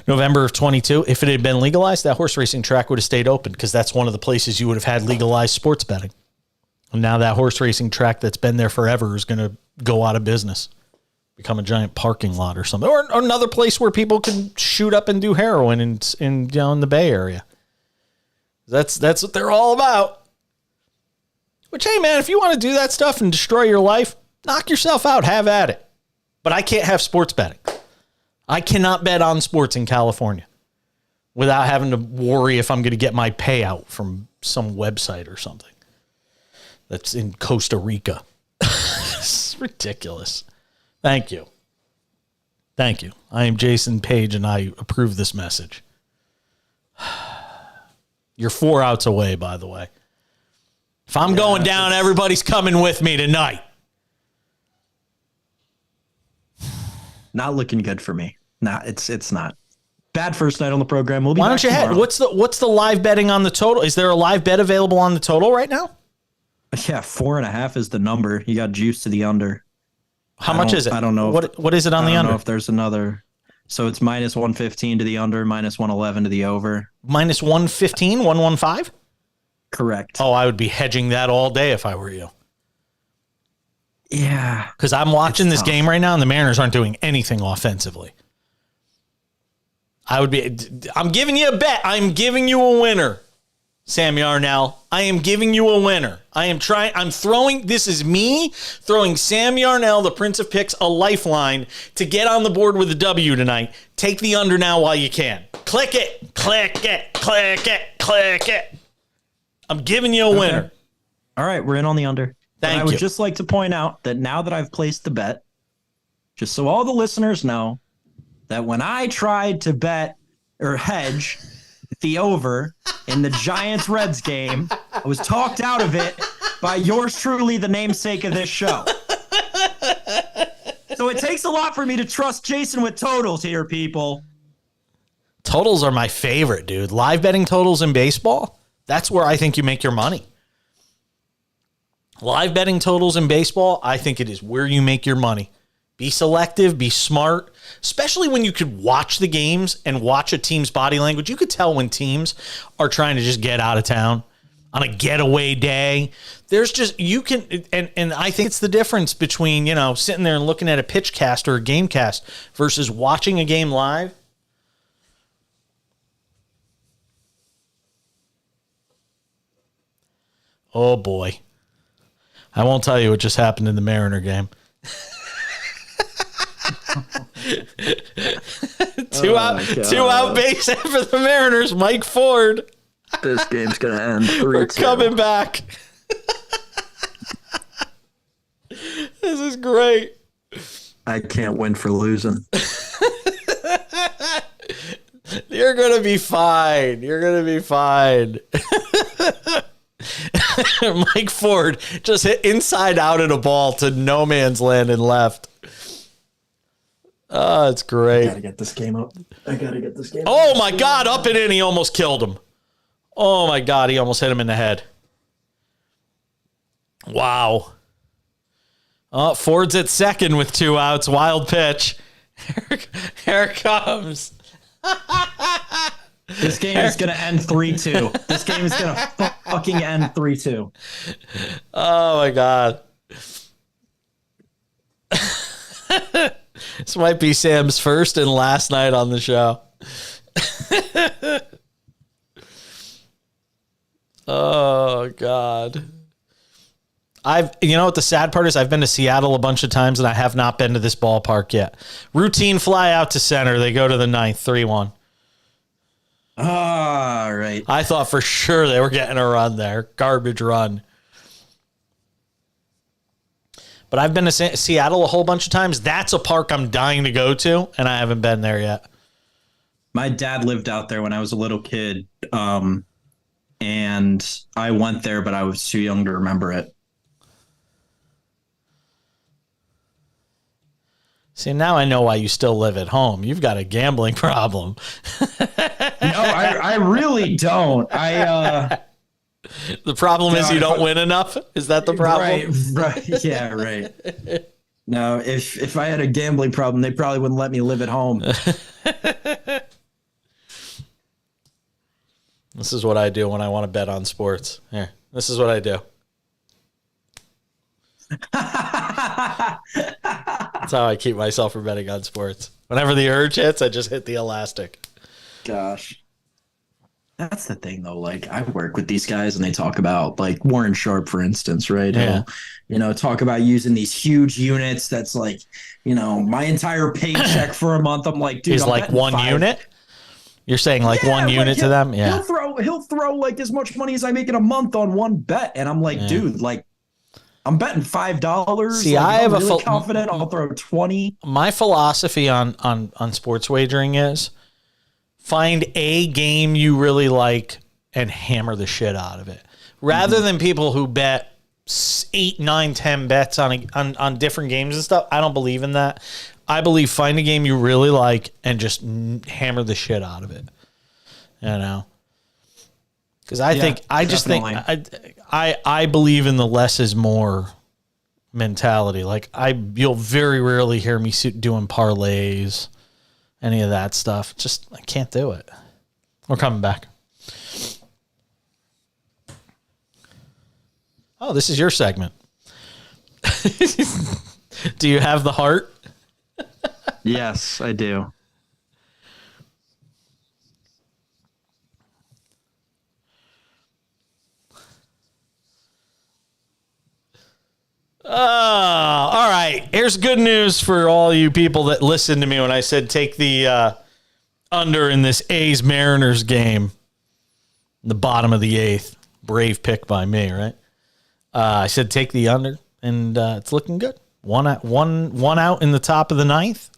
November of 22, if it had been legalized, that horse racing track would have stayed open because that's one of the places you would have had legalized sports betting. And now that horse racing track that's been there forever is going to go out of business. Become a giant parking lot or something, or another place where people can shoot up and do heroin in the Bay Area. That's what they're all about. Which, hey man, if you want to do that stuff and destroy your life, knock yourself out, have at it. But I can't have sports betting. I cannot bet on sports in California without having to worry if I'm going to get my payout from some website or something that's in Costa Rica. It's ridiculous. Thank you. I am Jason Page, and I approve this message. You're 4 outs away, by the way. If I'm going down, everybody's coming with me tonight. Not looking good for me. Nah, it's not. Bad first night on the program. We'll be. Why don't you head? What's the live betting on the total? Is there a live bet available on the total right now? Yeah, 4.5 is the number. You got juice to the under. How much is it? I don't know. What is it on the under? I don't know if there's another. So it's minus 115 to the under, minus 111 to the over. Minus 115, 115? Correct. Oh, I would be hedging that all day if I were you. Yeah. Because I'm watching It's this tough. game right now, and the Mariners aren't doing anything offensively. I'm giving you a bet. I'm giving you a winner, Sam Yarnell. I am giving you a winner. This is me throwing Sam Yarnell, the Prince of Picks, a lifeline to get on the board with a W tonight. Take the under now while you can. Click it, click it, click it, click it. I'm giving you a winner. All right, we're in on the under. Thank I you. would just like to point out that now that I've placed the bet, just so all the listeners know, that when I tried to bet or hedge the over in the Giants-Reds game, I was talked out of it by yours truly, the namesake of this show. So it takes a lot for me to trust Jason with totals here, people. Totals are my favorite, dude. Live betting totals in baseball, that's where I think you make your money. Live betting totals in baseball, I think it is where you make your money. Be selective, be smart, especially when you could watch the games and watch a team's body language. You could tell when teams are trying to just get out of town on a getaway day. There's just, you can, and I think it's the difference between, sitting there and looking at a pitch cast or a game cast versus watching a game live. Oh boy. I won't tell you what just happened in the Mariner game. Two out base for the Mariners. Mike Ford. This game's going to end 3-2. We're coming back. This is great. I can't win for losing. You're going to be fine. You're going to be fine. Mike Ford just hit inside out at a ball to no man's land and left. Oh, it's great. I gotta get this game up. Oh, my God. Up and in. He almost killed him. Oh, my God. He almost hit him in the head. Wow. Oh, Ford's at second with 2 outs. Wild pitch. Here it comes. This game is going to end 3-2. This game is going to fucking end 3-2. Oh, my God. This might be Sam's first and last night on the show. Oh, God. You know what the sad part is? I've been to Seattle a bunch of times, and I have not been to this ballpark yet. Routine fly out to center. They go to the ninth, 3-1. All right. I thought for sure they were getting a run there. Garbage run. But I've been to Seattle a whole bunch of times. That's a park I'm dying to go to, and I haven't been there yet. My dad lived out there when I was a little kid, and I went there, but I was too young to remember it. See, now I know why you still live at home. You've got a gambling problem. No, I really don't. The problem is you don't win enough? Is that the problem? Right. Yeah, right. No, if I had a gambling problem, they probably wouldn't let me live at home. This is what I do when I want to bet on sports. Here, this is what I do. That's how I keep myself from betting on sports. Whenever the urge hits, I just hit the elastic. Gosh. That's the thing, though. Like, I work with these guys and they talk about, like, Warren Sharp, for instance, right? Yeah. He'll, talk about using these huge units. That's like, my entire paycheck for a month. I'm like, dude, He's I'm like betting 1 5. unit? You're saying like one unit to them? Yeah. He'll throw like as much money as I make in a month on one bet. And I'm like, dude, like, I'm betting $5. See, like, I have I'm a really confident I'll throw 20. My philosophy on sports wagering is find a game you really like and hammer the shit out of it. Rather than people who bet 8, 9, 10 bets on different games and stuff. I don't believe in that. I believe find a game you really like and just hammer the shit out of it. Because I believe in the less is more mentality. Like you'll very rarely hear me doing parlays, any of that stuff. Just I can't do it. We're coming back. Oh, this is your segment. Do you have the heart? Yes, I do. All right. Here's good news for all you people that listened to me when I said take the under in this A's Mariners game. The bottom of the 8th. Brave pick by me, right? I said take the under, and it's looking good. One out in the top of the 9th.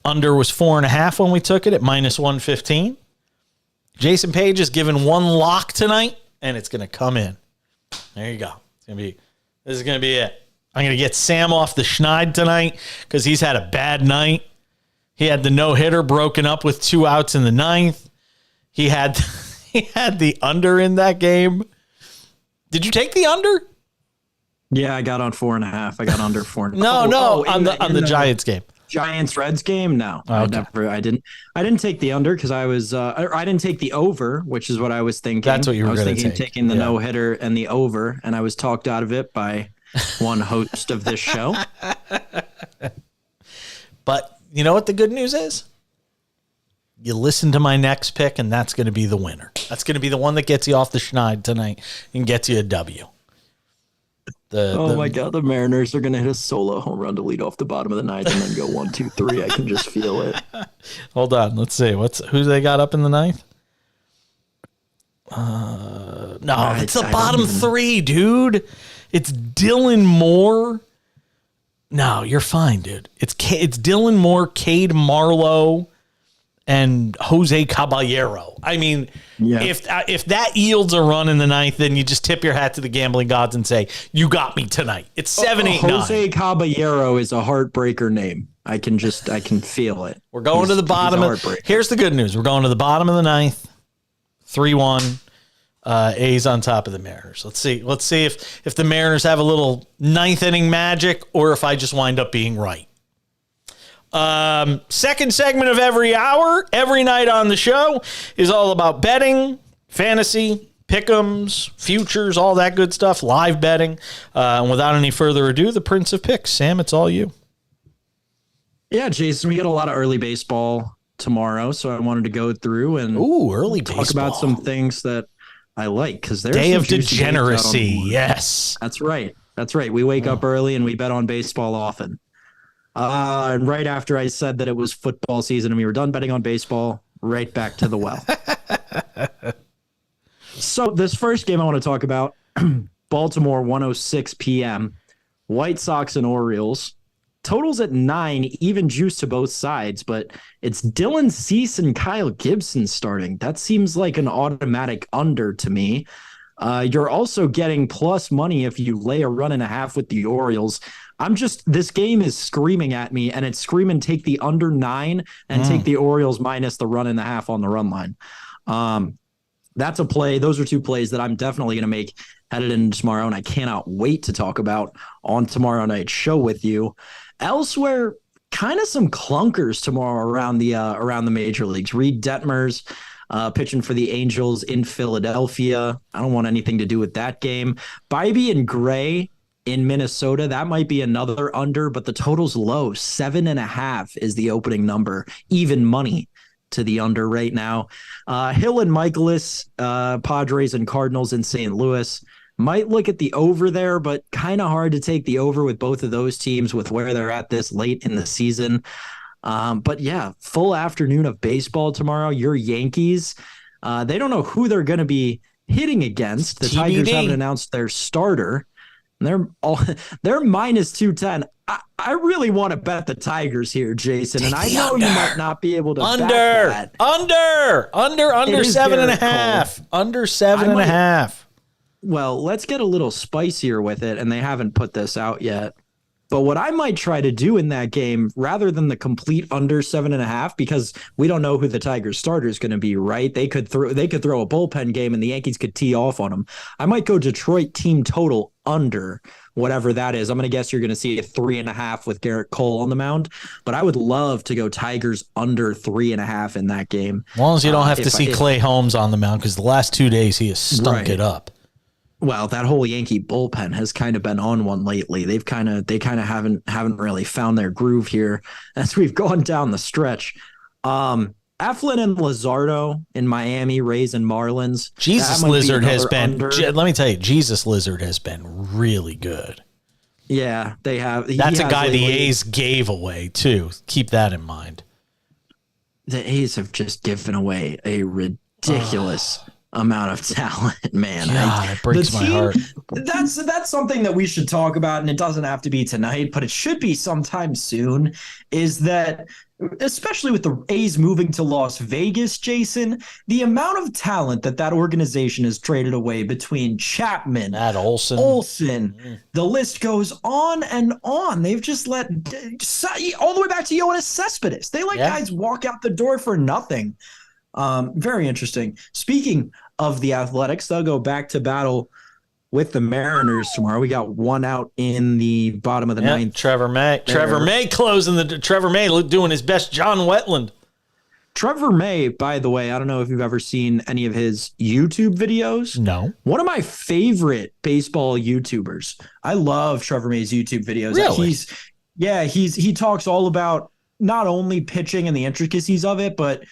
Under was 4.5 when we took it at -115. Jason Page is given one lock tonight, and it's going to come in. There you go. This is going to be it. I'm going to get Sam off the schneid tonight because he's had a bad night. He had the no-hitter broken up with 2 outs in the 9th. He had the under in that game. Did you take the under? Yeah, I got on 4.5. I got under 4.5. No, on the Giants game. Giants Reds game? No, okay. I didn't take the under because I was I didn't take the over, which is what I was thinking. That's what you were going to take. I was thinking taking the no hitter and the over, and I was talked out of it by one host of this show. But you know what the good news is? You listen to my next pick, and that's going to be the winner. That's going to be the one that gets you off the schneid tonight and gets you a W. My God, the Mariners are going to hit a solo home run to lead off the bottom of the 9th and then go 1, 2, 3. I can just feel it. Hold on. Let's see. Who they got up in the 9th? It's the bottom 3, dude. It's Dylan Moore. No, you're fine, dude. It's Dylan Moore, Cade Marlowe, and Jose Caballero. I mean, if that yields a run in the 9th, then you just tip your hat to the gambling gods and say, you got me tonight. It's 7, 8, 9. Jose Caballero is a heartbreaker name. I can feel it. We're going to the bottom. Here's the good news. We're going to the bottom of the 9th. 3-1. A's on top of the Mariners. Let's see if the Mariners have a little 9th inning magic or if I just wind up being right. Second segment of every hour, every night on the show is all about betting, fantasy, pick'ems, futures, all that good stuff, live betting. And without any further ado, the Prince of Picks. Sam, it's all you. Yeah, Jason, we got a lot of early baseball tomorrow, so I wanted to go through and talk about some things that I like because there's Day of Degeneracy. Yes, that's right. We wake up early and we bet on baseball often. And right after I said that it was football season and we were done betting on baseball, right back to the well. So this first game I want to talk about, Baltimore 1:06 p.m., White Sox and Orioles. Totals at 9, even juice to both sides, but it's Dylan Cease and Kyle Gibson starting. That seems like an automatic under to me. You're also getting plus money if you lay a run and a half with the Orioles. This game is screaming at me, and it's screaming take the under 9 and take the Orioles minus the run and a half on the run line. That's a play. Those are 2 plays that I'm definitely going to make headed into tomorrow, and I cannot wait to talk about on tomorrow night's show with you. Elsewhere, kind of some clunkers tomorrow around the major leagues. Reed Detmers pitching for the Angels in Philadelphia. I don't want anything to do with that game. Bybee and Gray in Minnesota. That might be another under, but the total's low. 7.5 is the opening number. Even money to the under right now. Hill and Michaelis, Padres and Cardinals in St. Louis. Might look at the over there, but kind of hard to take the over with both of those teams with where they're at this late in the season. But yeah, full afternoon of baseball tomorrow. Your Yankees, they don't know who they're going to be hitting against. The TBD. Tigers haven't announced their starter. They're minus 210. I really want to bet the Tigers here, Jason, and I know you might not be able to back that. Under 7.5. Under 7.5. Well, let's get a little spicier with it, and they haven't put this out yet. But what I might try to do in that game, rather than the complete under 7.5, because we don't know who the Tigers starter is going to be, right? They could throw a bullpen game, and the Yankees could tee off on them. I might go Detroit team total under whatever that is. I'm going to guess you're going to see a 3.5 with Garrett Cole on the mound, but I would love to go Tigers under 3.5 in that game. As long as you don't have to see Clay Holmes on the mound, because the last 2 days he has stunk it up. Well, that whole Yankee bullpen has kind of been on one lately. They kind of haven't really found their groove here as we've gone down the stretch. Eflin and Luzardo in Miami, Rays and Marlins. Jesus Lizard has been. Let me tell you, Jesus Lizard has been really good. Yeah, they have. That's a guy the A's gave away too. Keep that in mind. The A's have just given away a ridiculous amount of talent, man. God, it breaks my heart. That's something that we should talk about, and it doesn't have to be tonight, but it should be sometime soon. Is that, especially with the A's moving to Las Vegas, Jason, the amount of talent that organization has traded away between Chapman, Matt Olson, the list goes on and on. They've just let all the way back to Yoenis Cespedes. They let guys walk out the door for nothing. Very interesting. Speaking of the Athletics, they'll go back to battle with the Mariners tomorrow. We got one out in the bottom of the ninth. Trevor May. Trevor May doing his best John Wetland. Trevor May, by the way, I don't know if you've ever seen any of his YouTube videos. No. One of my favorite baseball YouTubers. I love Trevor May's YouTube videos. Really? He talks all about not only pitching and the intricacies of it, but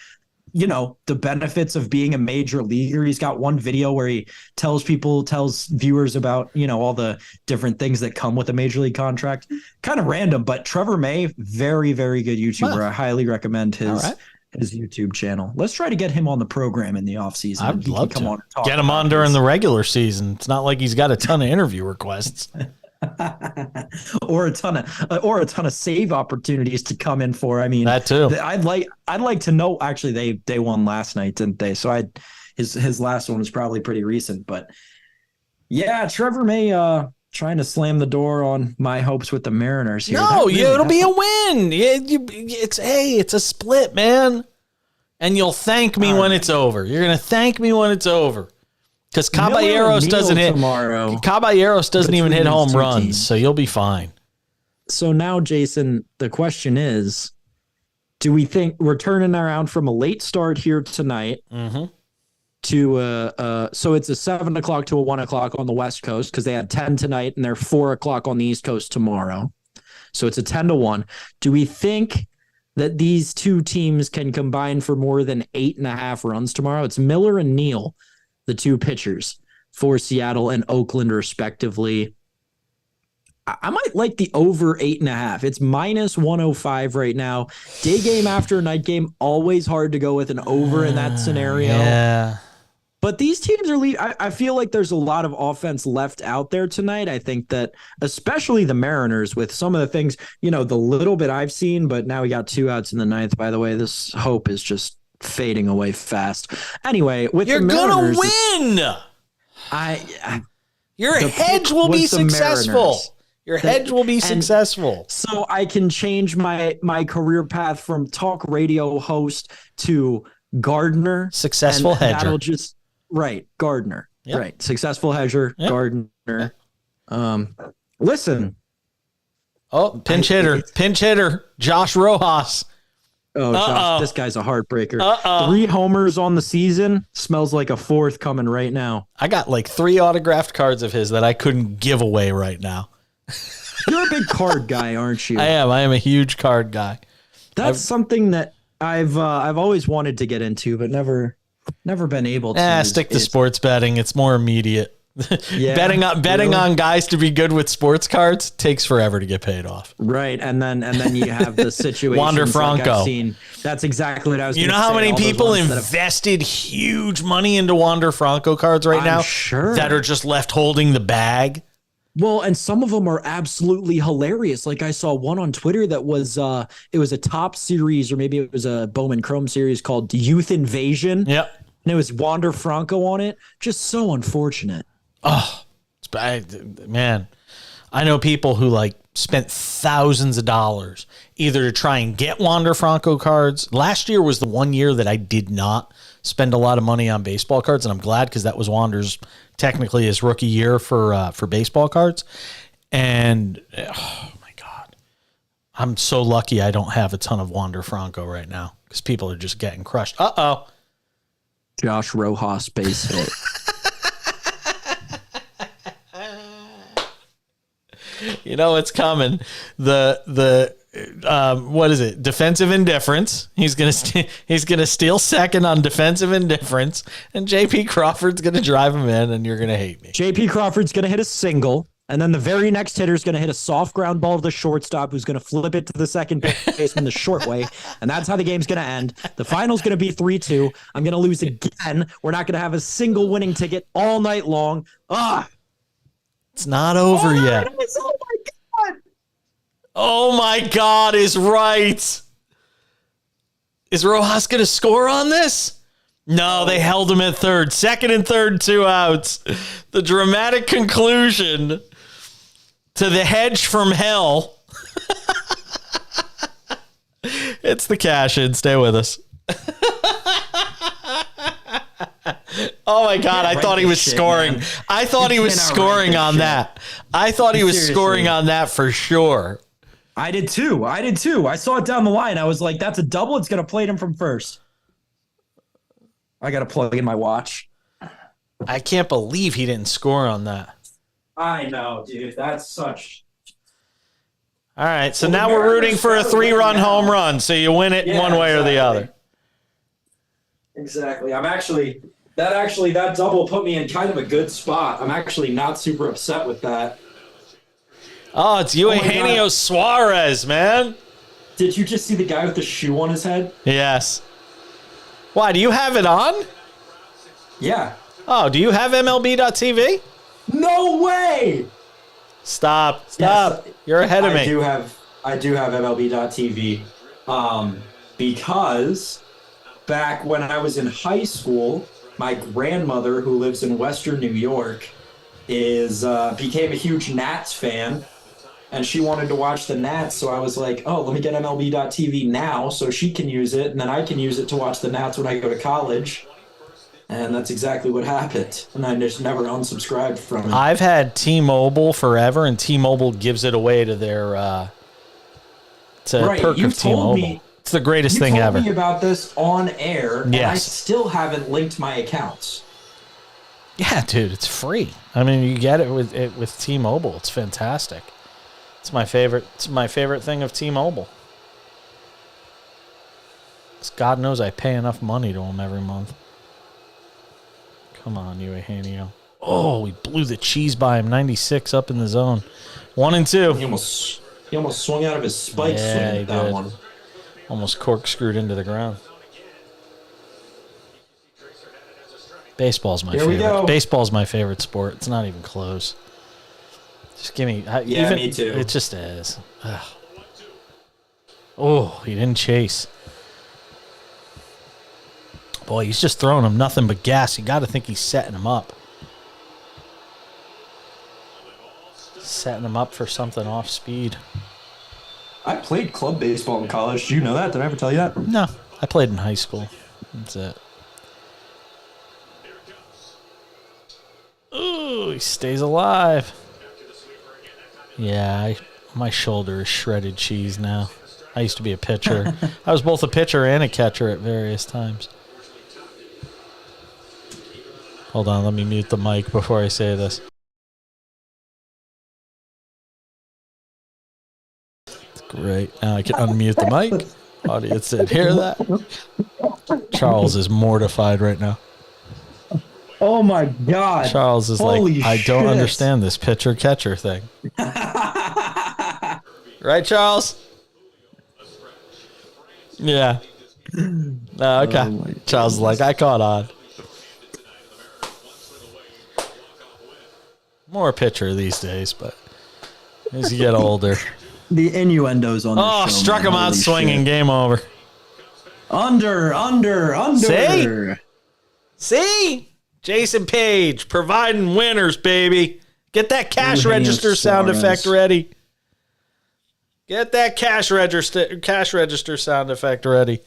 the benefits of being a major leaguer. He's got one video where he tells viewers about, all the different things that come with a major league contract. Kind of random, but Trevor May, very, very good YouTuber. Wow. I highly recommend his YouTube channel. Let's try to get him on the program in the offseason. I'd love to. Get him on during the regular season. It's not like he's got a ton of interview requests. or a ton of save opportunities to come in for. I mean, that too. I'd like to know. Actually, they won last night, didn't they? So his last one was probably pretty recent. But yeah, Trevor May trying to slam the door on my hopes with the Mariners here. It'll be a win. It's a split, man. And you'll thank me when it's over. You're gonna thank me when it's over. Because Caballeros doesn't even hit home runs, so you'll be fine. So now, Jason, the question is, do we think we're turning around from a late start here tonight to so it's a 7 o'clock to a 1 o'clock on the West Coast because they had 10 tonight and they're 4 o'clock on the East Coast tomorrow. So it's a 10 to 1. Do we think that these two teams can combine for more than 8.5 runs tomorrow? It's Miller and Neal, the two pitchers for Seattle and Oakland, respectively. I might like the over 8.5. It's minus 105 right now. Day game after night game, always hard to go with an over in that scenario. Yeah. But these teams are I feel like there's a lot of offense left out there tonight. I think that especially the Mariners with some of the things, the little bit I've seen, but now we got 2 outs in the ninth. By the way, this hope is just fading away fast. Anyway, with you're the Mariners, gonna win. Your hedge will be successful. Your hedge will be successful. So I can change my career path from talk radio host to gardener. Successful hedger. That'll just gardener. Yep. Right. Successful hedger, gardener. Listen. Oh, pinch hitter, Josh Rojas. Oh, Josh, this guy's a heartbreaker. 3 homers on the season. Smells like a 4th coming right now. I got like 3 autographed cards of his that I couldn't give away right now. You're a big card guy, aren't you? I am a huge card guy. That's something that I've always wanted to get into, but never been able to. Stick to sports betting. It's more immediate. Yeah, betting on guys to be good with sports cards takes forever to get paid off. Right, and then you have the situation. Wander Franco. That's exactly what I was. You know how many people invested huge money into Wander Franco cards right now? Sure. That are just left holding the bag. Well, and some of them are absolutely hilarious. Like I saw one on Twitter that was it was a top series, or maybe it was a Bowman Chrome series called Youth Invasion. Yep. And it was Wander Franco on it. Just so unfortunate. Oh, it's bad, man. I know people who spent thousands of dollars either to try and get Wander Franco cards. Last year was the one year that I did not spend a lot of money on baseball cards, and I'm glad because that was Wander's technically his rookie year for baseball cards. And oh my God, I'm so lucky I don't have a ton of Wander Franco right now because people are just getting crushed. Josh Rojas base hit. You know it's coming. The what is it? Defensive indifference. He's gonna steal second on defensive indifference, and J.P. Crawford's gonna drive him in, and you're gonna hate me. J.P. Crawford's going to hit a single, and then the very next hitter is going to hit a soft ground ball to the shortstop, who's going to flip it to the second baseman the short way, and that's how the game's going to end. The final's going to be 3-2. I'm going to lose again. We're not going to have a single winning ticket all night long. It's not over yet. Oh my God. Oh my God is right. Is Rojas going to score on this? No, they held him at third. Second and third, 2 outs. The dramatic conclusion to the hedge from hell. It's the cash in. Stay with us. Oh my God, I thought he was scoring. Man. I thought he was scoring on that. I thought he was scoring on that for sure. I did too. I saw it down the line. I was like, that's a double. It's going to plate him from first. I got to plug in my watch. I can't believe he didn't score on that. I know, dude. That's such. All right, so now we're rooting for a 3-run home run, so you win it one way or the other. Exactly. That double put me in kind of a good spot. I'm actually not super upset with that. Oh, it's Eugenio Suarez, man. Did you just see the guy with the shoe on his head? Yes. Why, do you have it on? Yeah. Oh, do you have MLB.TV? No way! Stop. Yes, You're ahead of me. I do have MLB.TV. Because back when I was in high school, my grandmother, who lives in Western New York, became a huge Nats fan, and she wanted to watch the Nats. So I was like, "Oh, let me get MLB.TV now, so she can use it, and then I can use it to watch the Nats when I go to college." And that's exactly what happened. And I just never unsubscribed from it. I've had T-Mobile forever, and T-Mobile gives it away to their perk of T-Mobile. It's the greatest thing ever. You told me about this on air, and I Yes. still haven't linked my accounts. Yeah, dude, it's free. I mean, you get it with T-Mobile. It's fantastic. It's my favorite. It's my favorite thing of T-Mobile. 'Cause God knows I pay enough money to them every month. Come on, Eugenio. Oh, we blew the cheese by him. 96 up in the zone. 1-2. He almost swung out of his spikes swinging that one. Almost corkscrewed into the ground. Baseball's my Here we favorite. go. Baseball's my favorite sport. It's not even close. Just give me. Me too. It just is. Ugh. Oh, he didn't chase. Boy, he's just throwing him nothing but gas. You got to think he's setting him up. Setting him up for something off speed. I played club baseball in college. Did you know that? Did I ever tell you that? No, I played in high school. That's it. Ooh, he stays alive. Yeah, my shoulder is shredded cheese now. I used to be a pitcher. I was both a pitcher and a catcher at various times. Hold on, let me mute the mic before I say this. Great. Now I can unmute the mic. Audience didn't hear that. Charles is mortified right now. Oh my God. Charles is Holy like, I don't shit. understand this pitcher-catcher thing. Right, Charles? Yeah. Okay. Charles is like, I caught on. More pitcher these days, but as you get older. The innuendos on the show. Struck him out swinging. Shit. Game over. Under. See? Jason Page providing winners, baby. Get that cash Eugenio register sound Suarez. effect ready. Get that cash register sound effect ready.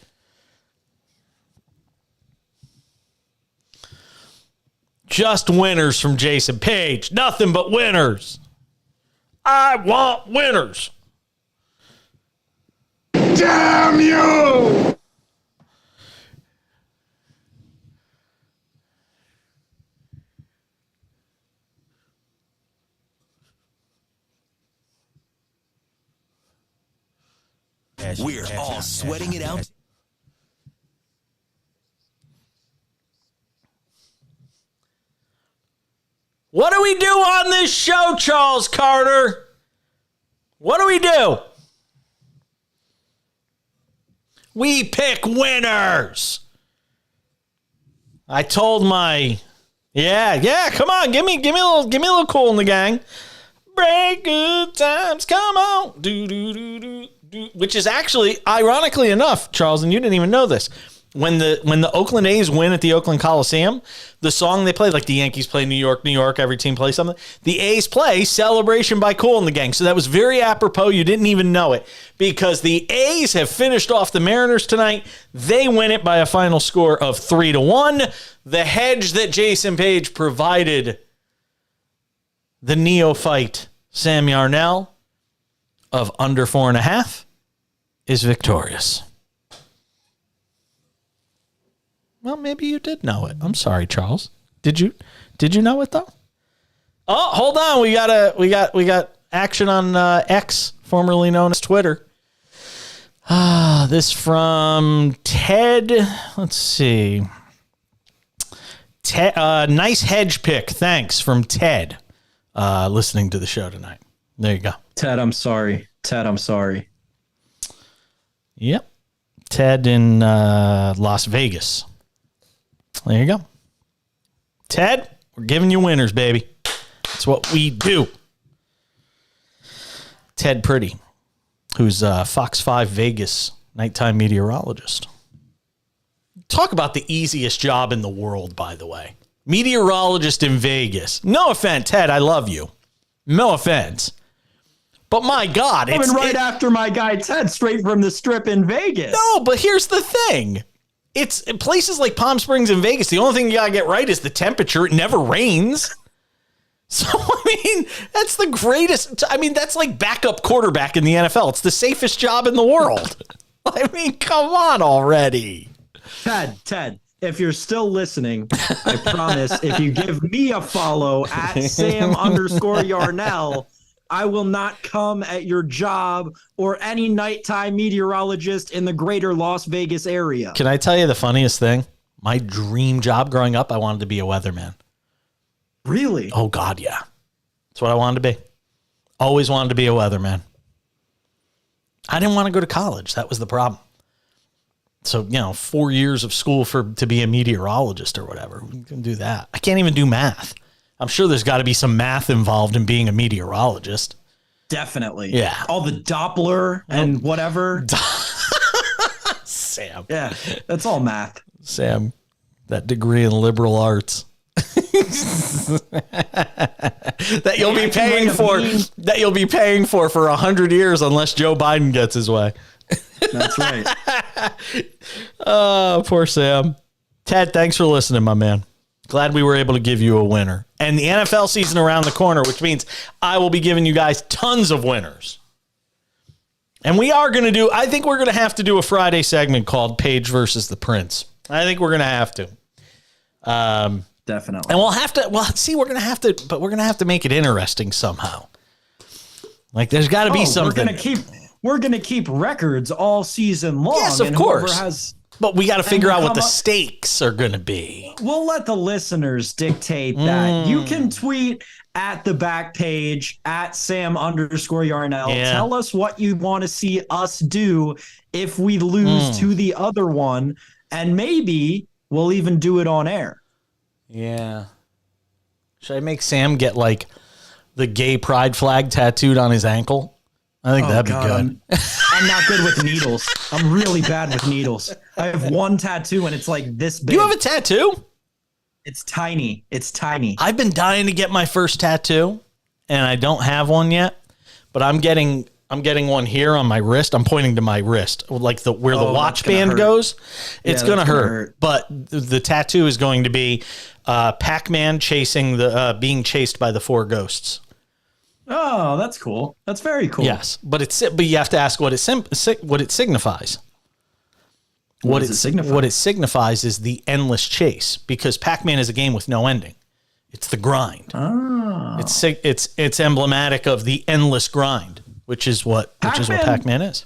Just winners from Jason Page. Nothing but winners. I want winners. Damn you! We're all sweating it out. What do we do on this show, Charles Carter? What do we do? We pick winners. I told my, come on, give me a little cool in the gang. Break good times, come on, do. Which is actually, ironically enough, Charles, and you didn't even know this. When the Oakland A's win at the Oakland Coliseum, the song they play, like the Yankees play New York, New York, every team plays something. The A's play Celebration by Kool and the Gang. So that was very apropos. You didn't even know it because the A's have finished off the Mariners tonight. They win it by a final score of 3-1. The hedge that Jason Page provided the neophyte Sam Yarnell of under 4.5 is victorious. Well, maybe you did know it. I'm sorry, Charles. Did you know it though? Oh, hold on. We got action on X, formerly known as Twitter. This from Ted. Let's see. Nice hedge pick. Thanks from Ted. Listening to the show tonight. There you go. Ted, I'm sorry. Yep. Ted in Las Vegas. There you go. Ted, we're giving you winners, baby. That's what we do. Ted Pretty, who's Fox 5 Vegas nighttime meteorologist. Talk about the easiest job in the world, by the way. Meteorologist in Vegas. No offense, Ted, I love you. No offense. But my God. Coming right after my guy Ted, straight from the strip in Vegas. No, but here's the thing. It's in places like Palm Springs and Vegas. The only thing you got to get right is the temperature. It never rains. So, I mean, that's the greatest. I mean, that's like backup quarterback in the NFL. It's the safest job in the world. I mean, come on already. Ted, if you're still listening, I promise if you give me a follow at Sam_Yarnell, I will not come at your job or any nighttime meteorologist in the greater Las Vegas area. Can I tell you the funniest thing? My dream job growing up, I wanted to be a weatherman. Really? Oh, God, yeah. That's what I wanted to be. Always wanted to be a weatherman. I didn't want to go to college. That was the problem. So, 4 years of school to be a meteorologist or whatever. We can do that. I can't even do math. I'm sure there's got to be some math involved in being a meteorologist. Definitely. Yeah. All the Doppler and whatever. Sam. Yeah, that's all math. Sam, that degree in liberal arts. that you'll be paying for. That you'll be paying for 100 years unless Joe Biden gets his way. That's right. Oh, poor Sam. Ted, thanks for listening, my man. Glad we were able to give you a winner. And the NFL season around the corner, which means I will be giving you guys tons of winners. And I think we're going to have to do a Friday segment called Page versus the Prince. I think we're going to have to. Definitely. And we're going to have to make it interesting somehow. Like there's got to be something. We're going to keep records all season long. Yes, of course. But we got to figure out what the stakes are going to be. We'll let the listeners dictate that. You can tweet at the back page at Sam_Yarnell. Yeah. Tell us what you want to see us do if we lose to the other one. And maybe we'll even do it on air. Yeah. Should I make Sam get like the gay pride flag tattooed on his ankle? I think that'd be good. I'm not good with needles. I'm really bad with needles. I have one tattoo and it's like this big. You have a tattoo? It's tiny. I've been dying to get my first tattoo and I don't have one yet, but I'm getting one here on my wrist. I'm pointing to my wrist, like where the watch band goes. It's going to hurt. But the tattoo is going to be Pac-Man being chased by the 4 ghosts. Oh, that's cool. That's very cool. Yes, but you have to ask what it signifies. What does it signify? What it signifies is the endless chase, because Pac-Man is a game with no ending. It's the grind. Oh. It's emblematic of the endless grind, which is what Pac-Man is.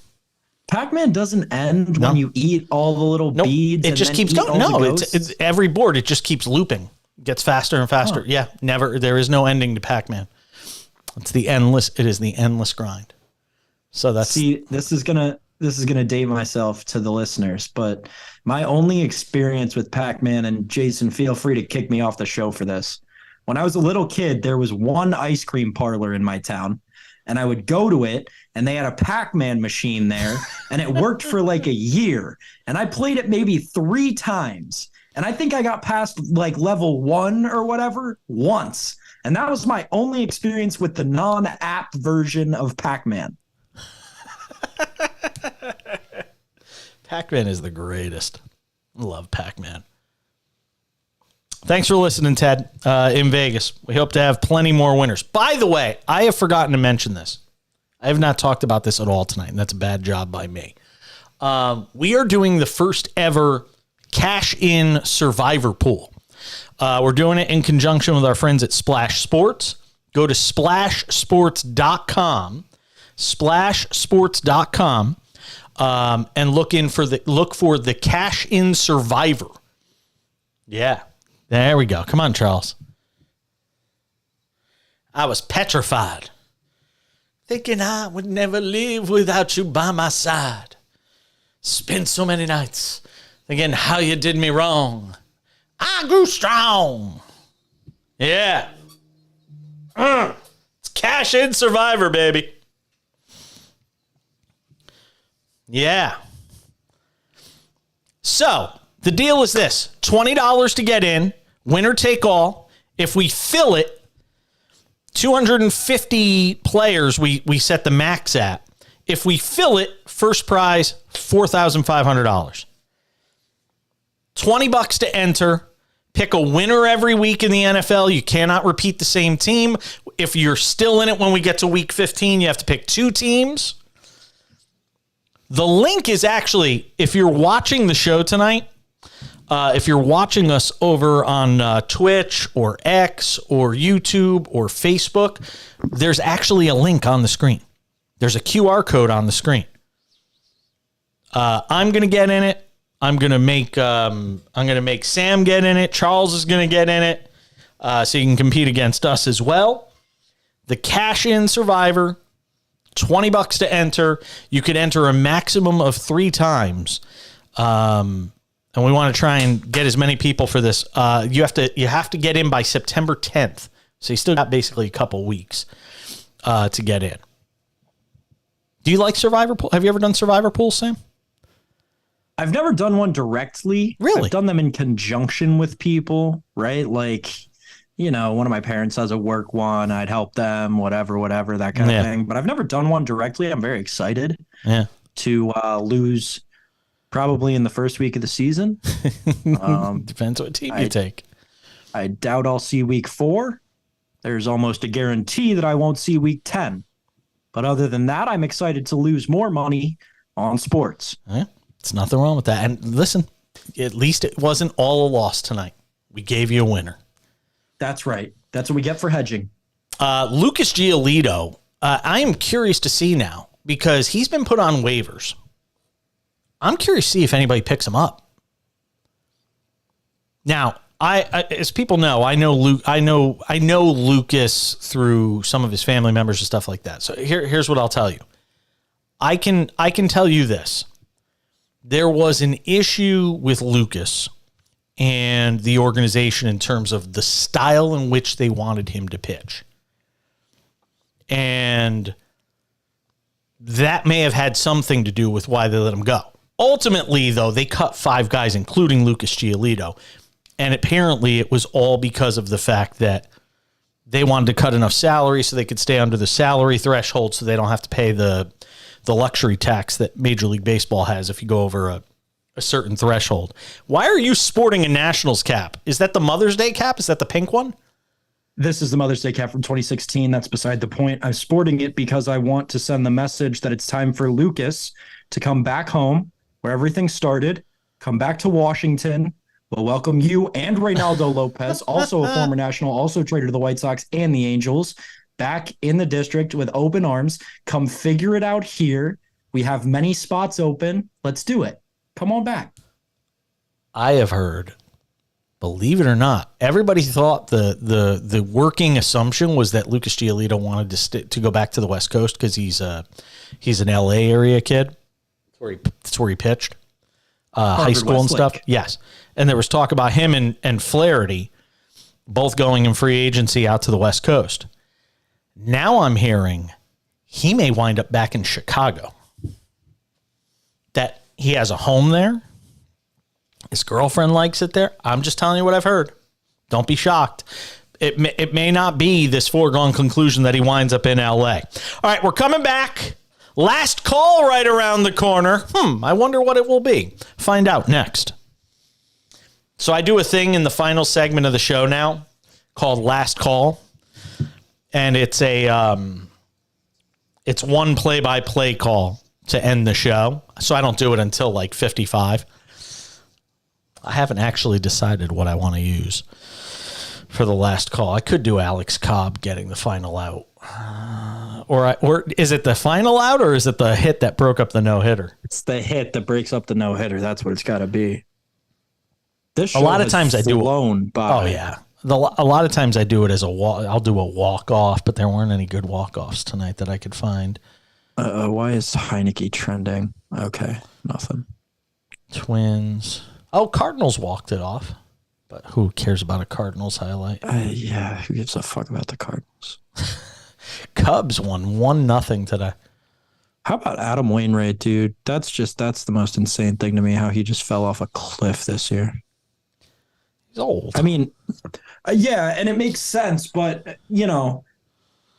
Pac-Man doesn't end No. when you eat all the little Nope. beads. It and just then keeps eat going. all the No, ghosts? it's every board. It just keeps looping. Gets faster and faster. Huh. Yeah, never. There is no ending to Pac-Man. It's the endless. It is the endless grind. So that's this is gonna date myself to the listeners, but my only experience with Pac-Man, and Jason, feel free to kick me off the show for this. When I was a little kid, there was one ice cream parlor in my town, and I would go to it, and they had a Pac-Man machine there, and it worked for like a year. And I played it maybe 3 times, and I think I got past like level 1 or whatever once. And that was my only experience with the non-app version of Pac-Man. Pac-Man is the greatest. I love Pac-Man. Thanks for listening, Ted, in Vegas. We hope to have plenty more winners. By the way, I have forgotten to mention this. I have not talked about this at all tonight, and that's a bad job by me. We are doing the first ever cash-in survivor pool. We're doing it in conjunction with our friends at Splash Sports. Go to splashsports.com, splashsports.com, and look for the cash-in survivor. Yeah. There we go. Come on, Charles. I was petrified, thinking I would never live without you by my side. Spent so many nights thinking how you did me wrong. I grew strong. Yeah. It's cash in survivor, baby. Yeah. So the deal is this: $20 to get in, winner take all. If we fill it, 250 players we set the max at. If we fill it, first prize, $4,500. $20 to enter. Pick a winner every week in the NFL. You cannot repeat the same team. If you're still in it when we get to week 15, you have to pick 2 teams. The link is actually, if you're watching the show tonight, if you're watching us over on Twitch or X or YouTube or Facebook, there's actually a link on the screen. There's a QR code on the screen. I'm going to get in it. I'm going to make Sam get in it. Charles is going to get in it. So you can compete against us as well. The cash-in survivor, $20 to enter. You could enter a maximum of 3 times. And we want to try and get as many people for this. You have to get in by September 10th. So you still got basically a couple weeks to get in. Do you like Survivor Pool? Have you ever done Survivor Pool, Sam? I've never done one directly. Really? I've done them in conjunction with people, right? Like, one of my parents has a work one. I'd help them, whatever, that kind of thing. But I've never done one directly. I'm very excited to lose probably in the first week of the season. Depends what team you take. I doubt I'll see week 4. There's almost a guarantee that I won't see week 10. But other than that, I'm excited to lose more money on sports. Yeah, there's nothing wrong with that. And listen, at least it wasn't all a loss tonight. We gave you a winner. That's right. That's what we get for hedging. Lucas Giolito, I am curious to see now because he's been put on waivers. I'm curious to see if anybody picks him up. Now, I as people know, I know Lucas through some of his family members and stuff like that. So here's what I'll tell you. I can tell you this. There was an issue with Lucas and the organization in terms of the style in which they wanted him to pitch. And that may have had something to do with why they let him go. Ultimately, though, they cut 5 guys, including Lucas Giolito. And apparently it was all because of the fact that they wanted to cut enough salary so they could stay under the salary threshold so they don't have to pay the luxury tax that Major League Baseball has if you go over a certain threshold. Why are you sporting a Nationals cap? Is that the Mother's Day cap? Is that the pink one? This is the Mother's Day cap from 2016. That's beside the point. I'm sporting it because I want to send the message that it's time for Lucas to come back home where everything started, come back to Washington. We'll welcome you and Reynaldo Lopez, also a former National, also traded to the White Sox and the Angels, back in the district with open arms. Come figure it out here. We have many spots open. Let's do it. Come on back. I have heard, believe it or not, everybody thought the working assumption was that Lucas Giolito wanted to go back to the West Coast because he's an LA area kid. That's where he pitched high school and stuff. Yes. And there was talk about him and Flaherty both going in free agency out to the West Coast. Now I'm hearing he may wind up back in Chicago. That he has a home there. His girlfriend likes it there. I'm just telling you what I've heard. Don't be shocked. It may not be this foregone conclusion that he winds up in LA. All right, we're coming back. Last call right around the corner. I wonder what it will be. Find out next. So I do a thing in the final segment of the show now called Last Call. And it's it's one play-by-play call to end the show. So I don't do it until like 55. I haven't actually decided what I want to use for the last call. I could do Alex Cobb getting the final out. Or is it the final out or is it the hit that broke up the no-hitter? It's the hit that breaks up the no-hitter. That's what it's got to be. This show a lot of times I do by. Oh yeah. A lot of times I do it as a walk. I'll do a walk-off, but there weren't any good walk-offs tonight that I could find. Why is Heineke trending? Okay, nothing. Twins. Oh, Cardinals walked it off. But who cares about a Cardinals highlight? Yeah, who gives a fuck about the Cardinals? Cubs won 1-0 today. How about Adam Wainwright, dude? That's the most insane thing to me, how he just fell off a cliff this year. He's old. I mean, yeah, and it makes sense, but,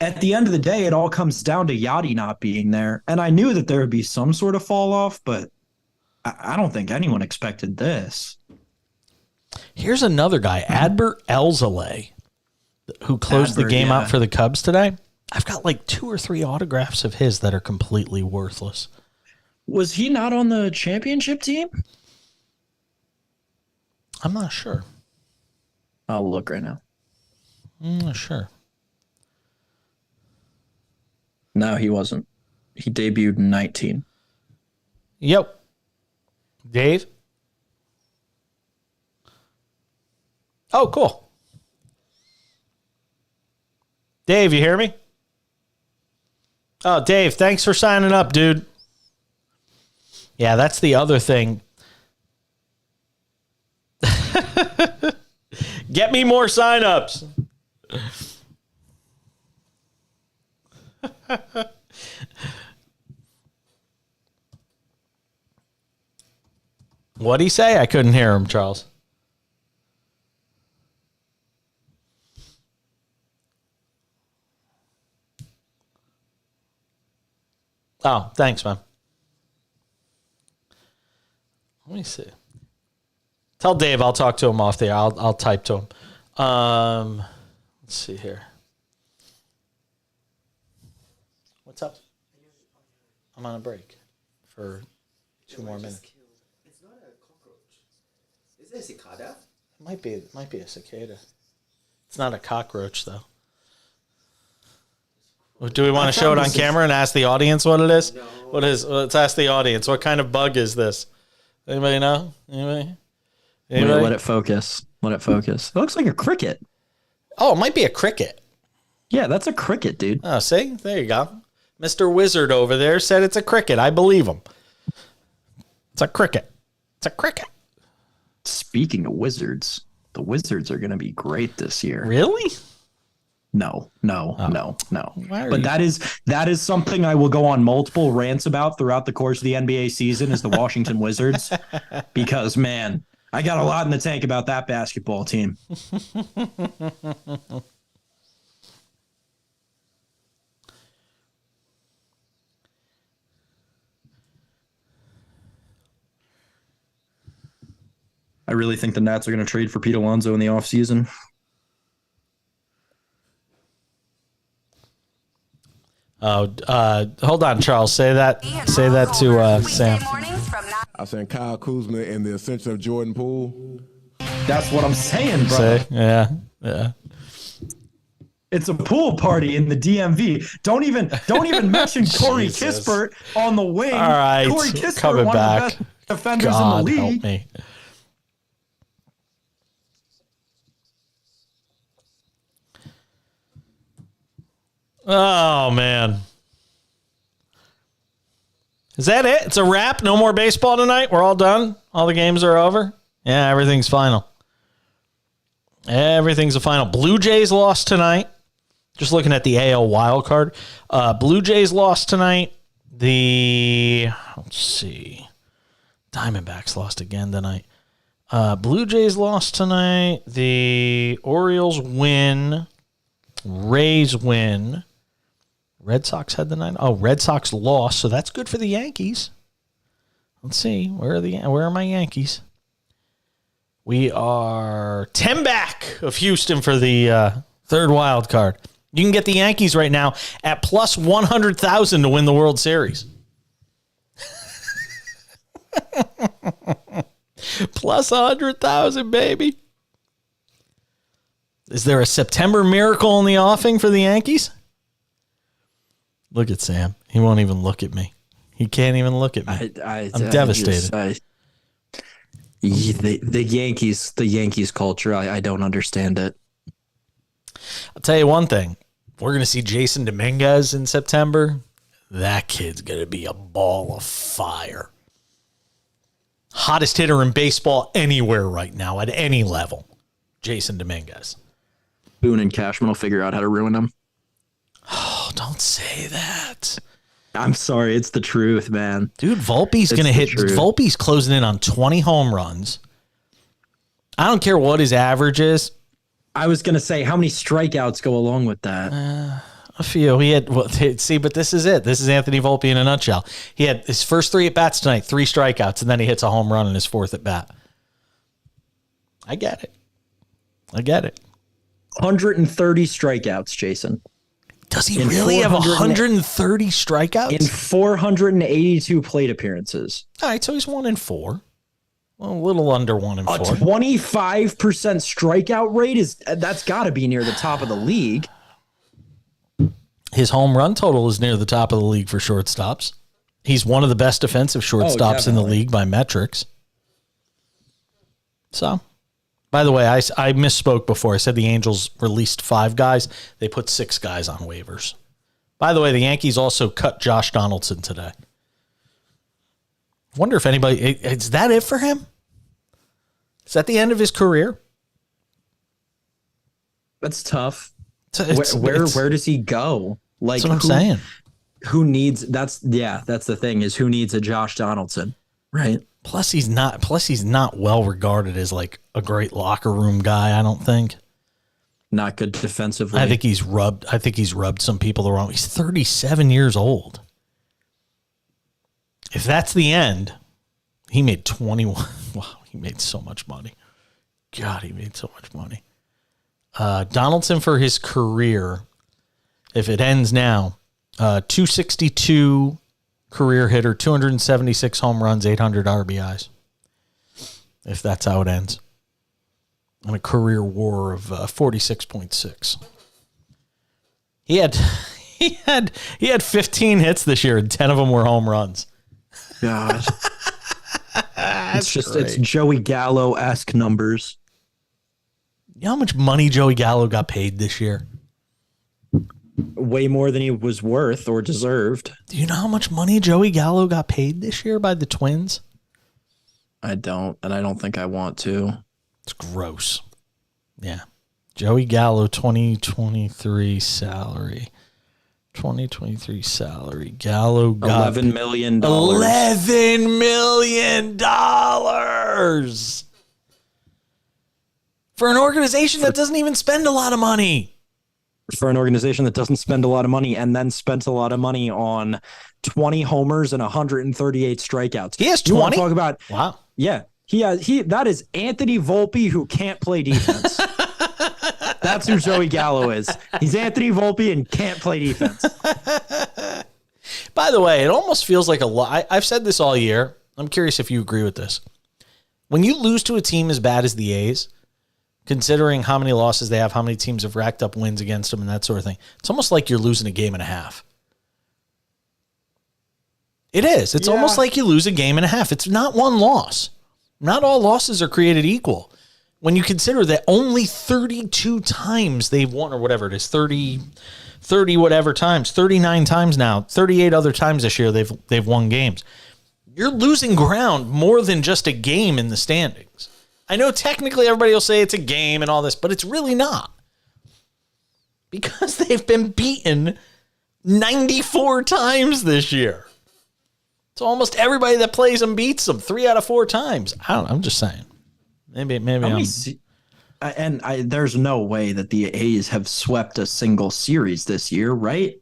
at the end of the day, it all comes down to Yachty not being there. And I knew that there would be some sort of fall off, but I don't think anyone expected this. Here's another guy, Adbert Elzaleh, who closed the game out for the Cubs today. I've got like 2 or 3 autographs of his that are completely worthless. Was he not on the championship team? I'm not sure. I'll look right now. I'm not sure. No, he wasn't. He debuted in 19. Yep. Dave? Oh, cool. Dave, you hear me? Oh, Dave, thanks for signing up, dude. Yeah, that's the other thing. Get me more signups. What'd he say? I couldn't hear him, Charles. Oh, thanks, man. Let me see. Tell Dave I'll talk to him off there. I'll type to him. Let's see here. What's up? I'm on a break for 2 more minutes. It's not a cockroach. Is it a cicada? It might be a cicada. It's not a cockroach though. Do we want to show it on camera and ask the audience what it is? No. Let's ask the audience. What kind of bug is this? Anybody know? Anybody? Let it focus. Let it focus. It looks like a cricket. Oh, it might be a cricket. Yeah, that's a cricket, dude. Oh, see? There you go. Mr. Wizard over there said it's a cricket. I believe him. It's a cricket. It's a cricket. Speaking of wizards, the Wizards are going to be great this year. Really? No. But that is something I will go on multiple rants about throughout the course of the NBA season is the Washington Wizards. Because, man, I got a lot in the tank about that basketball team. I really think the Nats are going to trade for Pete Alonso in the offseason. Hold on, Charles. Say that to Sam. I said Kyle Kuzma and the ascension of Jordan Poole. That's what I'm saying, bro. Say, yeah. It's a pool party in the DMV. Don't even mention Corey Jesus. Kispert on the wing. All right, Corey Kispert, coming one back. of the best defenders God in the help league. me. Oh, man. Is that it? It's a wrap? No more baseball tonight? We're all done? All the games are over? Yeah, everything's final. Everything's a final. Blue Jays lost tonight. Just looking at the AL wild card. Blue Jays lost tonight. Let's see. Diamondbacks lost again tonight. Blue Jays lost tonight. The Orioles win. Rays win. Red Sox had the night. Oh, Red Sox lost, so that's good for the Yankees. Let's see. Where are my Yankees? We are 10 back of Houston for the third wild card. You can get the Yankees right now at plus 100,000 to win the World Series. Plus 100,000, baby. Is there a September miracle in the offing for the Yankees? Look at Sam. He won't even look at me. He can't even look at me. I'm devastated. The Yankees culture, I don't understand it. I'll tell you one thing. We're going to see Jason Dominguez in September. That kid's going to be a ball of fire. Hottest hitter in baseball anywhere right now at any level. Jason Dominguez. Boone and Cashman will figure out how to ruin him. Oh, don't say that. I'm sorry. It's the truth, man. Dude, Volpe's going to hit. Volpe's closing in on 20 home runs. I don't care what his average is. I was going to say, how many strikeouts go along with that? A few. He had, but this is it. This is Anthony Volpe in a nutshell. He had his first 3 at-bats tonight, 3 strikeouts, and then he hits a home run in his 4th at-bat. I get it. 130 strikeouts, Jason. Does he really have 130 strikeouts? In 482 plate appearances. All right, so he's 1-4. Well, a little under 1-4. A 25% strikeout rate that's got to be near the top of the league. His home run total is near the top of the league for shortstops. He's one of the best defensive shortstops in the league by metrics. So, by the way, I misspoke before. I said the Angels released 5 guys. They put 6 guys on waivers. By the way, the Yankees also cut Josh Donaldson today. Wonder if anybody, is that it for him? Is that the end of his career? That's tough. Where does he go? Like, that's what I'm saying. Who needs? That's the thing is who needs a Josh Donaldson, right? Plus he's not well regarded as like a great locker room guy. I don't think. Not good defensively. I think he's rubbed some people the wrong. He's 37 years old. If that's the end, he made 21. Wow, he made so much money. God, he made so much money. Donaldson for his career, if it ends now, 262 career hitter, 276 home runs, 800 RBIs. If that's how it ends. And a career WAR of 46.6. He had 15 hits this year, and 10 of them were home runs. God. It's Joey Gallo-esque numbers. You know how much money Joey Gallo got paid this year? Way more than he was worth or deserved. Do you know how much money Joey Gallo got paid this year by the Twins? I don't, and I don't think I want to. It's gross. Yeah. Joey Gallo, 2023 salary. 2023 salary. Gallo got $11 million. $11 million for an organization that doesn't even spend a lot of money. For an organization that doesn't spend a lot of money and then spent a lot of money on 20 homers and 138 strikeouts. He has 20? You want to talk about? Wow. Yeah. That is Anthony Volpe who can't play defense. That's who Joey Gallo is. He's Anthony Volpe and can't play defense. By the way, it almost feels like a lot. I've said this all year. I'm curious if you agree with this. When you lose to a team as bad as the A's, considering how many losses they have, how many teams have racked up wins against them, and that sort of thing. It's almost like you're losing a game and a half. It is. It's almost like you lose a game and a half. It's not one loss. Not all losses are created equal. When you consider that only 32 times they've won, or whatever it is, 30 whatever times, 39 times now, 38 other times this year they've won games. You're losing ground more than just a game in the standings. I know technically everybody will say it's a game and all this, but it's really not. Because they've been beaten 94 times this year. So almost everybody that plays them beats them 3 out of 4 times. I don't know. I'm just saying. Maybe there's no way that the A's have swept a single series this year, right?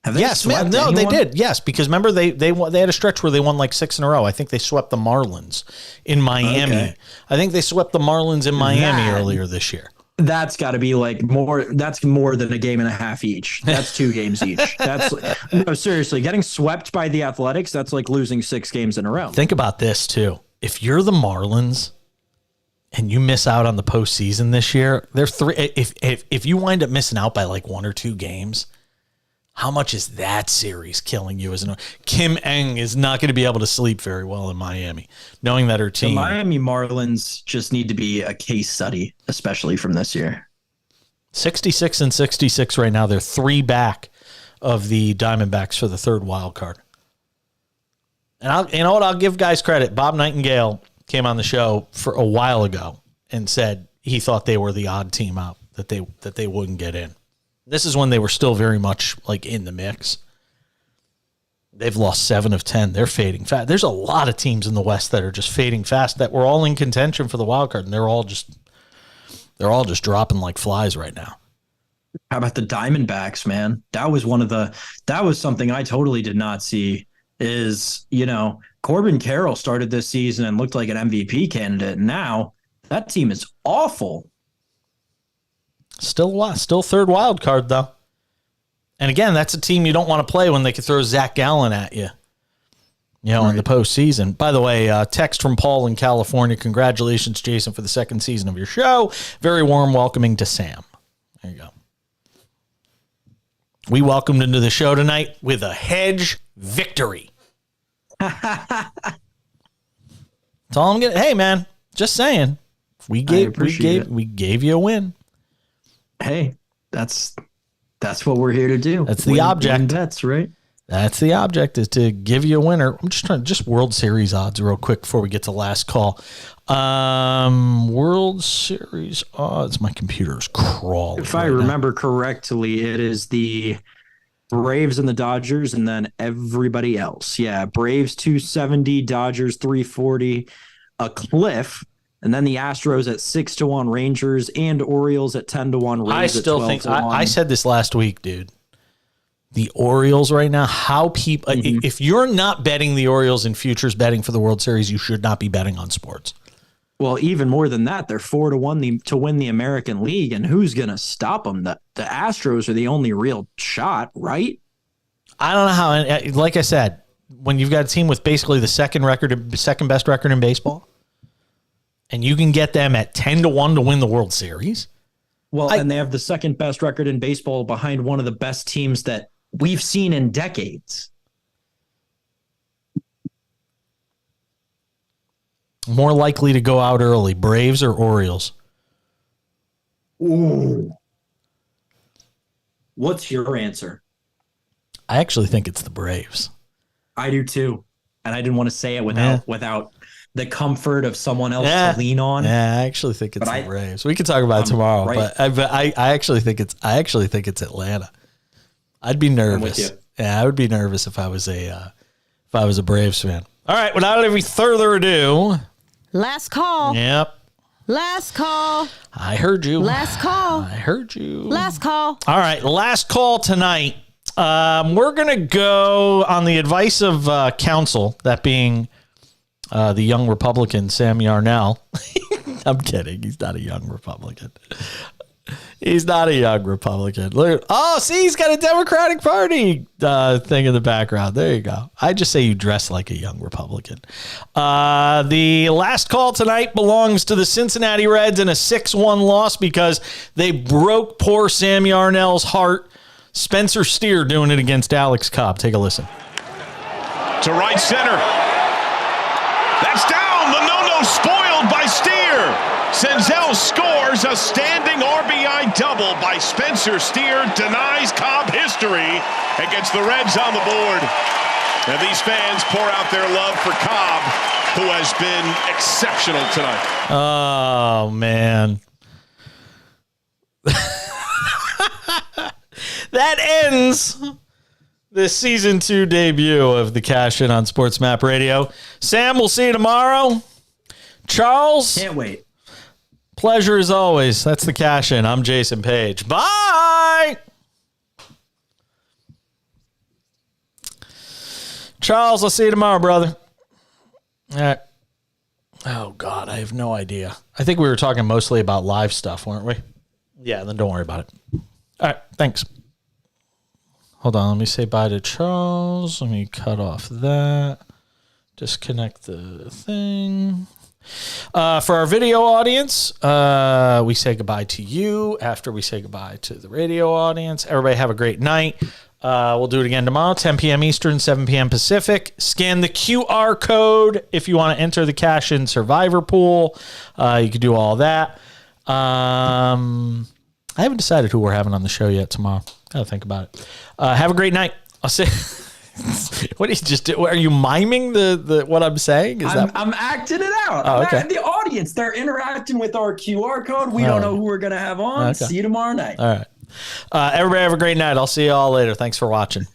Have they yes, man. No, anyone? they did. Yes, because remember they had a stretch where they won like 6 in a row. I think they swept the Marlins in Miami. Okay. I think they swept the Marlins in Miami earlier this year. That's got to be like more. That's more than a game and a half each. That's 2 games each. That's no, seriously, getting swept by the Athletics. That's like losing 6 games in a row. Think about this too. If you're the Marlins and you miss out on the postseason this year, there's 3. If you wind up missing out by like 1 or 2 games, how much is that series killing you? Kim Ng is not going to be able to sleep very well in Miami, knowing that her team. The Miami Marlins just need to be a case study, especially from this year. 66 and 66 right now. They're 3 back of the Diamondbacks for the 3rd wild card. And you know what? I'll give guys credit. Bob Nightingale came on the show for a while ago and said he thought they were the odd team out, that they wouldn't get in. This is when they were still very much like in the mix. They've lost 7 of 10. They're fading fast. There's a lot of teams in the West that are just fading fast that were all in contention for the wild card, and they're all just dropping like flies right now. How about the Diamondbacks, man? That was something I totally did not see. Is, Corbin Carroll started this season and looked like an MVP candidate. And now that team is awful. Still 3rd wild card, though. And again, that's a team you don't want to play when they could throw Zach Gallen at you, in the postseason. By the way, text from Paul in California. Congratulations, Jason, for the 2nd season of your show. Very warm welcoming to Sam. There you go. We welcomed into the show tonight with a hedge victory. That's all I'm getting. Hey, man, just saying. We gave you a win. Hey, that's what we're here to do. That's the object. Bets, right? That's the object, is to give you a winner. I'm just trying World Series odds real quick before we get to last call. World Series odds. My computer's crawling. If I remember correctly, it is the Braves and the Dodgers, and then everybody else. Yeah, Braves 270, Dodgers 340, a cliff. And then the Astros at 6-1, Rangers and Orioles at 10-1. I still think I said this last week, dude. The Orioles right now, if you're not betting the Orioles in futures betting for the World Series, you should not be betting on sports. Well, even more than that, they're 4-1 to win the American League, and who's going to stop them? The Astros are the only real shot, right? I don't know how. Like I said, when you've got a team with basically the second best record in baseball, and you can get them at 10-1 to win the World Series. Well, and they have the 2nd best record in baseball behind one of the best teams that we've seen in decades. More likely to go out early, Braves or Orioles? Ooh. What's your answer? I actually think it's the Braves. I do too. And I didn't want to say it without the comfort of someone else to lean on. Yeah, I actually think it's the Braves. We can talk about it tomorrow, but I actually think it's Atlanta. I'd be nervous. Yeah, I would be nervous if I was a Braves fan. All right, without any further ado, last call. Yep. Last call. I heard you. Last call. I heard you. Last call. All right, last call tonight. We're gonna go on the advice of counsel, that being the young Republican, Sam Yarnell. I'm kidding. He's not a young Republican. He's not a young Republican. Look, see, he's got a Democratic Party thing in the background. There you go. I just say you dress like a young Republican. The last call tonight belongs to the Cincinnati Reds in a 6-1 loss because they broke poor Sam Yarnell's heart. Spencer Steer doing it against Alex Cobb. Take a listen. To right center. That's down. The no-no spoiled by Steer. Senzel scores a standing RBI double by Spencer Steer, denies Cobb history, and gets the Reds on the board. And these fans pour out their love for Cobb, who has been exceptional tonight. Oh, man. That ends the season 2 debut of the Cash In on SportsMap Radio. Sam, we'll see you tomorrow. Charles. Can't wait. Pleasure as always. That's the Cash In. I'm Jason Page. Bye. Charles, I'll see you tomorrow, brother. All right. Oh, God, I have no idea. I think we were talking mostly about live stuff, weren't we? Yeah, then don't worry about it. All right, thanks. Hold on, let me say bye to Charles. Let me cut off that. Disconnect the thing. For our video audience, we say goodbye to you after we say goodbye to the radio audience. Everybody have a great night. We'll do it again tomorrow, 10 p.m. Eastern, 7 p.m. Pacific. Scan the QR code if you want to enter the Cash In Survivor Pool. You can do all that. I haven't decided who we're having on the show yet tomorrow. Gotta think about it. Have a great night. I'll say. What do you just do? Are you miming the what I'm saying? I'm acting it out. Oh, okay. The audience, they're interacting with our QR code. We don't know who we're gonna have on. Okay. See you tomorrow night. All right. Everybody have a great night. I'll see you all later. Thanks for watching.